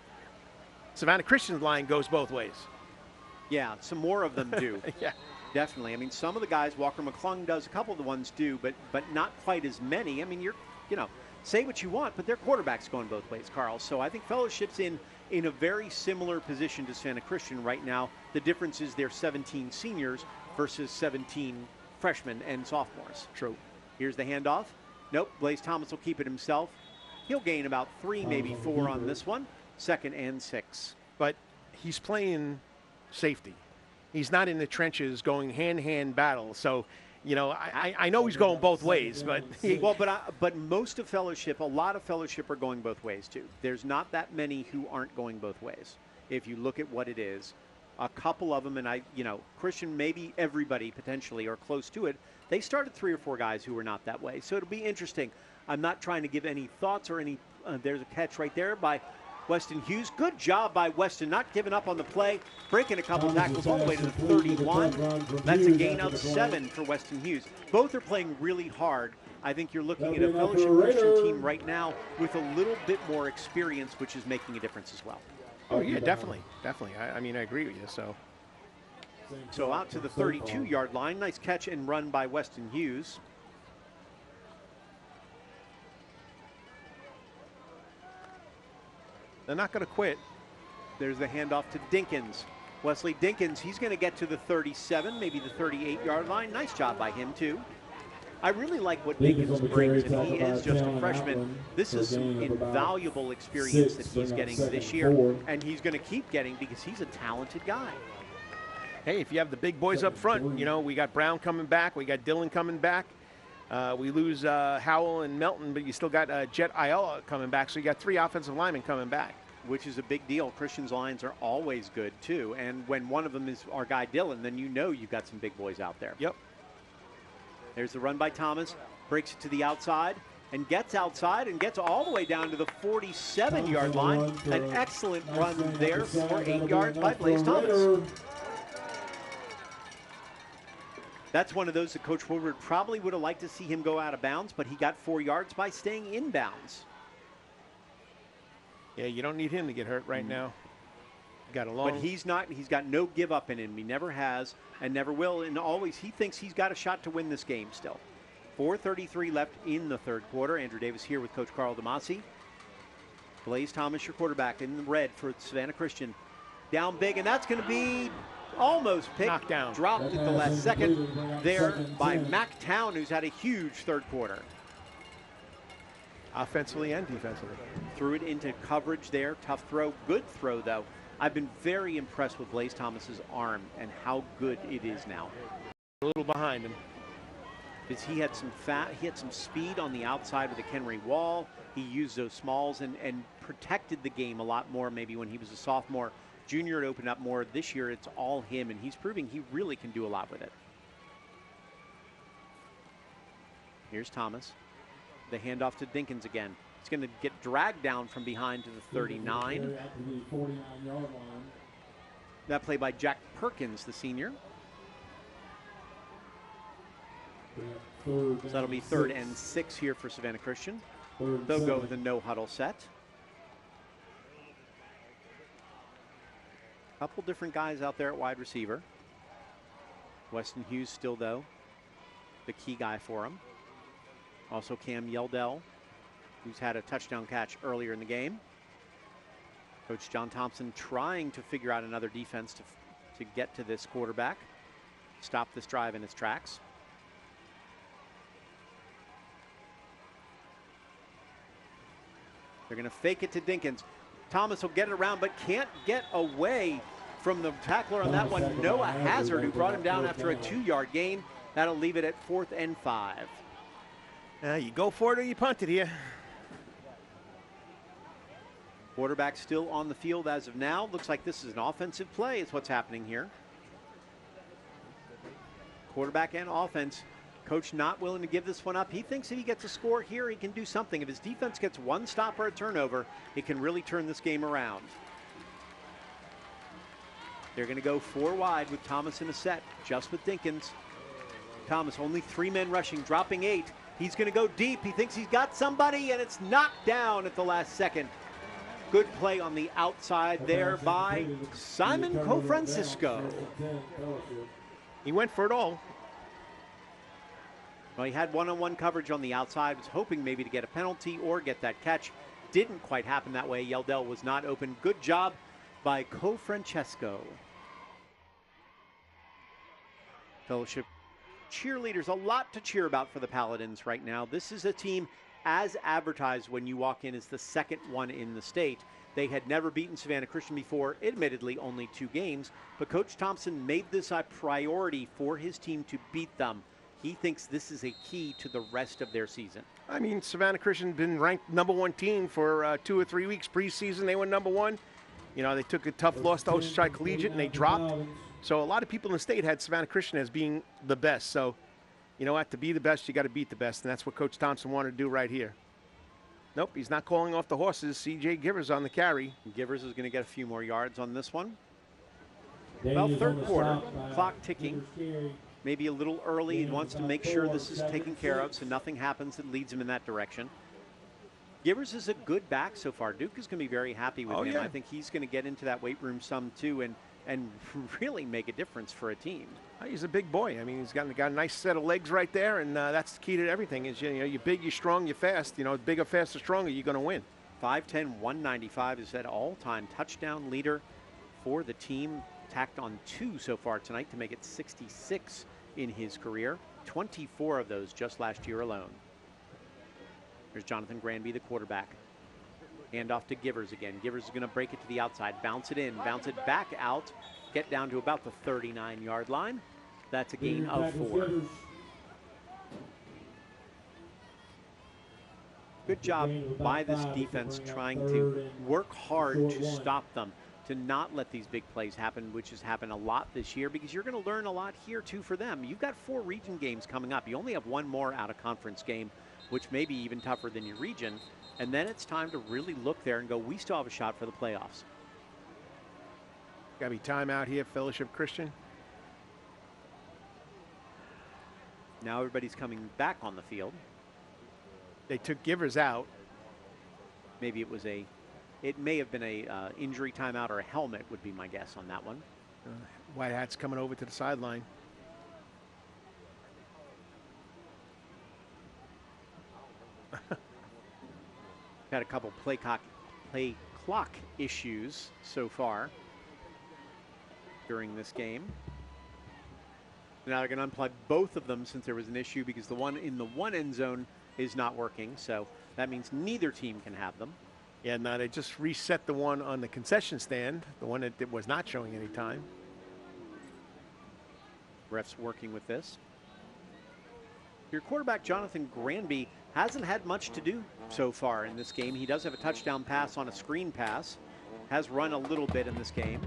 Savannah Christian's line goes both ways. Yeah, some more of them do. Yeah. Definitely. I mean, some of the guys, Walker McClung does, a couple of the ones do, but not quite as many. I mean, say what you want, but their quarterback's going both ways, Carl. So I think Fellowship's in a very similar position to Savannah Christian right now. The difference is they're 17 seniors versus 17 freshmen and sophomores. True. Here's the handoff. Nope, Blaze Thomas will keep it himself. He'll gain about 3, maybe 4 on this one. 2nd and 6. But he's playing safety. He's not in the trenches going hand-to-hand battle. So, I know he's going both ways, but but most of Fellowship, a lot of Fellowship are going both ways too. There's not that many who aren't going both ways. If you look at what it is, a couple of them, and Christian, maybe everybody potentially or close to it. They started 3 or 4 guys who were not that way. So it'll be interesting. I'm not trying to give any thoughts or any. There's a catch right there by Weston Hughes. Good job by Weston, not giving up on the play, breaking a couple tackles all the way to the 31. That's a gain of 7 for Weston Hughes. Both are playing really hard. I think you're looking at a Fellowship Christian team right now with a little bit more experience, which is making a difference as well. Oh, yeah, definitely. I mean, I agree with you. So out to the 32-yard line. Nice catch and run by Weston Hughes. They're not going to quit. There's the handoff to Dinkins. Wesley Dinkins, he's going to get to the 37, maybe the 38-yard line. Nice job by him, too. I really like what Dinkins brings, and he is just a freshman. This is some invaluable experience that he's getting this year, and he's going to keep getting because he's a talented guy. Hey, if you have the big boys up front, we got Brown coming back, we got Dillon coming back. We lose Howell and Melton, but you still got Jet Ayala coming back, so you got 3 offensive linemen coming back. Which is a big deal. Christian's lines are always good, too. And when one of them is our guy Dillon, then you've got some big boys out there. Yep. There's the run by Thomas. Breaks it to the outside and gets outside and gets all the way down to the 47-yard line. An excellent run there for 8 yards by Blaze Thomas. That's one of those that Coach Woodward probably would have liked to see him go out of bounds, but he got 4 yards by staying in bounds. Yeah, you don't need him to get hurt right now. Got a long. But he's got no give up in him. He never has and never will. And always he thinks he's got a shot to win this game still. 4:33 left in the 3rd quarter. Andrew Davis here with Coach Carl DeMasi. Blaze Thomas, your quarterback, in the red for Savannah Christian. Down big, and that's going to be almost picked. Knocked down. Dropped at the last second there by Mac Town, who's had a huge 3rd quarter. Offensively and defensively. Threw it into coverage there. Tough throw. Good throw, though. I've been very impressed with Blaze Thomas's arm and how good it is now. A little behind him. Because he had some speed on the outside of the Kenry wall. He used those smalls and protected the game a lot more maybe when he was a sophomore. Junior, it opened up more. This year, it's all him, and he's proving he really can do a lot with it. Here's Thomas. The handoff to Dinkins again. It's going to get dragged down from behind to the 39. That play by Jack Perkins, the senior. So that'll be 3rd and 6 here for Savannah Christian. They'll go with a no huddle set. Couple different guys out there at wide receiver. Weston Hughes still, though, the key guy for him. Also Cam Yeldell, who's had a touchdown catch earlier in the game. Coach John Thompson trying to figure out another defense to get to this quarterback. Stop this drive in its tracks. They're going to fake it to Dinkins. Thomas will get it around, but can't get away from the tackler on that one. Noah Hazard, who brought him down after a 2-yard gain. That'll leave it at 4th and 5. You go for it or you punt it here. Quarterback still on the field as of now. Looks like this is an offensive play is what's happening here. Quarterback and offense. Coach not willing to give this one up. He thinks if he gets a score here, he can do something. If his defense gets one stop or a turnover, it can really turn this game around. They're going to go 4 wide with Thomas in a set, just with Dinkins. Thomas, only 3 men rushing, dropping 8. He's going to go deep. He thinks he's got somebody, and it's knocked down at the last second. Good play on the outside there by Simon Cofrancisco. He went for it all. Well, he had one-on-one coverage on the outside, was hoping maybe to get a penalty or get that catch. Didn't quite happen that way. Yeldell was not open. Good job by Cofrancesco. Fellowship cheerleaders, a lot to cheer about for the Paladins right now. This is a team, as advertised when you walk in, is the second one in the state. They had never beaten Savannah Christian before, admittedly only 2 games, but Coach Thompson made this a priority for his team to beat them. He thinks this is a key to the rest of their season. I mean, Savannah Christian been ranked #1 team for 2 or 3 weeks preseason. They were #1. You know, they took a tough loss to Oceanside Collegiate and they dropped. So a lot of people in the state had Savannah Christian as being the best. So, you know what, to be the best, you got to beat the best. And that's what Coach Thompson wanted to do right here. Nope, he's not calling off the horses. C.J. Givers on the carry. Givers is going to get a few more yards on this one. Well, 3rd quarter, clock ticking. Maybe a little early. He wants to make sure this is taken care of so nothing happens that leads him in that direction. Givers is a good back so far. Duke is going to be very happy with him. Yeah. I think he's going to get into that weight room some too and really make a difference for a team. He's a big boy. I mean, he's got a nice set of legs right there, and that's the key to everything. Is you know, you're big, you're strong, you're fast. You know, bigger, faster, stronger, you're going to win. 5'10", 195 is that all-time touchdown leader for the team. Tacked on 2 so far tonight to make it 66 in his career. 24 of those just last year alone. There's Jonathan Granby, the quarterback. Hand off to Givers again. Givers is going to break it to the outside, bounce it in, bounce it back out, get down to about the 39-yard line. That's a gain of 4. Good job by this defense trying to work hard to stop them, to not let these big plays happen, which has happened a lot this year, because you're going to learn a lot here too for them. You've got 4 region games coming up. You only have 1 more out of conference game, which may be even tougher than your region. And then it's time to really look there and go, we still have a shot for the playoffs. Got to be timeout here, Fellowship Christian. Now everybody's coming back on the field. They took Givers out. Maybe it was it may have been a injury timeout or a helmet would be my guess on that one. White Hat's coming over to the sideline. Had a couple play clock issues so far during this game. Now they're going to unplug both of them since there was an issue, because the one in the one end zone is not working. So that means neither team can have them. Yeah, now they just reset the one on the concession stand, the one that was not showing any time. Refs working with this. Your quarterback, Jonathan Granby, hasn't had much to do so far in this game. He does have a touchdown pass on a screen pass. Has run a little bit in this game.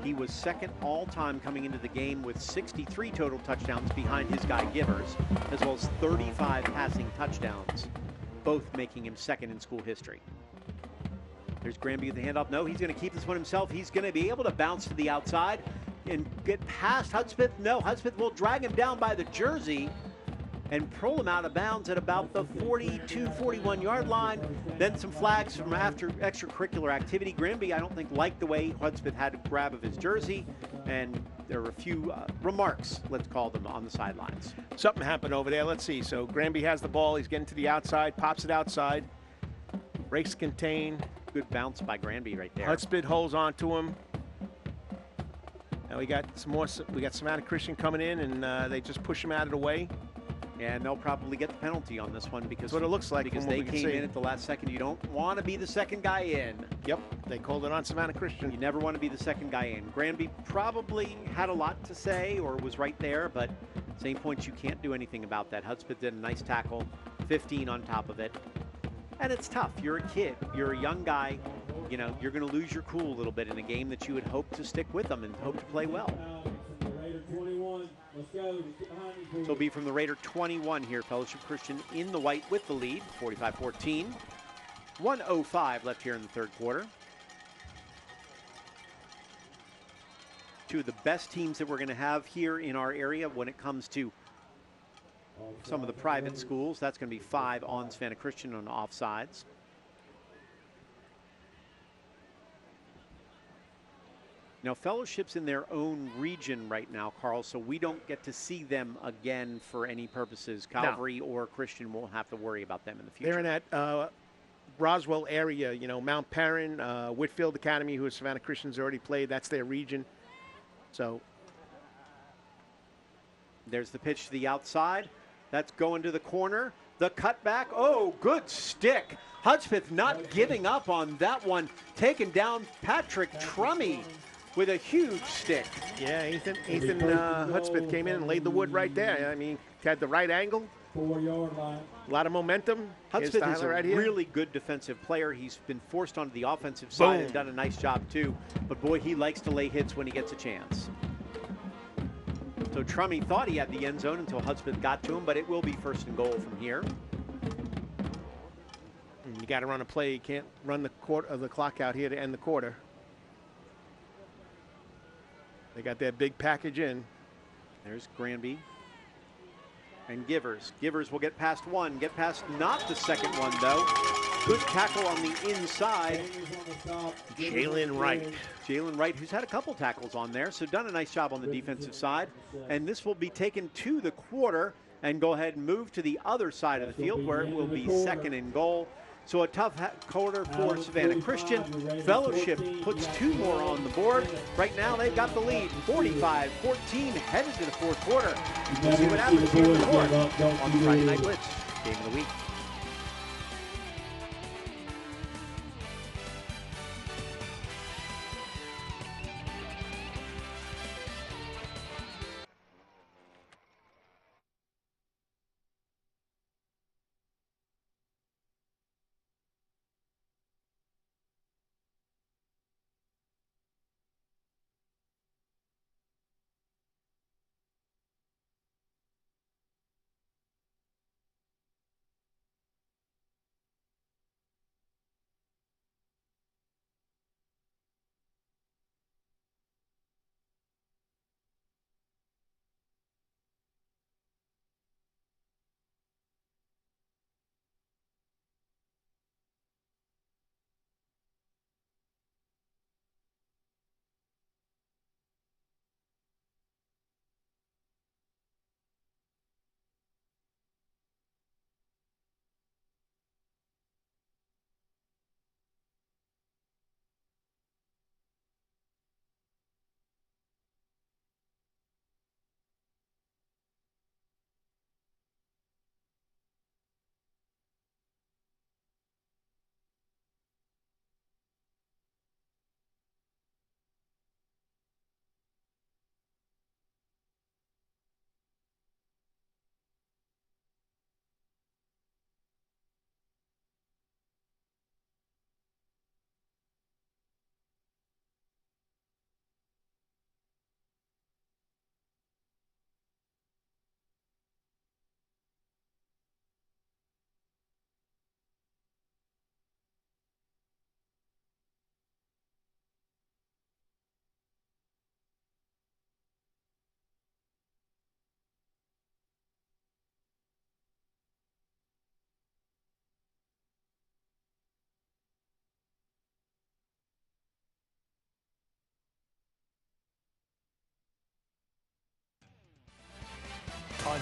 He was second all-time coming into the game with 63 total touchdowns behind his guy Givers, as well as 35 passing touchdowns, both making him second in school history. There's Granby with the handoff. No, he's going to keep this one himself. He's going to be able to bounce to the outside and get past Hudspeth. No, Hudspeth will drag him down by the jersey. and pull him out of bounds at about the 42, 41-yard line. Then some flags from after extracurricular activity. Granby, I don't think, liked the way Hudspeth had a grab of his jersey, and there were a few remarks, let's call them, on the sidelines. Something happened over there. Let's see. So Granby has the ball. He's getting to the outside, pops it outside, breaks contain. Good bounce by Granby right there. Hudspeth holds on to him. Now we got some more. We got Savannah Christian coming in, and they just push him out of the way. And they'll probably get the penalty on this one because that's what it looks like. Because they came in at the last second. You don't want to be the second guy in. Yep, they called it on Savannah Christian. You never want to be the second guy in. Granby probably had a lot to say or was right there, but same point, you can't do anything about that. Hudspeth did a nice tackle, 15 on top of it. And it's tough. You're a kid. You're a young guy. You know, you're going to lose your cool a little bit in a game that you would hope to stick with them and hope to play well. So it'll be from the Raider 21 here. Fellowship Christian in the white with the lead, 45-14. 1:05 left here in the third quarter. Two of the best teams that we're going to have here in our area when it comes to some of the private schools. That's going to be 5 on Savannah Christian on offsides. Now, Fellowship's in their own region right now, Carl, so we don't get to see them again for any purposes. Calvary or Christian won't have to worry about them in the future. They're in that Roswell area, you know, Mount Perrin, Whitfield Academy, who Savannah Christian's already played. That's their region. So there's the pitch to the outside. That's going to the corner. The cutback. Oh, good stick. Hudspeth not giving up on that one. Taking down Patrick Trummey with a huge stick. Yeah, Ethan Hudspeth came in and laid the wood right there. I mean, had the right angle. 4-yard line. A lot of momentum. Hudspeth is a really good defensive player. He's been forced onto the offensive side and done a nice job too. But boy, he likes to lay hits when he gets a chance. So Trummey thought he had the end zone until Hudspeth got to him, but it will be first and goal from here. You got to run a play. You can't run the clock out here to end the quarter. They got that big package in. There's Granby and Givers. Givers will get past one, get past not the second one though. Good tackle on the inside. Jalen Wright. Jalen Wright, who's had a couple tackles on there, so done a nice job on the defensive side. And this will be taken to the quarter and go ahead and move to the other side of the field where it will be second and goal. So a tough quarter for Savannah Christian. Fellowship puts 2 more on the board. Right now they've got the lead, 45-14, headed to the fourth quarter. We'll see what happens here in the fourth on the Friday Night Blitz Game of the Week.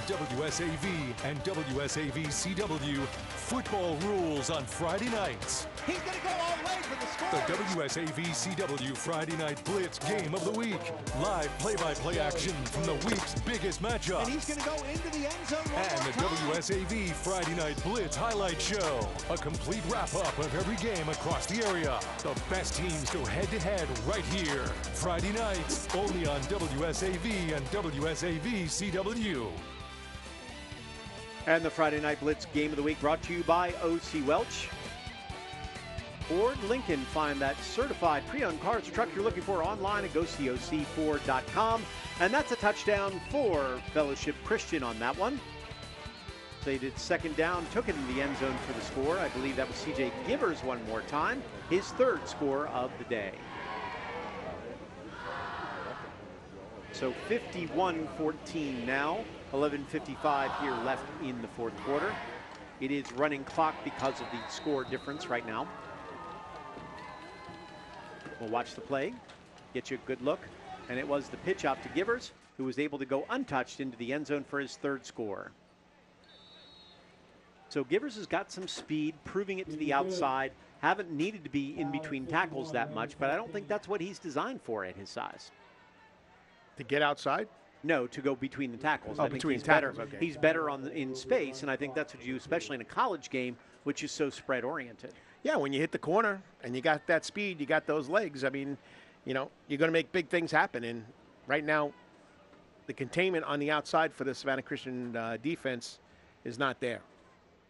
WSAV and WSAV CW, football rules on Friday nights. He's going to go all the way for the score. The WSAV CW Friday Night Blitz Game of the Week. Live play-by-play action from the week's biggest matchup. And he's going to go into the end zone one And the more time. WSAV Friday Night Blitz Highlight Show. A complete wrap-up of every game across the area. The best teams go head-to-head right here. Friday nights, only on WSAV and WSAV CW. And the Friday Night Blitz Game of the Week brought to you by O.C. Welch. Ford Lincoln, find that certified pre-owned cars or truck you're looking for online at gococ4.com. And that's a touchdown for Fellowship Christian on that one. They did second down, took it in the end zone for the score. I believe that was C.J. Givers one more time, his third score of the day. So 51-14 now, 11:55 here left in the fourth quarter. It is running clock because of the score difference right now. We'll watch the play, get you a good look. And it was the pitch out to Givers, who was able to go untouched into the end zone for his third score. So Givers has got some speed, proving it to the outside. Haven't needed to be in between tackles that much, but I don't think that's what he's designed for at his size. To get outside? No, to go between the tackles. Oh, I think between he's tackles, better. okay. He's better in space, and I think that's what you do, especially in a college game, which is so spread-oriented. Yeah, when you hit the corner and you got that speed, you got those legs, I mean, you know, you're going to make big things happen. And right now, the containment on the outside for the Savannah Christian defense is not there.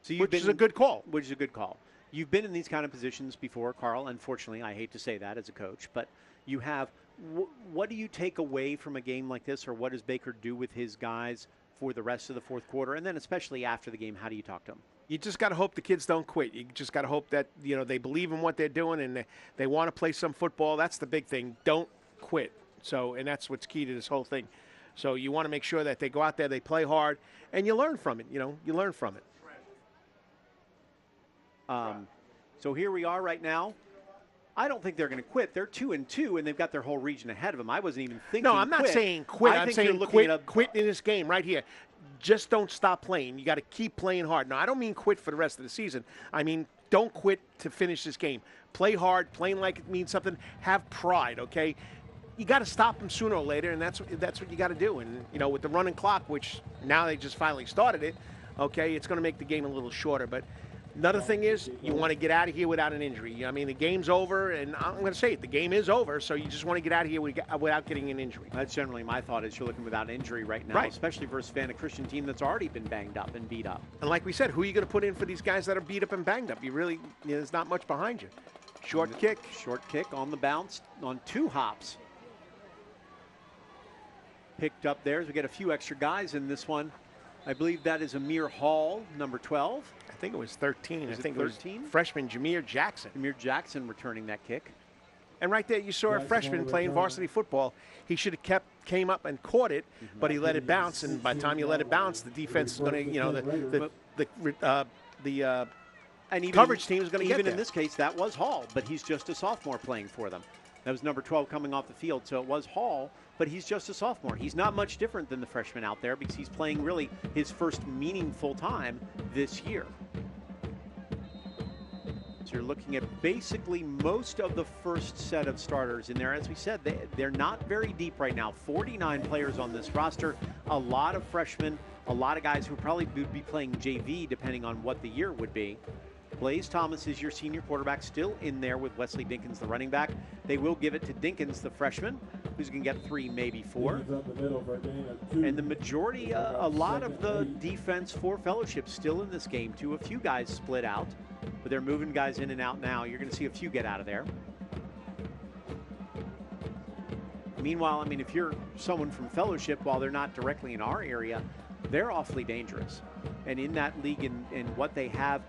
So which is a good call. Which is a good call. You've been in these kind of positions before, Carl. Unfortunately, I hate to say that as a coach, but you have. What do you take away from a game like this, or what does Baker do with his guys for the rest of the fourth quarter? And then especially after the game, how do you talk to them? You just got to hope the kids don't quit. You just got to hope that, you know, they believe in what they're doing and they want to play some football. That's the big thing. Don't quit. So, and that's what's key to this whole thing. So you want to make sure that they go out there, they play hard, and you learn from it. You know, you learn from it. So here we are right now. I don't think they're going to quit. They're 2-2, and they've got their whole region ahead of them. I wasn't even thinking. No, I'm not saying quit. I'm saying quit in this game right here. Just don't stop playing. You got to keep playing hard. Now, I don't mean quit for the rest of the season. I mean, don't quit to finish this game. Play hard, playing like it means something. Have pride, okay? You got to stop them sooner or later, and that's what you got to do. And, you know, with the running clock, which now they just finally started it, okay, it's going to make the game a little shorter. But another thing is you want to get out of here without an injury. I mean, the game's over, and I'm going to say it, the game is over, so you just want to get out of here without getting an injury. That's generally my thought, is you're looking without injury right now, especially versus Savannah Christian team that's already been banged up and beat up. And like we said, who are you going to put in for these guys that are beat up and banged up? You really, there's not much behind you. Short kick. Short kick on the bounce on 2 hops. Picked up there as we get a few extra guys in this one. I believe that is Amir Hall, number 12. I think it was 13. Was I think 13? It was freshman Jameer Jackson. Jameer Jackson returning that kick. And right there, you saw a freshman playing varsity football. He should have came up and caught it, but he let it bounce. And by the time you let it bounce, the defense is going to, you know, the coverage team is going to get there. Even in this case, that was Hall, but he's just a sophomore playing for them. That was number 12 coming off the field, so it was Hall, but he's just a sophomore. He's not much different than the freshman out there because he's playing really his first meaningful time this year. So you're looking at basically most of the first set of starters in there. As we said, they're not very deep right now. 49 players on this roster, a lot of freshmen, a lot of guys who probably would be playing JV depending on what the year would be. Blaze Thomas is your senior quarterback, still in there with Wesley Dinkins, the running back. They will give it to Dinkins, the freshman, who's going to get 3, maybe 4. And the majority, a lot of the defense for Fellowship still in this game, too. A few guys split out, but they're moving guys in and out now. You're going to see a few get out of there. Meanwhile, I mean, if you're someone from Fellowship, while they're not directly in our area, they're awfully dangerous. And in that league and what they have,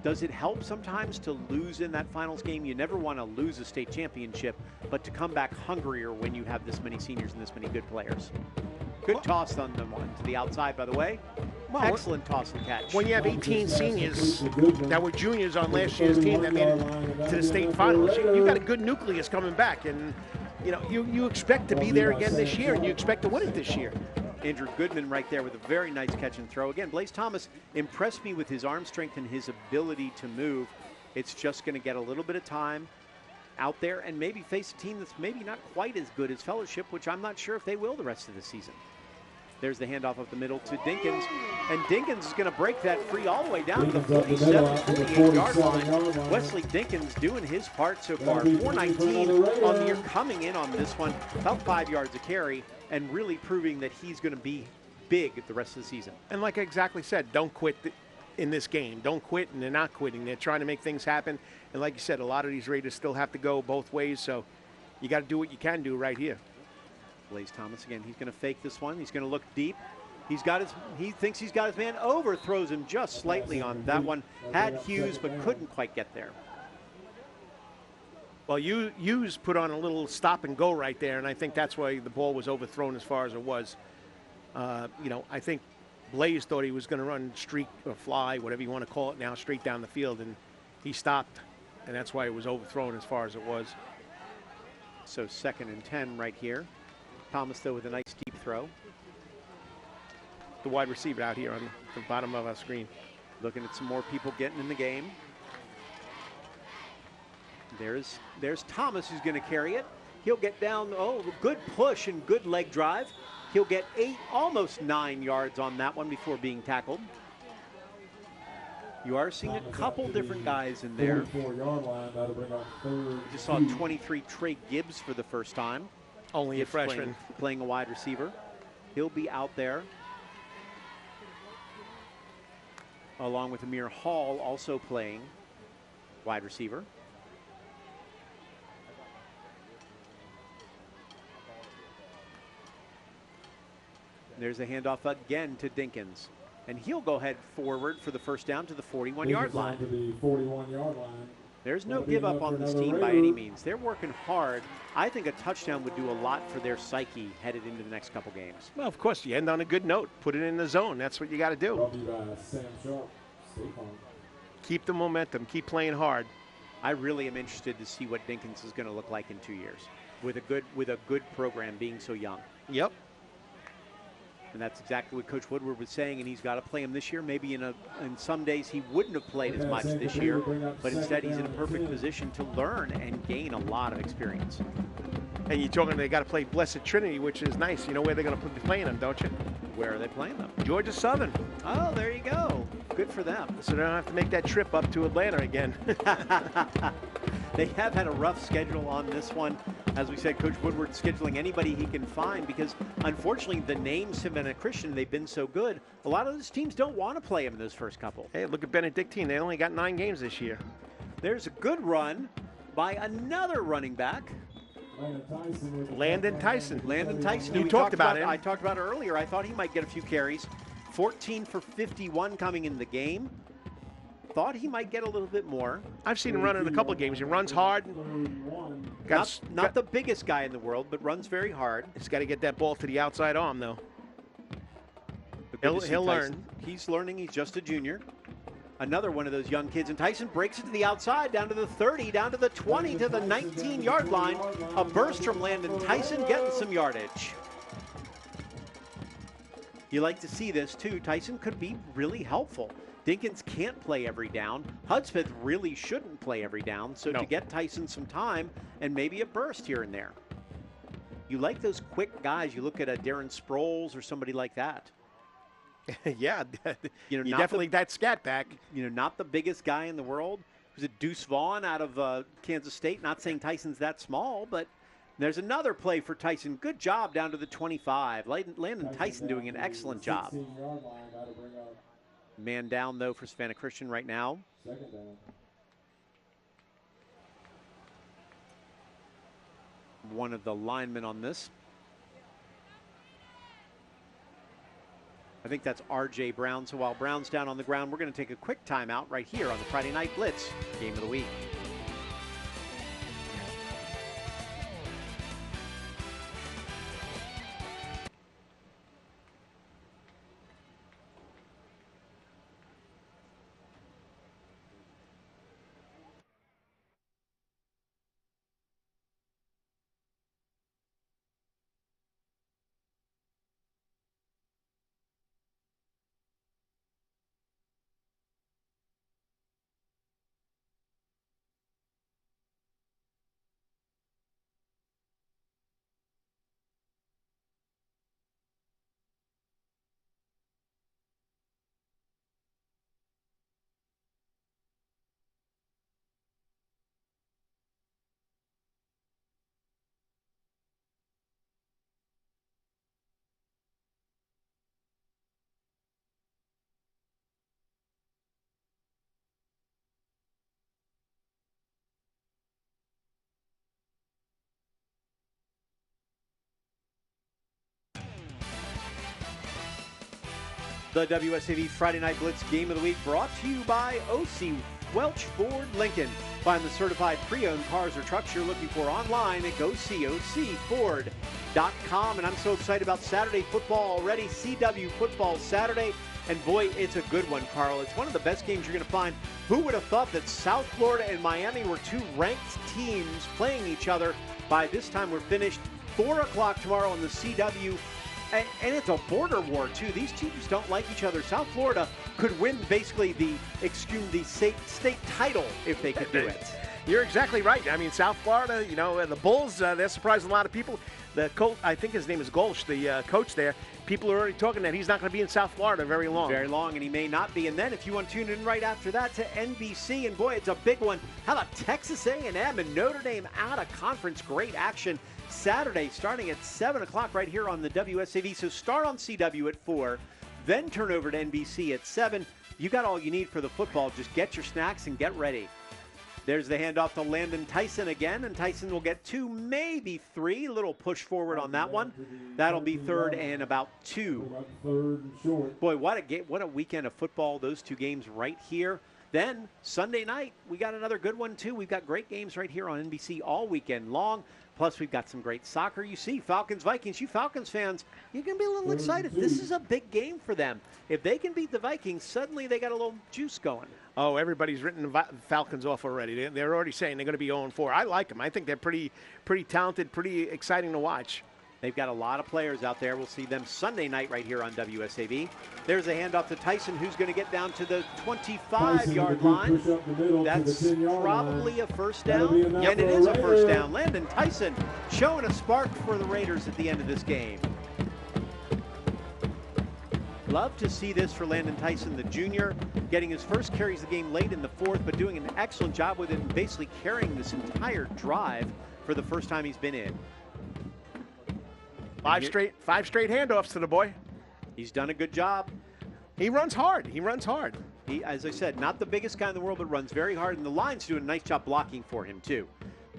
does it help sometimes to lose in that finals game? You never want to lose a state championship, but to come back hungrier when you have this many seniors and this many good players. Good toss on the one to the outside, by the way. Well, excellent toss and catch. When you have 18 seniors that were juniors on last year's team that made it to the state finals, you got a good nucleus coming back, and you know you expect to be there again this year, and you expect to win it this year. Andrew Goodman right there with a very nice catch and throw. Again, Blaze Thomas impressed me with his arm strength and his ability to move. It's just going to get a little bit of time out there and maybe face a team that's maybe not quite as good as Fellowship, which I'm not sure if they will the rest of the season. There's the handoff up the middle to Dinkins, and Dinkins is going to break that free all the way down to the 47, 48-yard line. Wesley Dinkins doing his part so far. 419 on the year, coming in on this one, about 5 yards a carry, and really proving that he's going to be big the rest of the season. And like I exactly said, don't quit in this game. Don't quit, and they're not quitting. They're trying to make things happen. And like you said, a lot of these Raiders still have to go both ways, so you got to do what you can do right here. Blaze Thomas again, he's going to fake this one. He's going to look deep. He thinks he's got his man, overthrows him just slightly on that one. Had Hughes, but couldn't quite get there. Well, Hughes put on a little stop and go right there, and I think that's why the ball was overthrown as far as it was. I think Blaze thought he was going to run streak or fly, whatever you want to call it now, straight down the field, and he stopped, and that's why it was overthrown as far as it was. So 2nd and 10 right here. Thomas, though, with a nice deep throw. The wide receiver out here on the bottom of our screen. Looking at some more people getting in the game. There's Thomas, who's going to carry it. He'll get down, good push and good leg drive. He'll get 8, almost 9 yards on that one before being tackled. You are seeing a couple different guys in there. Just saw 23 Trey Gibbs for the first time. Only a freshman. Playing a wide receiver. He'll be out there. Along with Amir Hall, also playing wide receiver. There's a handoff again to Dinkins. And he'll go ahead forward for the first down to the 41-yard line. To the 41-yard line. There's no give up on this team by any means. They're working hard. I think a touchdown would do a lot for their psyche headed into the next couple games. Well, of course, you end on a good note. Put it in the zone. That's what you got to do. Keep the momentum. Keep playing hard. I really am interested to see what Dinkins is going to look like in 2 years with a good program being so young. Yep. And that's exactly what Coach Woodward was saying, and he's got to play him this year. Maybe in some days he wouldn't have played as much this year, but instead he's in a perfect position to learn and gain a lot of experience. And you're talking they got to play Blessed Trinity, which is nice. You know where they're going to be playing them, don't you? Where are they playing them? Georgia Southern. Oh, there you go. Good for them. So they don't have to make that trip up to Atlanta again. They have had a rough schedule on this one. As we said, Coach Woodward scheduling anybody he can find because, unfortunately, the name Savannah Christian, they've been so good. A lot of those teams don't want to play them in those first couple. Hey, look at Benedictine. They only got 9 games this year. There's a good run by another running back. Landon Tyson. Landon Tyson. You talked about him. I talked about it earlier. I thought he might get a few carries. 14 for 51 coming in the game. Thought he might get a little bit more. I've seen him run in a couple of games. He runs hard. Not the biggest guy in the world, but runs very hard. He's got to get that ball to the outside arm, though. He'll learn. He's learning. He's just a junior. Another one of those young kids. And Tyson breaks it to the outside, down to the 30, down to the 20, to the 19-yard line. A burst from Landon Tyson getting some yardage. You like to see this, too. Tyson could be really helpful. Dinkins can't play every down. Hudspeth really shouldn't play every down. So to get Tyson some time and maybe a burst here and there. You like those quick guys. You look at a Darren Sproles or somebody like that. Yeah, you definitely that scat back. Not the biggest guy in the world. Was it Deuce Vaughn out of Kansas State? Not saying Tyson's that small, but there's another play for Tyson. Good job down to the 25. Landon Tyson doing an excellent job. Man down, though, for Savannah Christian right now. Second down. One of the linemen on this. I think that's R.J. Brown. So while Brown's down on the ground, we're going to take a quick timeout right here on the Friday Night Blitz Game of the Week. The WSAV Friday Night Blitz Game of the Week brought to you by OC Welch Ford Lincoln. Find the certified pre-owned cars or trucks you're looking for online at GoCOCFord.com. And I'm so excited about Saturday football already. CW Football Saturday. And boy, it's a good one, Carl. It's one of the best games you're going to find. Who would have thought that South Florida and Miami were two ranked teams playing each other? By this time, we're finished. 4 o'clock tomorrow on the CW. And it's a border war, too. These teams don't like each other. South Florida could win basically the state title if they could do it. You're exactly right. I mean, South Florida, the Bulls, they're surprising a lot of people. The coach, I think his name is Golsh, the coach there. People are already talking that he's not going to be in South Florida very long. Very long, and he may not be. And then if you want to tune in right after that to NBC, and boy, it's a big one. How about Texas A&M and Notre Dame out of conference? Great action. Saturday, starting at 7 o'clock right here on the WSAV. So start on CW at 4, then turn over to NBC at 7. You got all you need for the football. Just get your snacks and get ready. There's the handoff to Landon Tyson again, and Tyson will get 2, maybe 3. A little push forward on that one. That'll be 3rd and about 2. Boy, what a weekend of football. Those 2 games right here. Then Sunday night, we got another good one too. We've got great games right here on NBC all weekend long. Plus, we've got some great soccer. You see, Falcons-Vikings. You Falcons fans, you can be a little excited. This is a big game for them. If they can beat the Vikings, suddenly they got a little juice going. Oh, everybody's written the Falcons off already. They're already saying they're going to be 0-4. I like them. I think they're pretty talented, pretty exciting to watch. They've got a lot of players out there. We'll see them Sunday night right here on WSAV. There's a handoff to Tyson, who's going to get down to the 25-yard line. That's probably a first down. And it is a first down. Landon Tyson showing a spark for the Raiders at the end of this game. Love to see this for Landon Tyson, the junior, getting his first carries of the game late in the 4th, but doing an excellent job with it and basically carrying this entire drive for the first time he's been in. 5 straight handoffs to the boy. He's done a good job. He runs hard. He, as I said, not the biggest guy in the world, but runs very hard, and the line's doing a nice job blocking for him, too.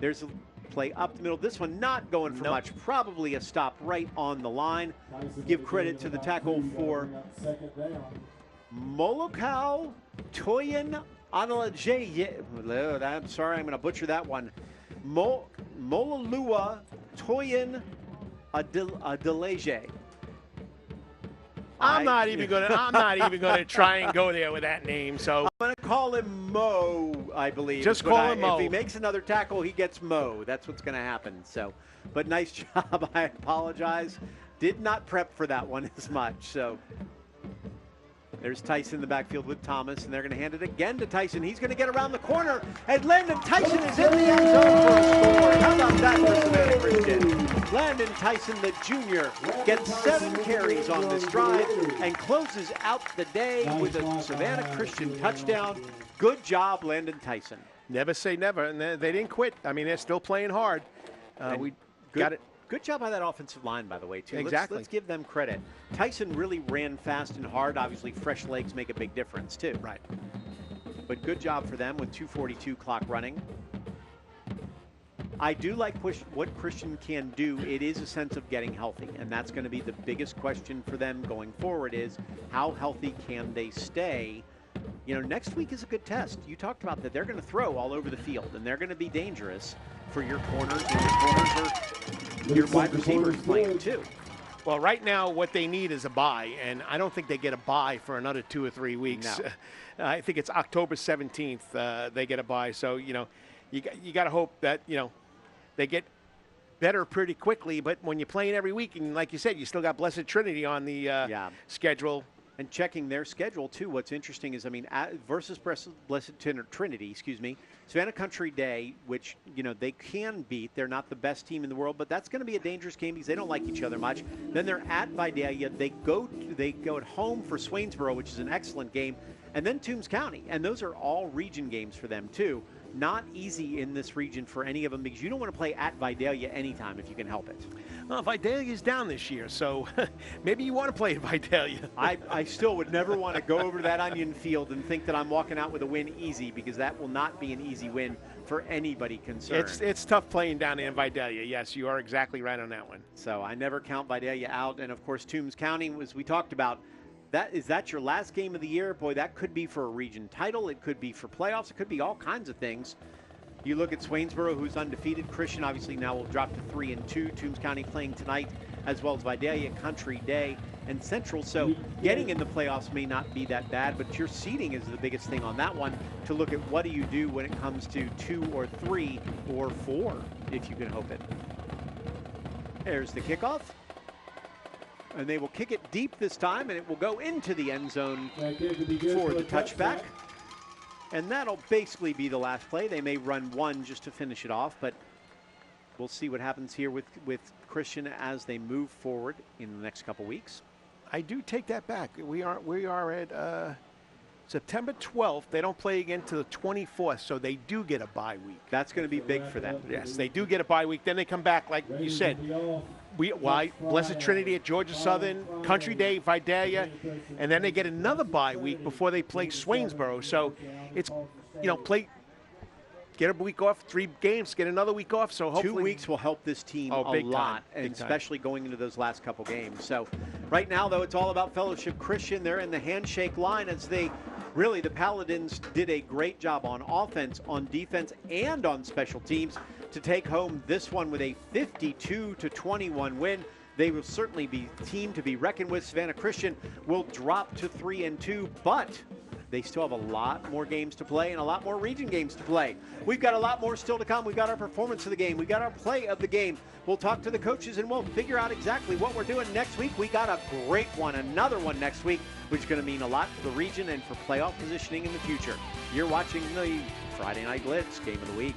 There's a play up the middle. This one not going for much. Probably a stop right on the line. Give credit to the tackle for Molokau Toyin Analaje. I'm sorry, I'm going to butcher that one. Mololua Toyin Adelaje. I'm not even going to try and go there with that name. So I'm going to call him Mo, I believe. Just call him Mo. If he makes another tackle, he gets Mo. That's what's going to happen. So, but nice job. I apologize. Did not prep for that one as much. So there's Tyson in the backfield with Thomas, and they're going to hand it again to Tyson. He's going to get around the corner, and Landon Tyson is in the end zone for a score. How about that for Savannah Christian? Landon Tyson, the junior, gets 7 carries on this drive and closes out the day with a Savannah Christian touchdown. Good job, Landon Tyson. Never say never, and they didn't quit. I mean, they're still playing hard. We got it. Good job by that offensive line, by the way, too. Exactly. Let's give them credit. Tyson really ran fast and hard. Obviously, fresh legs make a big difference, too. Right. But good job for them with 2:42 clock running. I do like what Christian can do. It is a sense of getting healthy, and that's going to be the biggest question for them going forward is how healthy can they stay? Next week is a good test. You talked about that they're going to throw all over the field, and they're going to be dangerous for your corners, and your corners are your wide receivers playing too. Well, right now what they need is a bye, and I don't think they get a bye for another 2 or 3 weeks. No. I think it's October 17th they get a bye. So, you got to hope that, they get better pretty quickly. But when you're playing every week, and like you said, you still got Blessed Trinity on the schedule. And checking their schedule, too, what's interesting is, versus Blessed Trinity, Savannah Country Day, which, they can beat. They're not the best team in the world, but that's going to be a dangerous game because they don't like each other much. Then they're at Vidalia. They go at home for Swainsboro, which is an excellent game, and then Toombs County. And those are all region games for them, too. Not easy in this region for any of them because you don't want to play at Vidalia anytime if you can help it. Well, Vidalia's down this year, so maybe you want to play at Vidalia. I still would never want to go over to that onion field and think that I'm walking out with a win easy because that will not be an easy win for anybody concerned. It's tough playing down in Vidalia. Yes, you are exactly right on that one. So I never count Vidalia out. And, of course, Toombs County, as we talked about, that your last game of the year? Boy, that could be for a region title. It could be for playoffs. It could be all kinds of things. You look at Swainsboro, who's undefeated. Christian obviously now will drop to 3-2. Toombs County playing tonight, as well as Vidalia, Country Day, and Central. So getting in the playoffs may not be that bad, but your seeding is the biggest thing on that one, to look at what do you do when it comes to 2 or 3 or 4, if you can hope it. There's the kickoff. And they will kick it deep this time, and it will go into the end zone for the touchback. And that'll basically be the last play. They may run one just to finish it off, but we'll see what happens here with Christian as they move forward in the next couple weeks. I do take that back. We are at September 12th. They don't play again to the 24th, so they do get a bye week. That's going to be big for them. Yes, they do get a bye week. Then they come back, like you said. Blessed Trinity at Georgia Southern, Country Day, Vidalia, and then they get another bye week before they play Swainsboro. So it's, get a week off, 3 games, get another week off. So hopefully 2 weeks will help this team a lot, and especially going into those last couple games. So right now, though, it's all about Fellowship Christian. They're in the handshake line as they really, the Paladins did a great job on offense, on defense, and on special teams to take home this one with a 52-21 win. They will certainly be a team to be reckoned with. Savannah Christian will drop to 3-2, but they still have a lot more games to play and a lot more region games to play. We've got a lot more still to come. We've got our performance of the game. We've got our play of the game. We'll talk to the coaches and we'll figure out exactly what we're doing next week. We got a great one, another one next week, which is going to mean a lot for the region and for playoff positioning in the future. You're watching the Friday Night Blitz Game of the Week.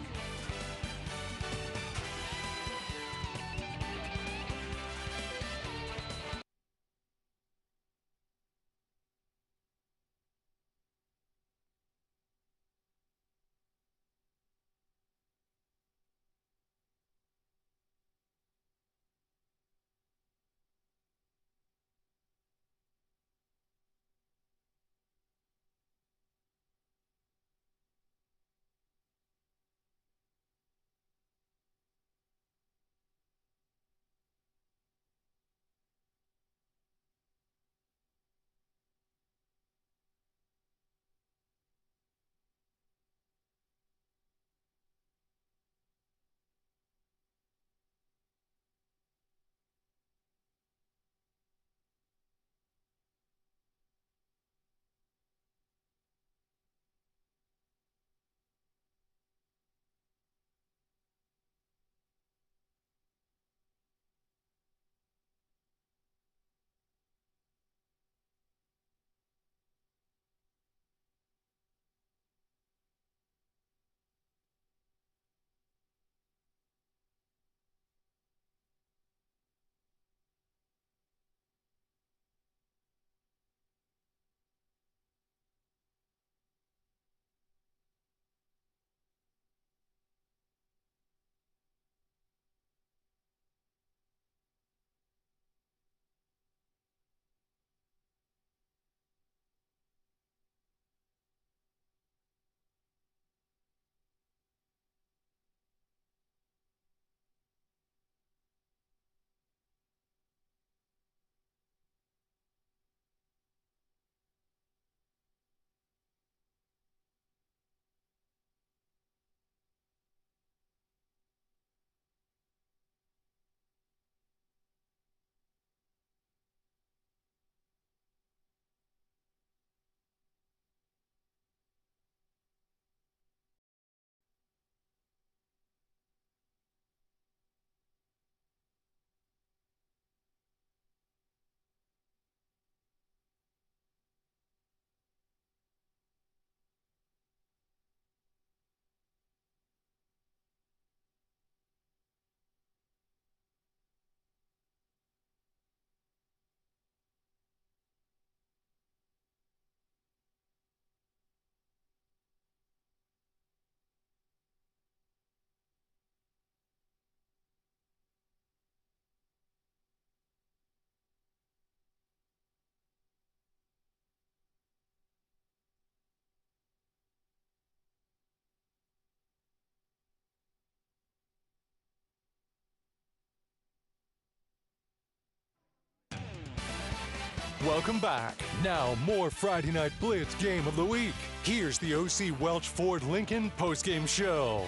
Welcome back. Now, more Friday Night Blitz Game of the Week. Here's the OC Welch Ford Lincoln postgame show.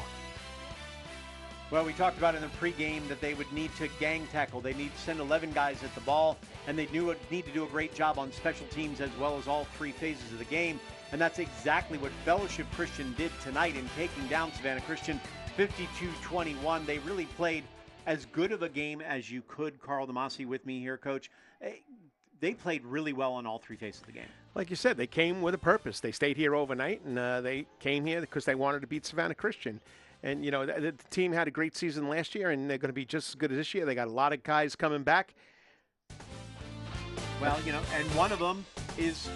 Well, we talked about in the pregame that they would need to gang tackle. They need to send 11 guys at the ball, and they need to do a great job on special teams as well as all three phases of the game. And that's exactly what Fellowship Christian did tonight in taking down Savannah Christian 52-21. They really played as good of a game as you could. Carl DeMasi with me here, Coach. They played really well on all three phases of the game. Like you said, they came with a purpose. They stayed here overnight, and they came here because they wanted to beat Savannah Christian. And, you know, the team had a great season last year, and they're going to be just as good as this year. They got a lot of guys coming back. Well, you know, and one of them is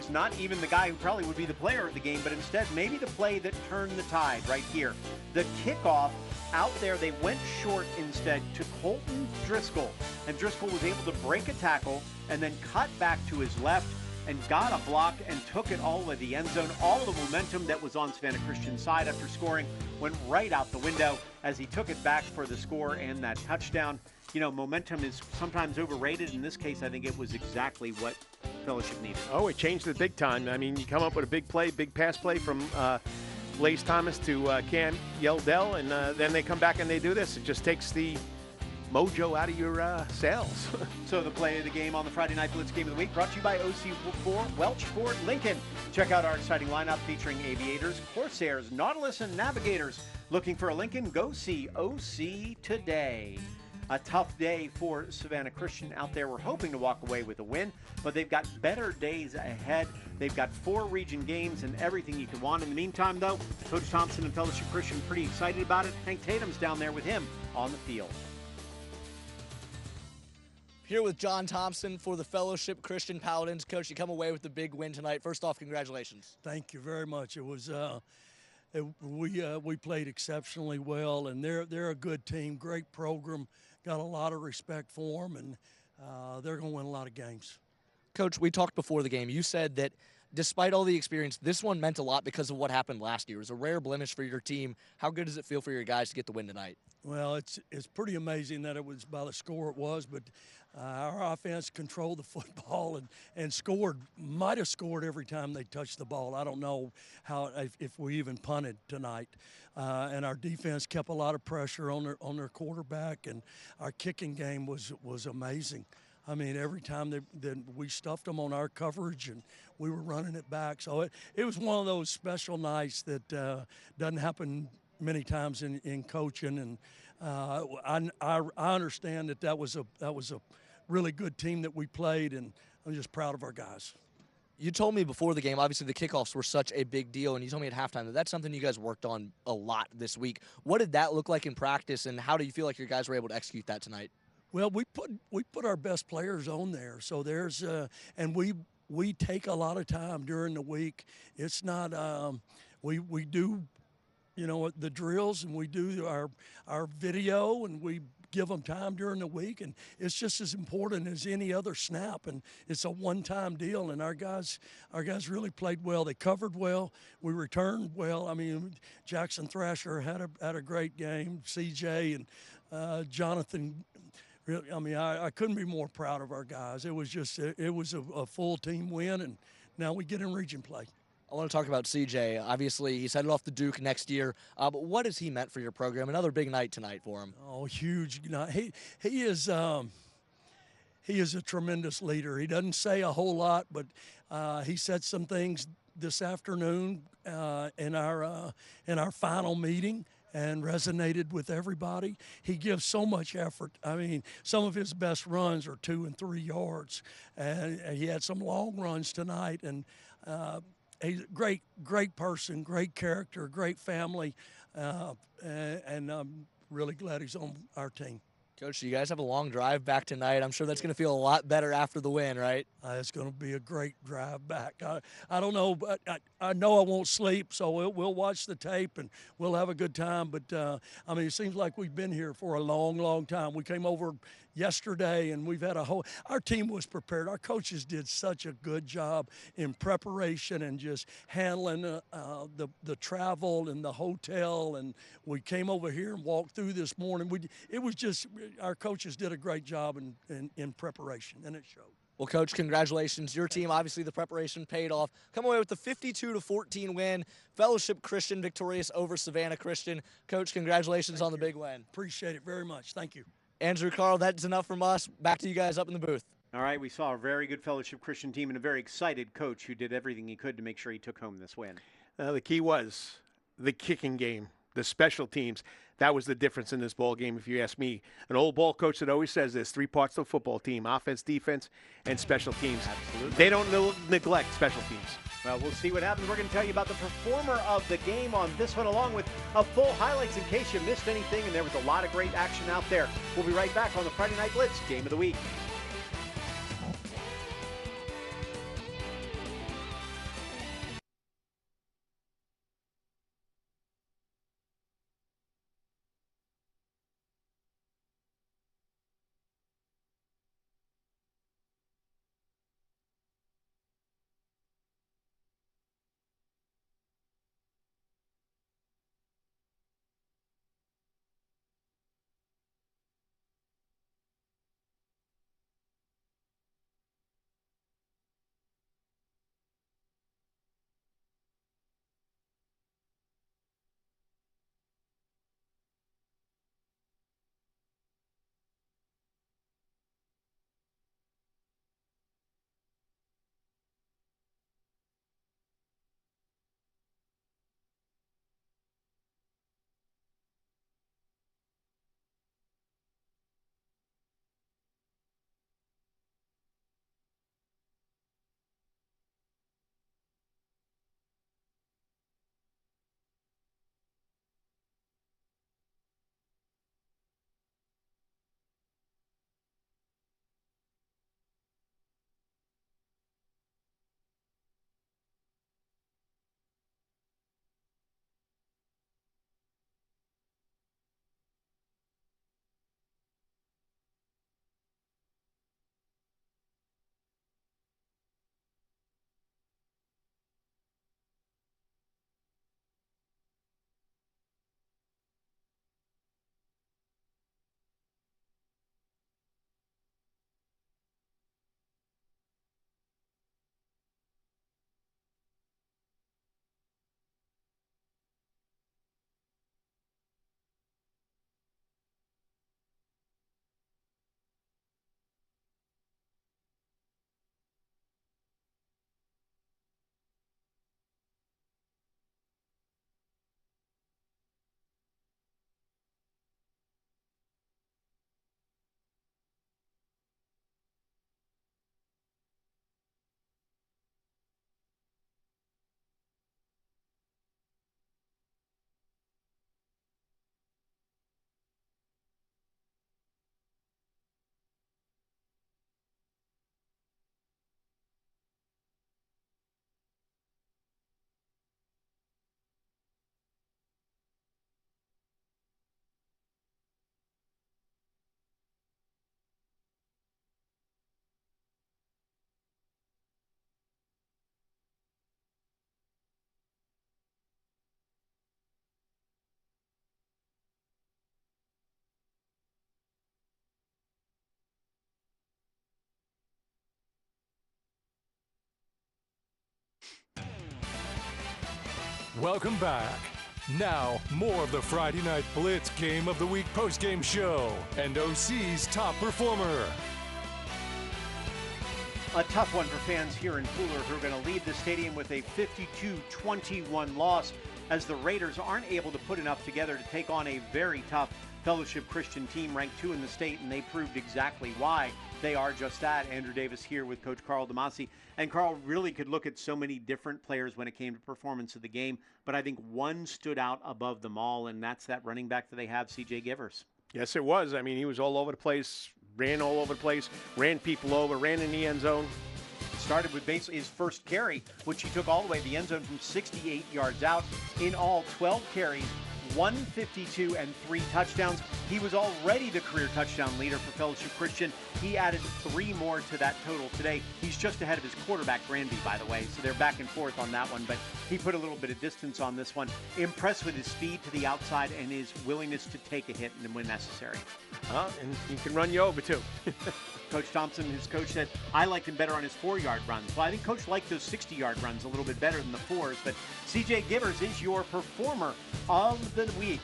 not even the guy who probably would be the player of the game, but instead maybe the play that turned the tide right here. The kickoff out there, they went short instead to Colton Driscoll. And Driscoll was able to break a tackle and then cut back to his left and got a block and took it all the way to the end zone. All of the momentum that was on Savannah Christian's side after scoring went right out the window as he took it back for the score and that touchdown. You know, momentum is sometimes overrated. In this case, I think it was exactly what Fellowship needed. Oh, it changed it big time. I mean, you come up with a big play, big pass play from Blaze Thomas to Cam Yeldell, and then they come back and they do this. It just takes the mojo out of your sails. So the play of the game on the Friday Night Blitz Game of the Week brought to you by OC4 Welch Ford Lincoln. Check out our exciting lineup featuring aviators, Corsairs, Nautilus, and Navigators. Looking for a Lincoln? Go see OC today. A tough day for Savannah Christian out there. We're hoping to walk away with a win, but they've got better days ahead. They've got 4 region games and everything you can want. In the meantime, though, Coach Thompson and Fellowship Christian pretty excited about it. Hank Tatum's down there with him on the field. Here with John Thompson for the Fellowship Christian Paladins. Coach, you come away with the big win tonight. First off, congratulations. Thank you very much. It was we played exceptionally well, and they're a good team, great program. Got a lot of respect for them, and they're going to win a lot of games. Coach, we talked before the game. You said that despite all the experience, this one meant a lot because of what happened last year. It was a rare blemish for your team. How good does it feel for your guys to get the win tonight? Well, it's pretty amazing that it was by the score it was, but our offense controlled the football and scored, might have scored every time they touched the ball. I don't know if we even punted tonight. And our defense kept a lot of pressure on their quarterback, and our kicking game was amazing. I mean, every time we stuffed them on our coverage, and we were running it back. So it was one of those special nights that doesn't happen many times in coaching. And I understand that was a really good team that we played, and I'm just proud of our guys. You told me before the game, obviously the kickoffs were such a big deal, and you told me at halftime that that's something you guys worked on a lot this week. What did that look like in practice, and how do you feel like your guys were able to execute that tonight? Well, we put our best players on there, so there's and we take a lot of time during the week. It's not we do, you know, the drills, and we do our video, and we give them time during the week, and it's just as important as any other snap, and it's a one-time deal, and our guys really played well. They covered well. We returned well. I mean, Jackson Thrasher had a great game. CJ and Jonathan, really, I mean, I couldn't be more proud of our guys. It was a full team win, and now we get in region play. I want to talk about CJ. Obviously, he's headed off to Duke next year. But what has he meant for your program? Another big night tonight for him. Oh, huge night. He is a tremendous leader. He doesn't say a whole lot, but he said some things this afternoon in our final meeting and resonated with everybody. He gives so much effort. I mean, some of his best runs are 2 and 3 yards, and he had some long runs tonight. And he's a great person, great character, great family, and I'm really glad he's on our team. Coach, you guys have a long drive back tonight. I'm sure that's going to feel a lot better after the win, right? It's going to be a great drive back. I don't know, but I know I won't sleep, so we'll watch the tape and we'll have a good time. But, I mean, it seems like we've been here for a long, long time. We came over yesterday, and we've had our team was prepared. Our coaches did such a good job in preparation and just handling the travel and the hotel. And we came over here and walked through this morning. It was just, our coaches did a great job in preparation, and it showed. Well, Coach, congratulations. Your team, obviously the preparation paid off. Come away with the 52-14 win. Fellowship Christian victorious over Savannah Christian. Coach, congratulations on the big win. Appreciate it very much. Thank you. Andrew, Carl, that's enough from us. Back to you guys up in the booth. All right, we saw a very good Fellowship Christian team and a very excited coach who did everything he could to make sure he took home this win. The key was the kicking game, the special teams. That was the difference in this ball game, if you ask me. An old ball coach that always says there's 3 parts to a football team: offense, defense, and special teams. Absolutely. They don't neglect special teams. Well, we'll see what happens. We're going to tell you about the performer of the game on this one, along with a full highlights in case you missed anything, and there was a lot of great action out there. We'll be right back on the Friday Night Blitz Game of the Week. Welcome back. Now, more of the Friday Night Blitz Game of the Week postgame show and OC's top performer. A tough one for fans here in Fuller, who are going to leave the stadium with a 52-21 loss, as the Raiders aren't able to put enough together to take on a very tough Fellowship Christian team ranked 2 in the state, and they proved exactly why they are just that. Andrew Davis here with Coach Carl DeMasi. And Carl really could look at so many different players when it came to performance of the game, but I think one stood out above them all, and that's that running back that they have, C.J. Givers. Yes, it was. I mean, he was all over the place, ran all over the place, ran people over, ran in the end zone. Started with basically his first carry, which he took all the way to the end zone from 68 yards out. In all, 12 carries, 152 and 3 touchdowns. He was already the career touchdown leader for Fellowship Christian. He added 3 more to that total today. He's just ahead of his quarterback, Granby, by the way, so they're back and forth on that one, but he put a little bit of distance on this one. Impressed with his speed to the outside and his willingness to take a hit when necessary. And he can run you over, too. Coach Thompson, his coach, said, I liked him better on his 4-yard runs. Well, I think Coach liked those 60-yard runs a little bit better than the 4s, but C.J. Givers is your performer of the week.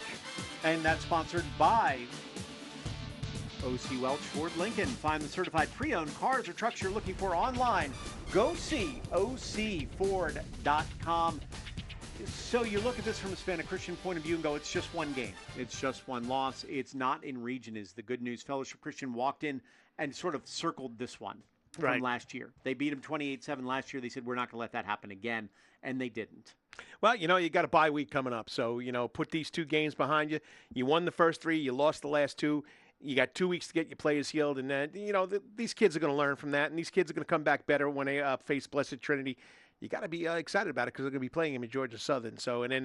And that's sponsored by O.C. Welch Ford Lincoln. Find the certified pre-owned cars or trucks you're looking for online. Go see ocford.com. So you look at this from a Savannah Christian point of view and go, it's just one game. It's just one loss. It's not in region is the good news. Fellowship Christian walked in and sort of circled this one from last year. They beat them 28-7 last year. They said, we're not going to let that happen again, and they didn't. Well, you got a bye week coming up. So, put these 2 games behind you. You won the first 3. You lost the last 2. You got 2 weeks to get your players healed. And then, these kids are going to learn from that, and these kids are going to come back better when they face Blessed Trinity. You got to be excited about it because they're going to be playing them in Georgia Southern. So, and then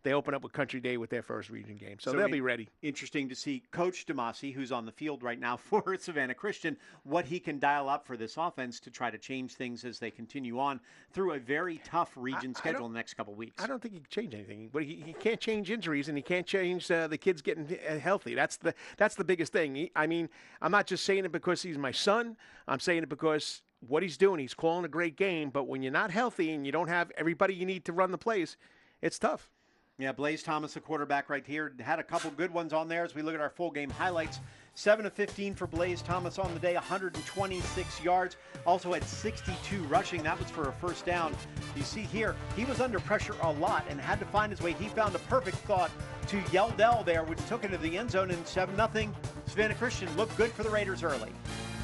they open up with Country Day with their first region game. So they'll be ready. Interesting to see Coach DeMasi, who's on the field right now for Savannah Christian, what he can dial up for this offense to try to change things as they continue on through a very tough region schedule in the next couple of weeks. I don't think he can change anything. But he can't change injuries, and he can't change the kids getting healthy. That's the biggest thing. I'm not just saying it because he's my son. I'm saying it because what he's doing, he's calling a great game, but when you're not healthy and you don't have everybody you need to run the plays, it's tough. Yeah, Blaze Thomas, the quarterback right here, had a couple good ones on there as we look at our full game highlights. 7 of 15 for Blaze Thomas on the day, 126 yards. Also had 62 rushing. That was for a first down. You see here, he was under pressure a lot and had to find his way. He found a perfect thought to Yeldell there, which took it to the end zone, and 7-0. Savannah Christian looked good for the Raiders early.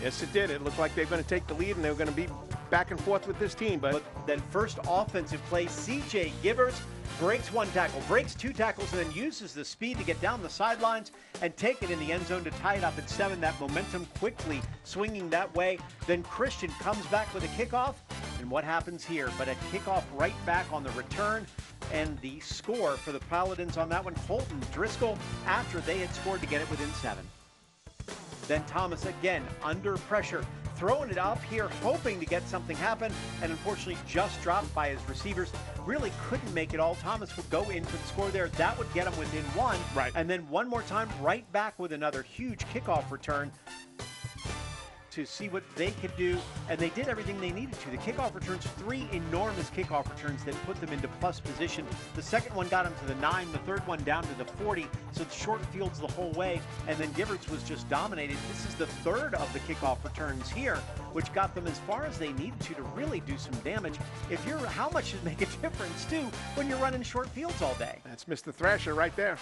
Yes, it did. It looked like they were going to take the lead, and they were going to be back and forth with this team. But then first offensive play, C.J. Givers breaks 1 tackle, breaks 2 tackles, and then uses the speed to get down the sidelines and take it in the end zone to tie it up at 7. That momentum quickly swinging that way. Then Christian comes back with a kickoff. And what happens here? But a kickoff right back on the return. And the score for the Paladins on that one, Holton Driscoll, after they had scored to get it within 7. Then Thomas again under pressure, throwing it up here, hoping to get something happen, and unfortunately just dropped by his receivers. Really couldn't make it all. Thomas would go in for the score there. That would get him within 1. Right. And then one more time, right back with another huge kickoff return to see what they could do, and they did everything they needed to. The kickoff returns, 3 enormous kickoff returns that put them into plus position. The second one got them to the 9, the third one down to the 40, so it's short fields the whole way, and then Givers was just dominated. This is the third of the kickoff returns here, which got them as far as they needed to really do some damage. How much does it make a difference, too, when you're running short fields all day? That's Mr. Thrasher right there.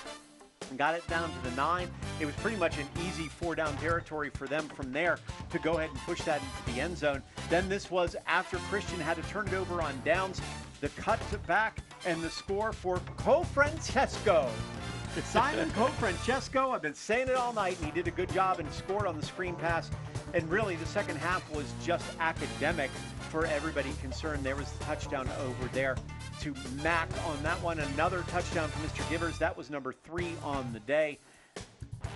And got it down to the 9. It was pretty much an easy 4-down territory for them from there to go ahead and push that into the end zone. Then this was after Christian had to turn it over on downs. The cut back and the score for Cofrancesco. Simon Cofrancesco, I've been saying it all night, and he did a good job and scored on the screen pass. And really, the second half was just academic for everybody concerned. There was the touchdown over there to Mack on that one. Another touchdown from Mr. Givers. That was number 3 on the day.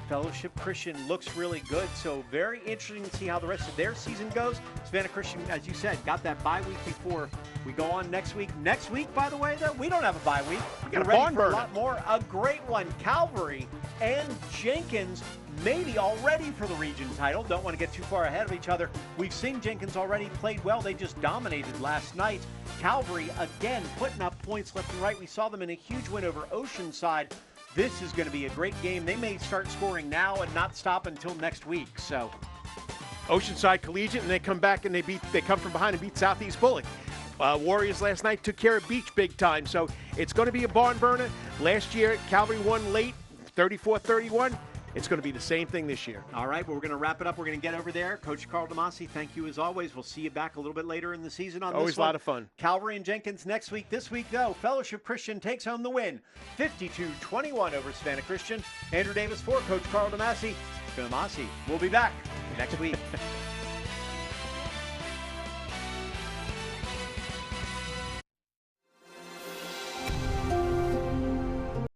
Fellowship Christian looks really good, so very interesting to see how the rest of their season goes. Savannah Christian, as you said, got that bye week before we go on next week. Next week, by the way, though, we don't have a bye week. We're ready for a lot more. A great one. Calvary and Jenkins maybe already for the region title. Don't want to get too far ahead of each other. We've seen Jenkins already played well. They just dominated last night. Calvary, again, putting up points left and right. We saw them in a huge win over Oceanside. This is going to be a great game. They may start scoring now and not stop until next week. So, Oceanside Collegiate, and they come back and they come from behind and beat Southeast Bullock. Warriors last night took care of Beach big time, so it's going to be a barn burner. Last year, Calvary won late, 34-31. It's going to be the same thing this year. All right, well, we're going to wrap it up. We're going to get over there. Coach Carl DeMasi, thank you as always. We'll see you back a little bit later in the season on always this one. A lot of fun. Calvary and Jenkins next week. This week, though, Fellowship Christian takes home the win, 52-21 over Savannah Christian. Andrew Davis for Coach Carl DeMasi. DeMasi will be back next week.